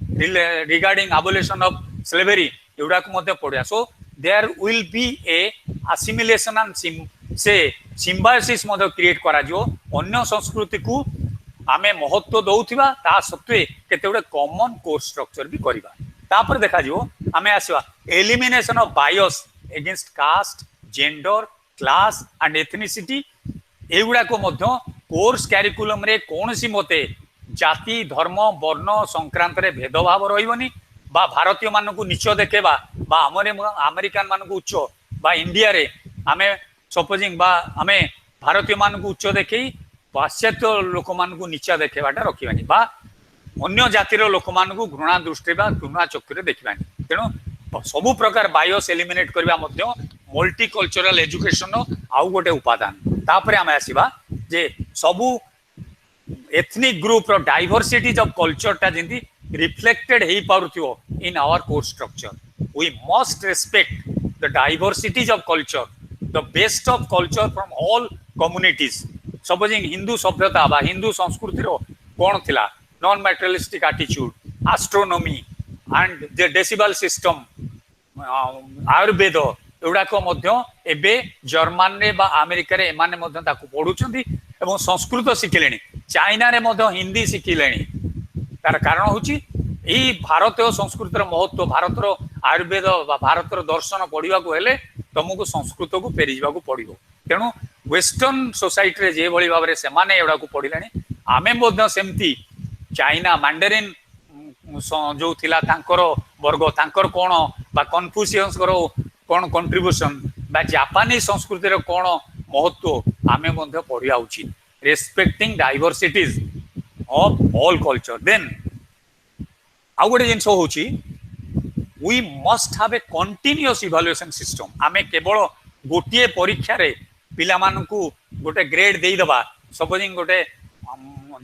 regarding abolition of slavery एगुड़ा को पढ़ा so there will be a assimilation and से सिम्बायोसिस क्रिएट करा जो अन्य संस्कृति को आमे महत्व दौथिबा ता सत्वे केते गुडे कॉमन कोर्स स्ट्रक्चर भी करिबा तापर देखा जो आमे आसीबा elimination of bias against caste gender class and ethnicity एगुड़ा को मध्य कोर्स कैरिकुलम रे कोनसी मते जाति धर्म वर्ण संक्रांत रे भेदभाव रहिबनी बा भारतीय मान को नीच देखेबा बा अमेरिकन मान को उच्च बा इंडिया रे आमे सपोजिंग बा आमे भारतीय मान को उच्च देखई पाश्चात्य लोक मान को नीचा देखेबाटा रखिबानी बा अन्य जातिर लोक मान को घृणा दृष्टि बा घृणा चक्षुरे देखिबानी तेणु सबु प्रकार बायस एलिमिनेट करबा मध्य मल्टीकल्चरल एजुकेशन आउ गोटे उपादान तापरे आमे आसीबा जे सबु एथनिक ग्रुप रो डाइवर्सिटीज ऑफ कल्चर टा जिंदी रिफ्लेक्टेड हेई पारुथियो in our course structure we must respect the diversities of culture the best of culture from all communities supposing Hindu सभ्यता बा हिंदू संस्कृति रो कोन थिला non materialistic attitude astronomy and the decimal system Ayurveda एगुड़ाक एबे जर्मान रे बा अमेरिका रे एमाने मध्य ताकू पढुचंदी एवं संस्कृत शिखिलेनी चाइना रे मध्य हिंदी शिखिलेनी तार कारण होची एई भारतीय संस्कृतिर महत्व भारतर आयुर्वेद बा भारतर दर्शन पढ़िबा को हेले तुमको संस्कृत को फेरी जावा को पड़िबो तेणु वेस्टर्न सोसाइटी रे जे भली भाव रे सेमाने एगुड़ा को पढ़िलेनी आमे मध्य सेमती चाइना मैंडेरिन जो थिला तांकर वर्ग तांकर कोण बा कन्फ्यूशियस करो कोण कंट्रीब्यूशन बा जापानी संस्कृति रो कोण महत्व आमे मध्य पढ़िया उचित respecting diversities of all culture then आउ गोटे जिनस होची we must have a continuous evaluation system आमे केवल गोटिए परीक्षा रे पिला मानकू गोटे ग्रेड देई दबा सपोजिंग गोटे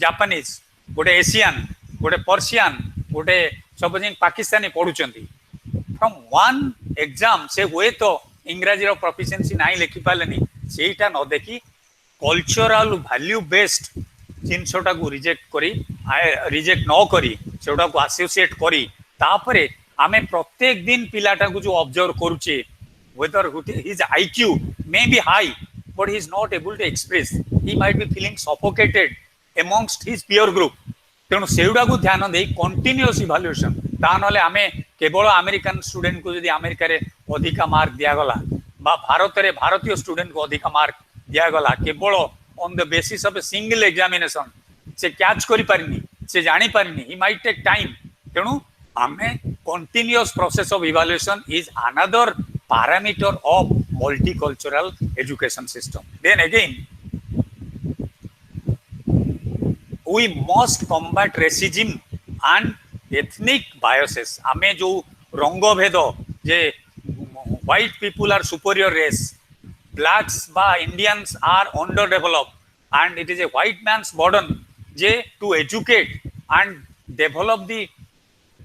जापानीज गोटे एशियन गोटे पर्शियन गोटे सपोजिंग पाकिस्तानी पढ़ुचंती फ्रॉम वन एग्जाम से हुए तो इंग्राजी रो प्रोफिशिएंसी नाही लिखि पालेनी सेटा न देखि कल्चरल वैल्यू बेस्ड जिनसटा को रिजेक्ट न करी सेटा को एसोसिएट करी तापरे आमे प्रत्येक दिन पिलाटा को जो ऑब्जर्व करूचे whether his IQ may be high but he is not able to express he might be feeling suffocated amongst his peer group तेणु सेगुड़ा को ध्यान दे कंटिन्यूअस इवैल्यूएशन ता नले आमे केवल अमेरिकन स्टूडेंट को यदि अमेरिका रे अधिका मार्क दिया गला बा भारत रे भारतीय स्टूडेंट को अधिका मार्क दिया गला केवल on the basis of a single examination से कैच करि पारिनी से जानि पारिनी ही माइट टेक टाइम तेणु आमे continuous process of evaluation is another parameter of multicultural education system then again we must combat racism and ethnic biases ame jo रंग भेद जे white people are superior race blacks ba Indians are underdeveloped and it is a white man's burden J to educate and develop the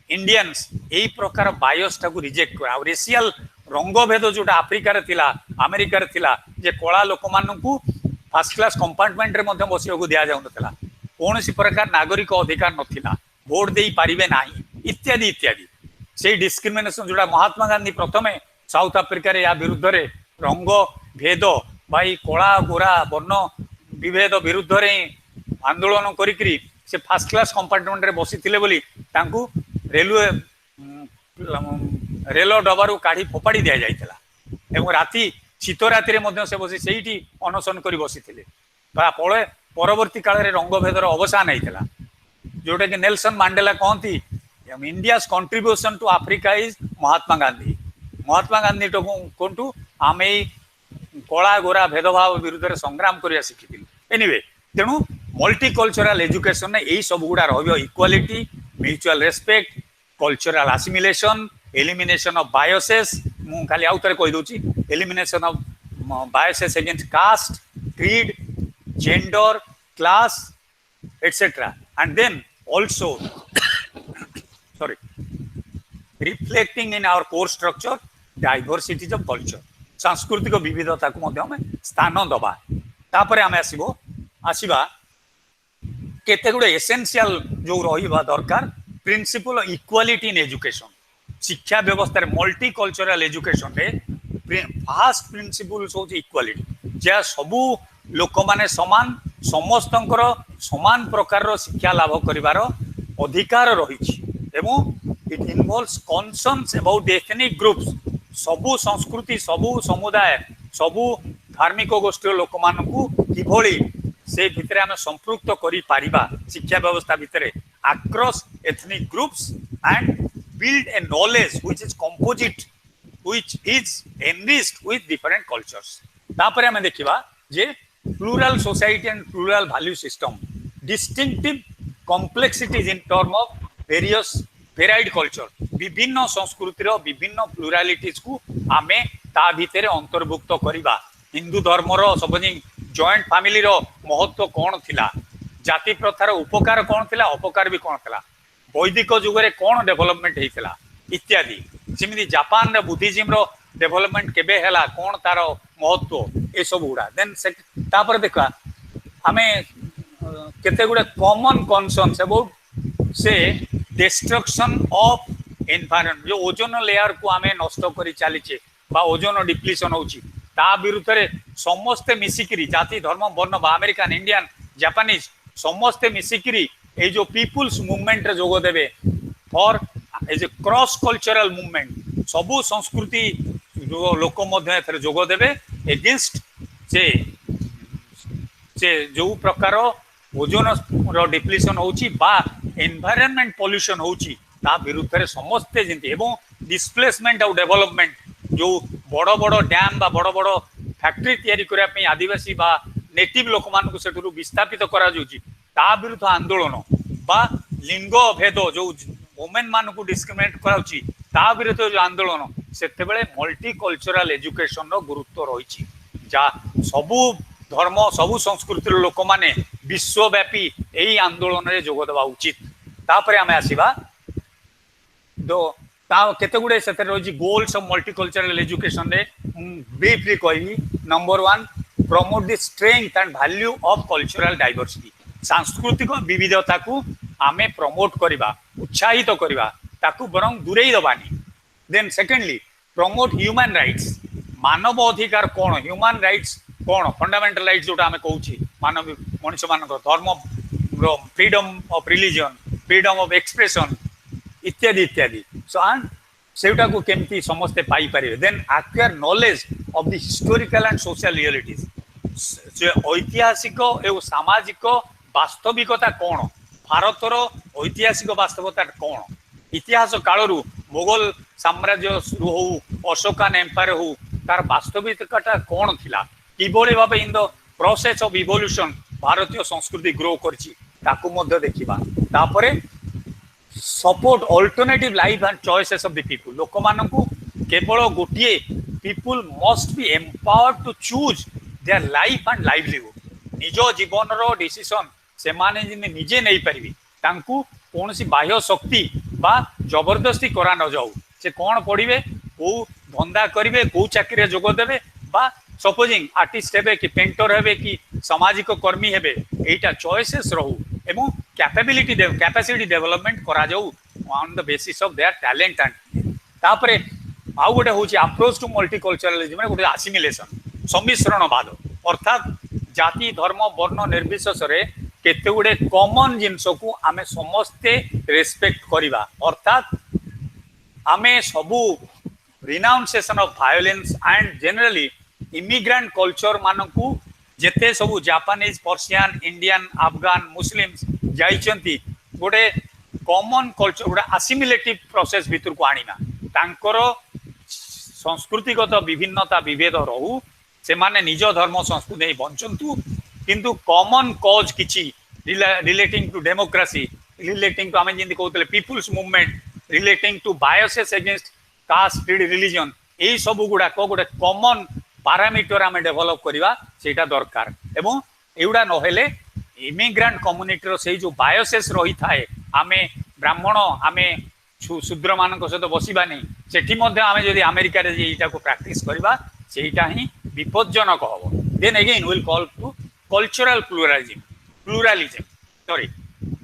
Indians एई प्रकार bias टाको reject करा racial रंग भेद जोटा Africa रे थिला अमेरिका रे थिला जे कला लोक मानकू फर्स्ट क्लास कंपार्टमेंट रे मध्य बसिया दिया जाउ नथिला कोनसी प्रकार नागरिक अधिकार नथिला वोट देई पारिबे नाही इत्यादि इत्यादि से डिस्क्रिमिनेशन जोटा महात्मा गांधी प्रथमे साउथ अफ्रिका रे या विरुद्ध रे रंग भेद भाई कला गोरा वर्ण विभेद विरुद्ध रे आंदोलन करिकरी से फर्स्ट क्लास कंपार्टमेंट रे बसिथिले बोली तांकू रेलवे रेल डबारू काढ़ी फोपाड़ी दिया जाइथिला एवं राति शीत राति रे मध्य से बसी सेठी अनशन करी बसिथिले फळे परवर्ती काल रे रंग भेदर अवसान हेतिला जोटा कि नेल्सन मांडेला कहती India's contribution to Africa is Mahatma Gandhi कोंटू आमे कला गोरा भेदभाव विरुद्ध रे संग्राम करिया शिखिथिलु एनीवे तेणु मल्टीकल्चरल एजुकेशन यही सब गुड़ा रहिबो equality mutual respect cultural assimilation elimination of biases मु खाली आउ तरे कहि दोची elimination of biases against caste creed gender class etcetera and then also sorry reflecting in our core structure diversities of culture सांस्कृतिक विविधता को मध्य में स्थान दबा तापरे आमे आसीबा केते गुडे एसेंशियल जो रहिबा दरकार principle of equality in education शिक्षा व्यवस्था रे मल्टीकल्चरल एजुकेशन रे फास्ट प्रिंसिपल्स होची इक्वालिटी जे सबु लोक माने समान समस्तंकर समान प्रकार रो शिक्षा लाभ करिवार अधिकार रहिछि एवं it involves concerns about ethnic groups सबु संस्कृति सबु समुदाय सबु धार्मिक गोष्ठी लोक मानकू किभଳି से भितरे आमे संपृक्त करि पारिबा शिक्षा व्यवस्था भितरे across ethnic groups and build a knowledge which is composite, which is enriched with different cultures. तापर हमें देखिबा जे plural society and plural value system, distinctive complexities in term of various varied culture, विभिन्न संस्कृतिर विभिन्न pluralities को आमे ता भितरे अंतर्भुक्त करिबा. हिंदू धर्मर सबनी जॉइंट फैमिली रो महत्व कौन थिला, जाति प्रथार उपकार कौन थिला, अपकार भी कौन थिला, वैदिक जुगरे कौन डेवलपमेंट हेतिला इत्यादि. सेमिति जापान रे बुद्धिज्म रो डेवलपमेंट केबे हैला, कौन तार महत्व, ए सब गुडा. देन तापर देखा हमें केते गुडे कॉमन कॉन्सर्न्स अबाउट से डिस्ट्रक्शन ऑफ एनवायरनमेंट, जो ओजोन लेयर को हमें नष्ट करी चलीचे बा ओजोन डिप्लीशन होची, ता विरुद्ध रे समस्ते मिसिकिरी जाति धर्म वर्ण बा अमेरिकन इंडियन जापानीज समस्ते मिसिकिरी ए जो पीपुल्स मूवमेंट रे जोग देबे for as a cross cultural movement, सबु संस्कृति जो लोक मध्य एथरे जोग देबे एगेंस्ट से जो प्रकार ओजोन रो डिप्लीशन होची बा एनवायरनमेंट पॉल्यूशन होची ता विरुद्ध रे समस्ते जिंती एवं डिस्प्लेसमेंट और डेवलपमेंट जो बड़ बड़ डैम बा बड़ बड़ फैक्ट्री तैयारी करिया पे आदिवासी बा नेटिव लोक मान को सेठुरु विस्थापित करा जोची ता विरुद्ध आंदोलन बा लिंग भेद जो वुमेन मान को डिस्क्रिमिनेट कराउची ता विरुद्ध जो आंदोलन सेते बेले मल्टीकल्चरल एजुकेशन रो गुरुत्व रहिची, जा सबु धर्म सबु संस्कृतिर लोक माने विश्वव्यापी एई आंदोलन रे जोग देबा उचित. तापरे हमें आसीबा दो केते गुडे सेते रही गोल्स ऑफ मल्टीकल्चरल एजुकेशन रे ब्रीफली कहि. Number 1, promote the strength and value of cultural diversity, सांस्कृतिक विविधता को आमे प्रमोट करिबा, उत्साहित करिबा, ताकू बरंग दूरेई दबानी. Then secondly promote human rights, मानव अधिकार कोन, ह्यूमन राइट्स कोन, फंडामेंटल राइट्स जोटा आमे कहूची मानव मनुष्य मान धर्म, freedom of religion, freedom of expression इत्यादि इत्यादि. सो एंड सेटा को केमती समस्ते पाई पारे. Then acquire knowledge of the historical and social realities, ऐतिहासिक एवं सामाजिक वास्तविकता कौन, भारतर ऐतिहासिक वास्तवता कौन, इतिहास कालरू मुगल साम्राज्य हो अशोकान एम्पायर हो तार वास्तविकता कौन थिला, किभली भाबे in the process of evolution भारतीय संस्कृति ग्रो करछि ताकू मध्य देखिबा. तापरे support alternative life and choices of the people, लोक मानकू केवल गोटिए people must be empowered to choose their life and livelihood, निज जीवन रो डिसीजन से माने निजे नहीं पारिबे, तांकू कोनसी बाह्य शक्ति बा जबरदस्ती करा न जाऊ, से कौन पढ़िबे, को धंदा करिवे, को चाकरी जोग देबे, बा सपोजिंग आर्टिस्ट हेबे कि पेंटर हेबे कि सामाजिक कर्मी हेबे, एटा चॉइसेस रहू एवं कैपेसिटी डेवलपमेंट करा जाऊ on the basis of their talent. And तापरे आउ गोटे होची अप्रोच टू मल्टीकल्चरलिज्म रे गोटे असिमिलेशन, सम्मिश्रणवाद, अर्थात जाति धर्म वर्ण निर्विशेष रे केते गुडे कॉमन जिंस को आमे समस्ते रेस्पेक्ट करिबा, अर्थात आमे सबु renunciation of violence and generally immigrant culture मानकू जेते सबु Japanese Persian Indian Afghan Muslims जाइचंती गोटे कॉमन कल्चर गोटे असिमिलेटिव प्रोसेस भितर को आनिमा, तांकर संस्कृतिगत विभिन्नता विभेद रहू, से माने निज धर्म संस्कृति नहीं बंचंतु, किंतु कॉमन कॉज किछि relating to democracy, relating to आमे जिंदी कहउतले people's movement, relating to biases against caste creed religion, एई सब गुडा को गोटे कॉमन पैरामीटर आमे डेवलप करिवा सेटा दरकार. एवं एउडा न हेले इमिग्रेंट कम्युनिटी रो सेई जो बायसेस रही थाए, आमे ब्राह्मण आमे शूद्र मानक सहित बसिबा नहीं, सेठी मध्ये आमे जदि अमेरिका रे एटा को प्रैक्टिस करिबा सेटा ही विपज्जनक हबो. Then again will call to cultural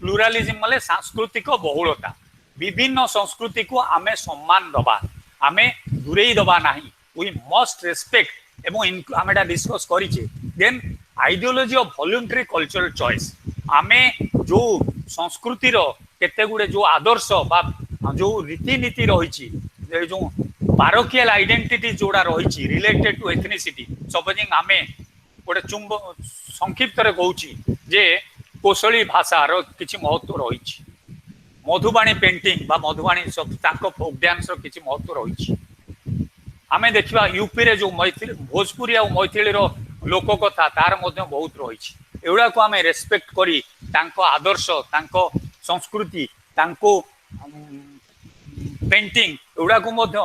pluralism माने सांस्कृतिक बहुलता, विभिन्न संस्कृति को आमे सम्मान दबा, आमे दूरेई दबा नाही, वी मस्ट रेस्पेक्ट एवं आमे डिस्कस करिचे. Then ideology of voluntary cultural choice, आमे जो संस्कृति रो केते गुडे जो आदर्श बा जो रीतिनीति रही जो पारोकियल आइडेंटिटी जोड़ा रही रिलेटेड टू एथनिसिटी, सपोजिंग आमे गोटे संक्षिप्त रे कहूची जे कोशली भाषा रो किछि महत्व रही, मधुबाणी पेंटिंग बा मधुबाणी फोक डांस किसी महत्व रही आमे देखिबा यूपी रे जो मैथिली भोजपुरी आ मैथिली रो लोक कथा तार मध्य बहुत रही एगुड़ा को आमे रेस्पेक्ट करी तांको आदर्श तांको संस्कृति तांको पेंटिंग एगुड़ा को मध्य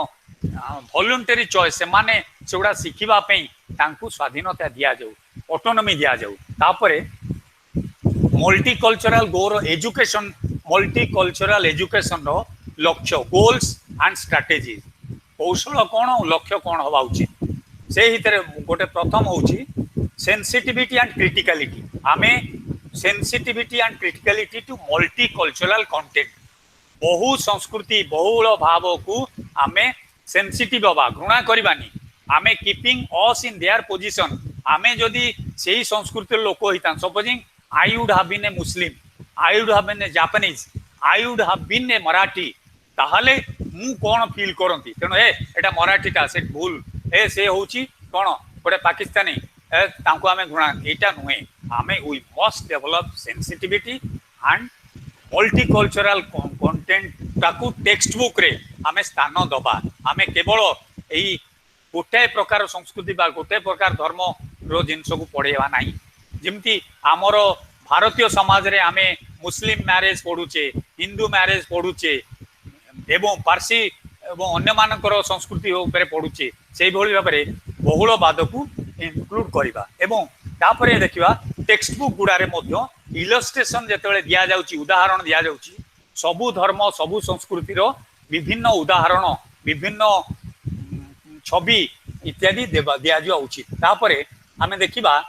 वॉलंटरी चॉइस से माने सेगुड़ा शिखिबा पई तांको स्वाधीनता दिया जाऊ ऑटोनॉमी दिया जाऊ तापरे मल्टीकल्चरल एजुकेशन रो लक्ष्य गोल्स एंड स्ट्रेटेजी कौशल कौन लक्ष्य कौन हवा उचित से हितरे गोटे प्रथम होची सेंसिटिविटी एंड क्रिटिकलिटी आमे sensitivity and criticality to multicultural content बहु संस्कृति बहुल भाव को आमे सेंसिटिव हवा घृणा करबानी आमे keeping us in their position आमे जदि सेही संस्कृतिर लोक होइतान supposing I would have been a Muslim I would have been a Japanese I would have been a Marathi ताहले मु कोन फील करंती तेनो एटा मराठीटा से भूल से होची कोन गोटे पाकिस्तानी तांको आमे गुणा एटा नुहे आमे we must develop sensitivity and multicultural content ताकू टेक्स्ट बुक रे आमे स्थान दबा आमे केवल एई गोटे प्रकार संस्कृति बा गोटे प्रकार धर्म रो जिनस को पढ़ेवा नाही जेमती आमर भारतीय समाज रे आमे मुस्लिम मैरेज पढ़ुचे हिंदू मैरेज पढ़ुचे एवं पारसी एवं अन्य मानकर संस्कृति उपरे पढ़ुचे से भली भाव में बहुलवाद को इनक्लूड करवा एवं तापरे देखिबा टेक्स्ट बुक गुड़ारे मध्य इलस्ट्रेशन जेतेबेले दिया जाउची उदाहरण दिया जाउची सबु धर्म सबु संस्कृतिर विभिन्न उदाहरण विभिन्न छवि इत्यादि दिया जावा उचित तापरे आमे देखिबा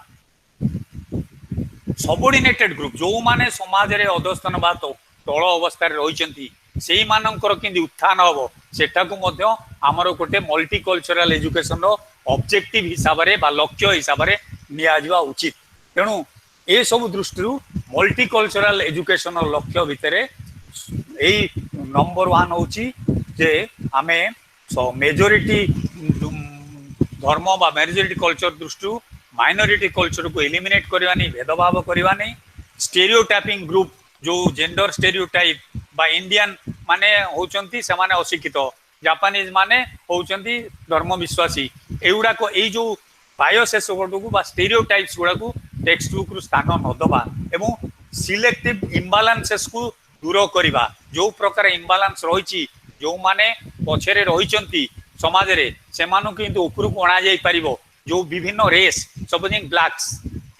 सबोर्डिनेटेड ग्रुप जो माने समाज रे अधस्थान बा तळ अवस्था रे रहिचंती सेही मानकर किंदी उत्थान हबो सेटा को मध्य हमर गोटे मल्टीकल्चरल एजुकेशन रो ऑब्जेक्टिव हिसाब रे बा लक्ष्य हिसाब रे निया जावा उचित तेणु ए सब दृष्टि मल्टीकल्चरल एजुकेशन रो लक्ष्य भितरे एई नंबर 1 होची जे आमे मेजॉरिटी धर्म बा मेजॉरिटी कल्चर दृष्टि माइनॉरिटी कल्चर को एलिमिनेट करवानी भेदभाव करवानी स्टेरियोटाइपिंग ग्रुप जो जेंडर स्टेरियोटाइप बा इंडियन माने होचंती से माने अशिक्षित जापानीज माने होचंती धर्म विश्वासी एगुड़ा को एई जो बायोसेस को बा स्टेरियोटाइप्स गुड़ा को टेक्स्ट बुक रु स्थान न दबा एवं सिलेक्टिव इम्बालांसेस को दूर करवा जो प्रकार इम्बालांस रही जो माने पछरे रहिचंती समाज रे से मानु किंतु ऊपर को अणा जाई परिबो जो विभिन्न रेस सपोजिंग ब्लैक्स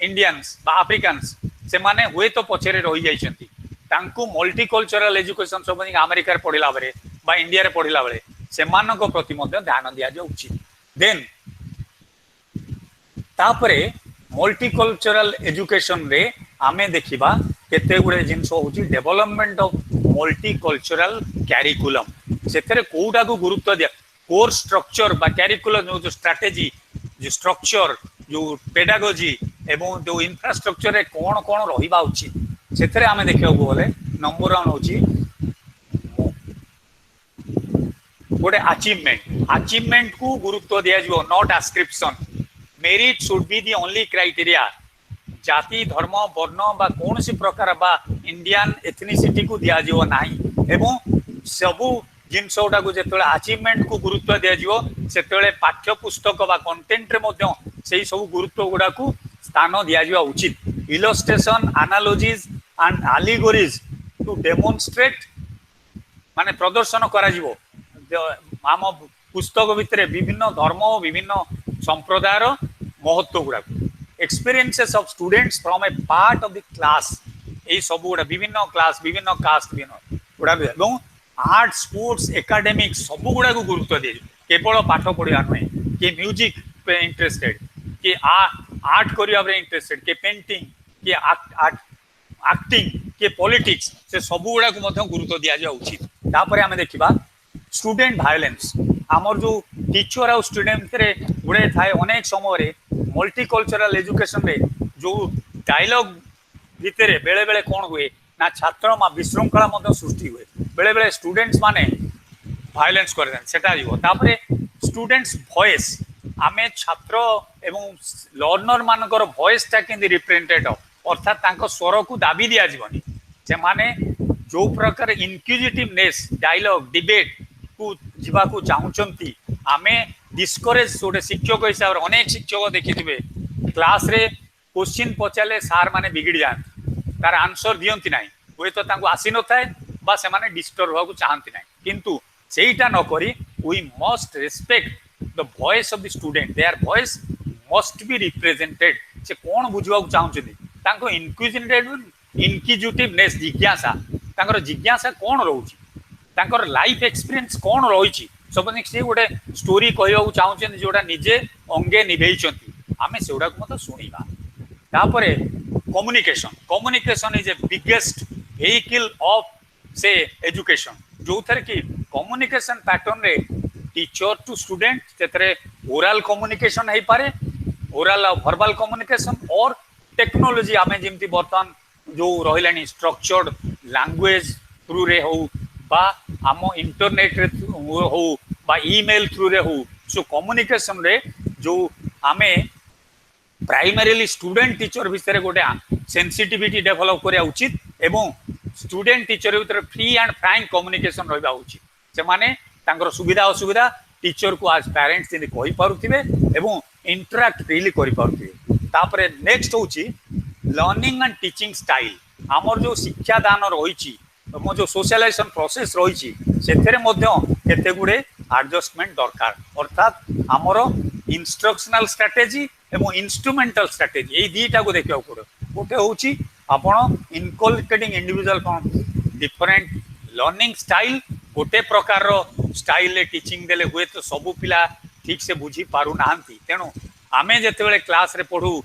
इंडियंस बा अफ्रिकान्स से माने हुए तो पछरे रही जाइछंती तांको मल्टीकल्चरल एजुकेशन सपोजिंग अमेरिका रे पढिला बेले बा इंडिया रे पढिला बेले से मानको प्रति मध्ये ध्यान दिया जाउ उचित देन तापरे मल्टीकल्चरल एजुकेशन रे आमे देखिबा केते गुडे जिंस होची डेवलपमेंट ऑफ मल्टीकल्चरल करिकुलम सेथरे कोउडा को गुरुत्व दिया कोर्स स्ट्रक्चर बा करिकुलम जो स्ट्रेटजी जो स्ट्रक्चर जो पेडागोजी एवं जो इंफ्रास्ट्रक्चर रे कोन कोन रहिबा उचित सेथरे आमे देखियो बोले नंबर 1 होची गोटे अचीवमेंट को गुरुत्व दिया जिवो not ascription merit should be the only criteria जाति धर्म वर्ण बा कौन सी प्रकार बा इंडियन एथनिसिटी को दिया जिवो नाही एवं सबु जिनस गुडा को जेतले अचीवमेंट को गुरुत्व दिया जिवो सेतले पाठ्य पुस्तक बा कंटेंट रे मध्य सेही सब गुरुत्व गुडा को स्थान दिया जिवा उचित illustration analogies and allegories to demonstrate माने प्रदर्शन करा जिवो आम पुस्तक भितर विभिन्न धर्म विभिन्न संप्रदायर महत्व गुडा experiences of students from a part of the class ए सब गुडा विभिन्न क्लास विभिन्न कास्ट विभिन्न गुडा एवं आर्ट स्पोर्ट्स एकेडमिक सब गुडा को गुरुत्व दिए केवल पाठ पढ़ा नुहे कि म्यूजिक पे इंटरेस्टेड कि आर्ट करने इंटरेस्टेड कि पेंटिंग कि एक्टिंग कि पॉलिटिक्स से सब गुडा को गुरुत्व दि जावा उचित तापर आम देखा स्टूडेंट वायलेंस आमर जो टीचर आ स्टूडेंट रे गुड़े थाए अनेक समय मल्टीकल्चरल एजुकेशन रे जो डायलॉग भितर बेले बेले कौन हुए ना छात्र विशृंखला सृष्टि हुए बेले बेले स्टूडेंट्स माने वायलेंस कर तापरे स्टूडेंट्स वॉइस आमे छात्र एवं लर्नर मानकर वॉइस टा केंदी रिप्रेजेंटेड अर्थात तांको स्वर को दाबी दिया जीवनी से माने जो प्रकार इनक्यूजिटिवनेस डायलॉग डिबेट को जीवा को चाहूचंती आमे डिस्करेज गोटे शिक्षक हिसाब से अनेक शिक्षक देखिथिबे क्लास रे क्वेश्चन पचारे सार माने बिगड़ जाते तार आंसर दियंती नाही हुए तो तांको आसी न थाए बा से माने डिस्टर्ब होगा चाहती नाही किंतु सेटा न करी we must respect the voice of the student their voice must be represented से कौन बुझवा चाहूचंती तांको इनक्यूजिटिवनेस जिज्ञासा तांकर जिज्ञासा कौन रोची तांकर लाइफ एक्सपीरियंस कौन रही सब से गोटे स्टोरी कहवा चाहूँ जोटा निजे अंगे निभेइचंती आमे सेउडा को मत सुनिबा तापरे communication communication is a biggest vehicle of से एजुकेशन जो थर कि कम्युनिकेशन पैटर्न रे टीचर टू स्टूडेंट तेरे ओरल कम्युनिकेशन है पारे ओरल वर्बल कम्युनिकेशन और टेक्नोलॉजी आमे जेमती बर्तमान जो रहिलानी स्ट्रक्चर्ड लैंग्वेज थ्रू रे हो बा आम इंटरनेट रे हो बा ईमेल थ्रू रे हो सो कम्युनिकेशन रे जो आमे प्राइमरीली स्टूडेंट टीचर भितर गोटे सेंसिटिविटी डेभलप करा उचित एवं स्टूडेंट टीचर भितर फ्री एंड फ्रैंक कम्युनिकेशन रहा उचित से माने तांकर सुविधा असुविधा टीचर को आज पेरेंट्स जेने कहि पारुथिबे एवं इंटरैक्ट फ्रीली करि पारुथिबे तापरे नेक्स्ट होची लर्निंग एंड टीचिंग स्टाइल आमर जो शिक्षा दान रही मो जो सोशलाइजेशन प्रोसेस रही से केते गुड़े एडजस्टमेंट दरकार अर्थात आमर इंस्ट्रक्शनल स्ट्रेटेजी एवं इंस्ट्रूमेंटल स्ट्रेटेजी ये दीटा को देखा पड़े गोटे हूँ आपण inculcating individual different learning style गोटे प्रकार स्टाइल टीचिंग देले हुए तो सबू पिला ठीक से बुझी पारु नाहंती तेणु आमे जेतेबेले क्लास रे पढ़ू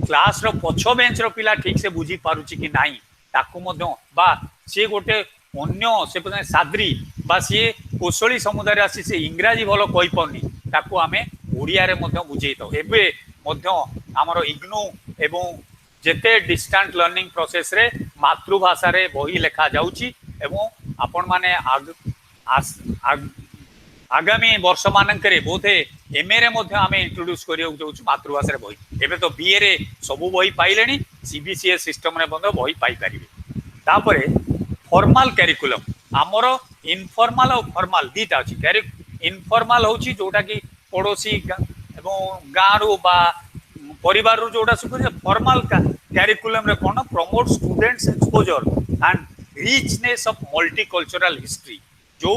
क्लास रो पछ बेंच रो पिला ठीक से बुझी पारुची कि नाही ताकू मध्य बा सी गोटे अन्य से साद्री बा सी कौशली समुदाय आसी से इंग्राजी भल कहि पाउनी ताकू आमे ओडिया रे मध्य बुझेई तो एबे मध्य हमर इग्नू एवं जेते डिस्टेंट लर्निंग प्रोसेस रे मातृभाषा रे बही लेखा जाउची एवं आपण माने आगामी वर्ष मानकरे बोधे एमए रे मध्य आमे इंट्रोड्यूस करियो जाउछु मातृभाषा रे बही एबे तो बीए रे सबु बही पाइलेनी सीबीसीएस सिस्टम रे बंद बही पाई परिबे तापरे फॉर्मल करिकुलम हमर इनफॉर्मल और फॉर्मल दीटा अछि इनफॉर्मल होछि जोटा कि पड़ोसी एवं गाँव बा परिवार रू जोटा सब फॉर्मल करिकुलम रे कोन promote students exposure and richness of multicultural history जो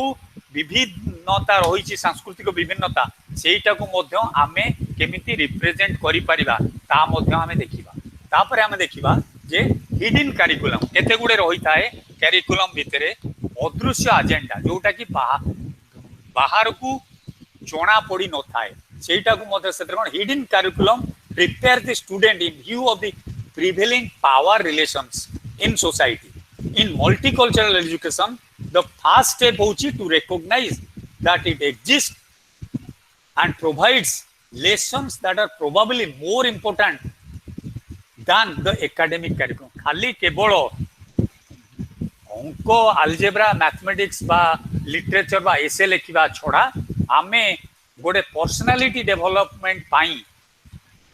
विभिन्नता रही सांस्कृतिक विभिन्नता सेटा को मध्य आमे केमिति रिप्रेजेंट करि परिबा ता मध्य आमे देखिबा तापरे आमे देखिबा जे हिडन करिकुलम केते गुडे रही थाए करिकुलम भितरे अदृश्य एजेंडा जोटा कि बाहर को जणा पड़ी न थाए सेटा को मध्य से hidden curriculum prepare the student in view of the prevailing power relations in society in multicultural education the first step hochi to recognize that it exists and provides lessons that are probably more important than the academic curriculum खाली केवल अंक algebra mathematics बा literature बा एसे लिखा छड़ा आमे गोटे personality development पाई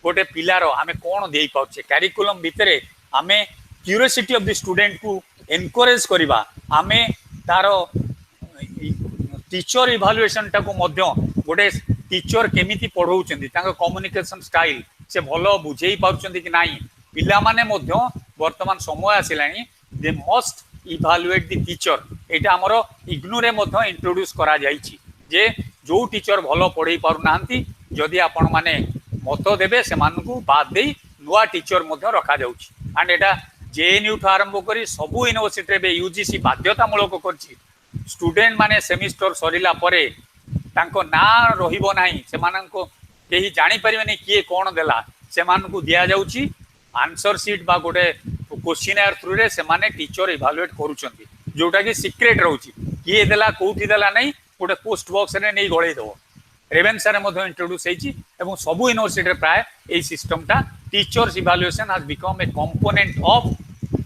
गोटे पिलार आमे कौन दे पाउछे करिकुलम भितरे आमे क्यूरियोसिटी ऑफ द स्टूडेंट को एनकरेज करिबा आमे तार टीचर इवालुएशन टाको मध्य गोटे टीचर केमिति पढ़ौचंदी तांको कम्युनिकेशन स्टाइल से भलो बुझेई पाउचंदी कि नाही पिला माने मध्य वर्तमान समय आसिलानी they must evaluate the teacher एटा हमरो इग्नू रे मध्य इंट्रोड्यूस करा जाईची जे जो टीचर भलो पढ़ेई पारु नांती जदि आपण माने मत देबे से मानकू बाद देई नुवा टीचर मध्य रखा जाउची एंड एटा जेएनयू ठू आरंभ करी सबू यूनिवर्सिटी रे यूजीसी बाध्यतामूलक करछि स्टूडेंट माने सेमिस्टर सरिला परे तांको ना रहिबो नाही से माननको केही जानि परिबेनी किए कोन देला से मानकू दिया जाउछि आंसर शीट बा गोटे क्वेश्चनर थ्रू रे से माने टीचर इवालुएट करूछंती जोटा कि सीक्रेट रहउछि किए देला कोठी देला नाही गोटे पोस्ट बॉक्स रे नै गळै दो रेवेन्सा रे मधो इंट्रोड्यूस हेछि एवं सबू यूनिवर्सिटी रे प्राय एई सिस्टमटा teachers evaluation has become a component of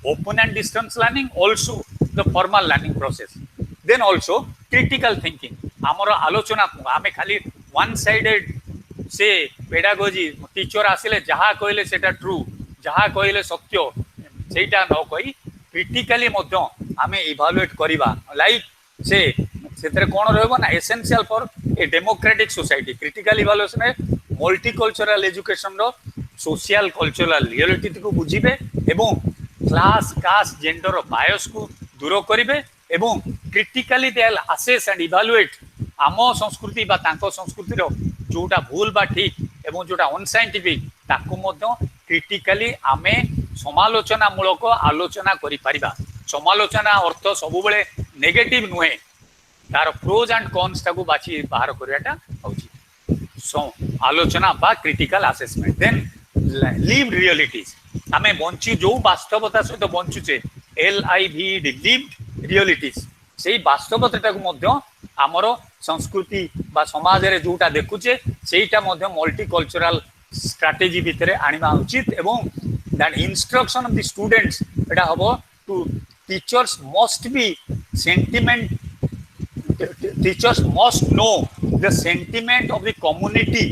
open and distance learning, also the formal learning process. Then also critical thinking. आमर आलोचनात्मक आमे खाली वन साइडेड से पेडागोजी टीचर आसिले जहाँ कहले सेटा ट्रू जहाँ कहले सत्य सेटा न कही क्रिटिकली मध्य आमे इभालुएट करिबा लाइक से सेतरे कोन रहबो ना essential for a democratic society critical evaluation है मल्टीकल्चरल एजुकेशन रो सोशल कल्चरल रियलिटी को बुझिबे एवं क्लास कास्ट जेंडर बायस को दूर करिवे एवं critically they assess and evaluate आम संस्कृति बा तांको संस्कृति रो जोटा भूल बा ठीक एवं जोटा अनसाइंटिफिक ताको मध्य क्रिटिकली आमे समालोचना मूलक आलोचना करि परिबा समालोचना अर्थ सब बेले नेगेटिव नुहे तार प्रोज एंड कॉन्स ताको बाची बाहर करियाटा होची सो आलोचना बा critical assessment then lived realities आमे बंची जो वास्तवता सहित बंचुचे LIVED लिव्ड रियलिटीज सेही वास्तवता को मध्य आमर संस्कृति बा समाज रे जोटा देखुचे सेहीटा मध्य मल्टीकल्चरल स्ट्रैटेजी भितर आनिबा उचित एवं that instruction of the students एटा हबो two teachers must be sentiment teachers must know the sentiment of the community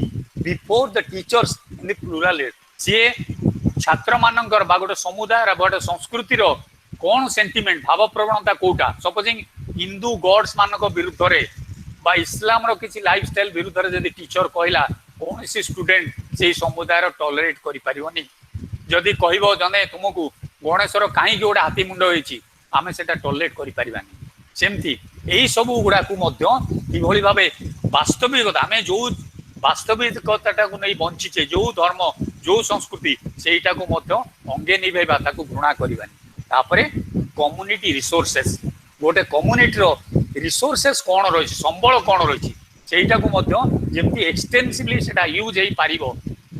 before the teachers in the plural सी छात्र मानकर बा गोटे समुदाय बा गोटे संस्कृतिर कौन सेंटिमेंट भाव प्रवणता कोटा सपोजिंग हिंदू गॉड्स मानक विरुद्ध रे बा इस्लाम रो किछि लाइफस्टाइल विरुद्ध रे जदि टीचर कहला कौन सी स्टूडेंट से समुदाय टॉलरेट करि परिवनी जदि कहबो जने तुमको गणेशर काहे गोटे हाथी मुंड होईची आमे सेटा टॉलरेट करि परिबानी सेमती यही सब गुड़ा को किभली भावे वास्तविकता आम जो वास्तविकता को नहीं बंचीचे जो धर्म जो संस्कृति सेटा को अंगे निभेबा घृणा करवानी कम्युनिटी रिसोर्सेस गोटे कम्युनिटी रिसोर्सेस कौन रही संबल कौन रही सेटा को जमी एक्सटेंसिवली सेटा यूज हो पार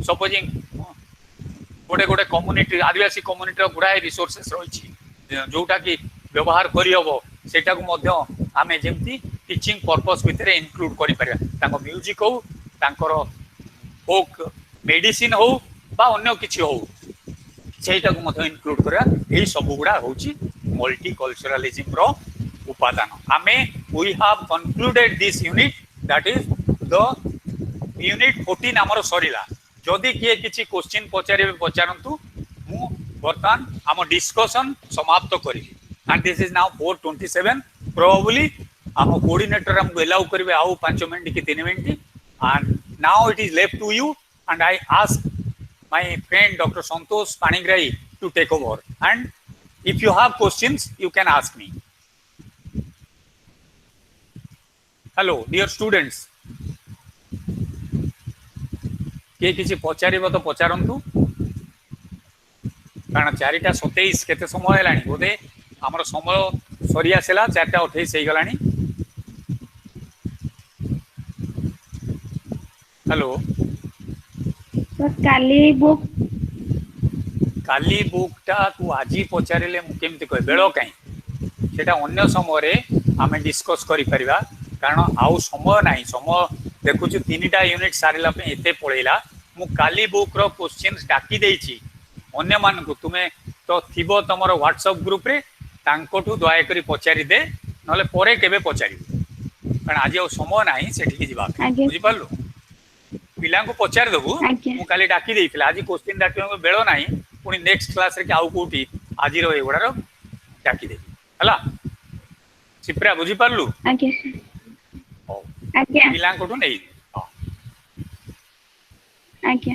सपोजिंग गोटे गोटे कम्युनिटी आदिवासी कम्युनिटी गुड़ाए रिसोर्सेस रही जोटा कि व्यवहार करहब सेटा को आमे जेमती टीचिंग पर्पस भितर इनक्लूड करि परिबा तांको म्यूजिक हो तांकर फोक मेडिसिन हो बा अन्य किछि हो सेटा को इनक्लूड करा एही सब गुडा होची मल्टीकल्चरलिज्म रो उपादान आमे we have concluded this unit that is the unit 14 हमर सरीला जदि किए किछि क्वेश्चन पचारे पचारंतु मु बर्तमान हम डिस्कशन समाप्त करी and this is now 4:27 probably our coordinator am allow karibe au 5 minute ki 3 minute and now it is left to you and I ask my friend Dr. Santosh Panigrahi to take over and if you have questions you can ask me. Hello dear students के किसी पचारिबो तो पचारंतु कारण 4:27 केते समय हेलानी बोधे आमर समय सरी आसला 4:28 हो गलानी हेलो काली बुकटा तू आज पचारे केमती कह बेल कहीं सेटा अन्य समय आम डिस्कस करि परिबा कारण आउ समय नहीं समय देखु 3टा यूनिट सारिला एते पळेला मु काली बुक रो क्वेश्चंस डाकी देछि अन्य मान को तुमे तो थिबो तमरो व्हाट्सएप ग्रुप रे तांकोठू दया करी पचारि दे नले परे केबे पचारि कारण आज आ समय नाही सेठी की जिबा बुझि पालु पिला को पचारि देबु मु काली डाकी देइथिला आज क्वेश्चन डाकियो बेलो नाही पुनी नेक्स्ट क्लास रे आउ कोठी आज रो एगुडार डाकी देबी हला सिप्रा बुझि पालु आगे आगे पिला कोठू नै आगे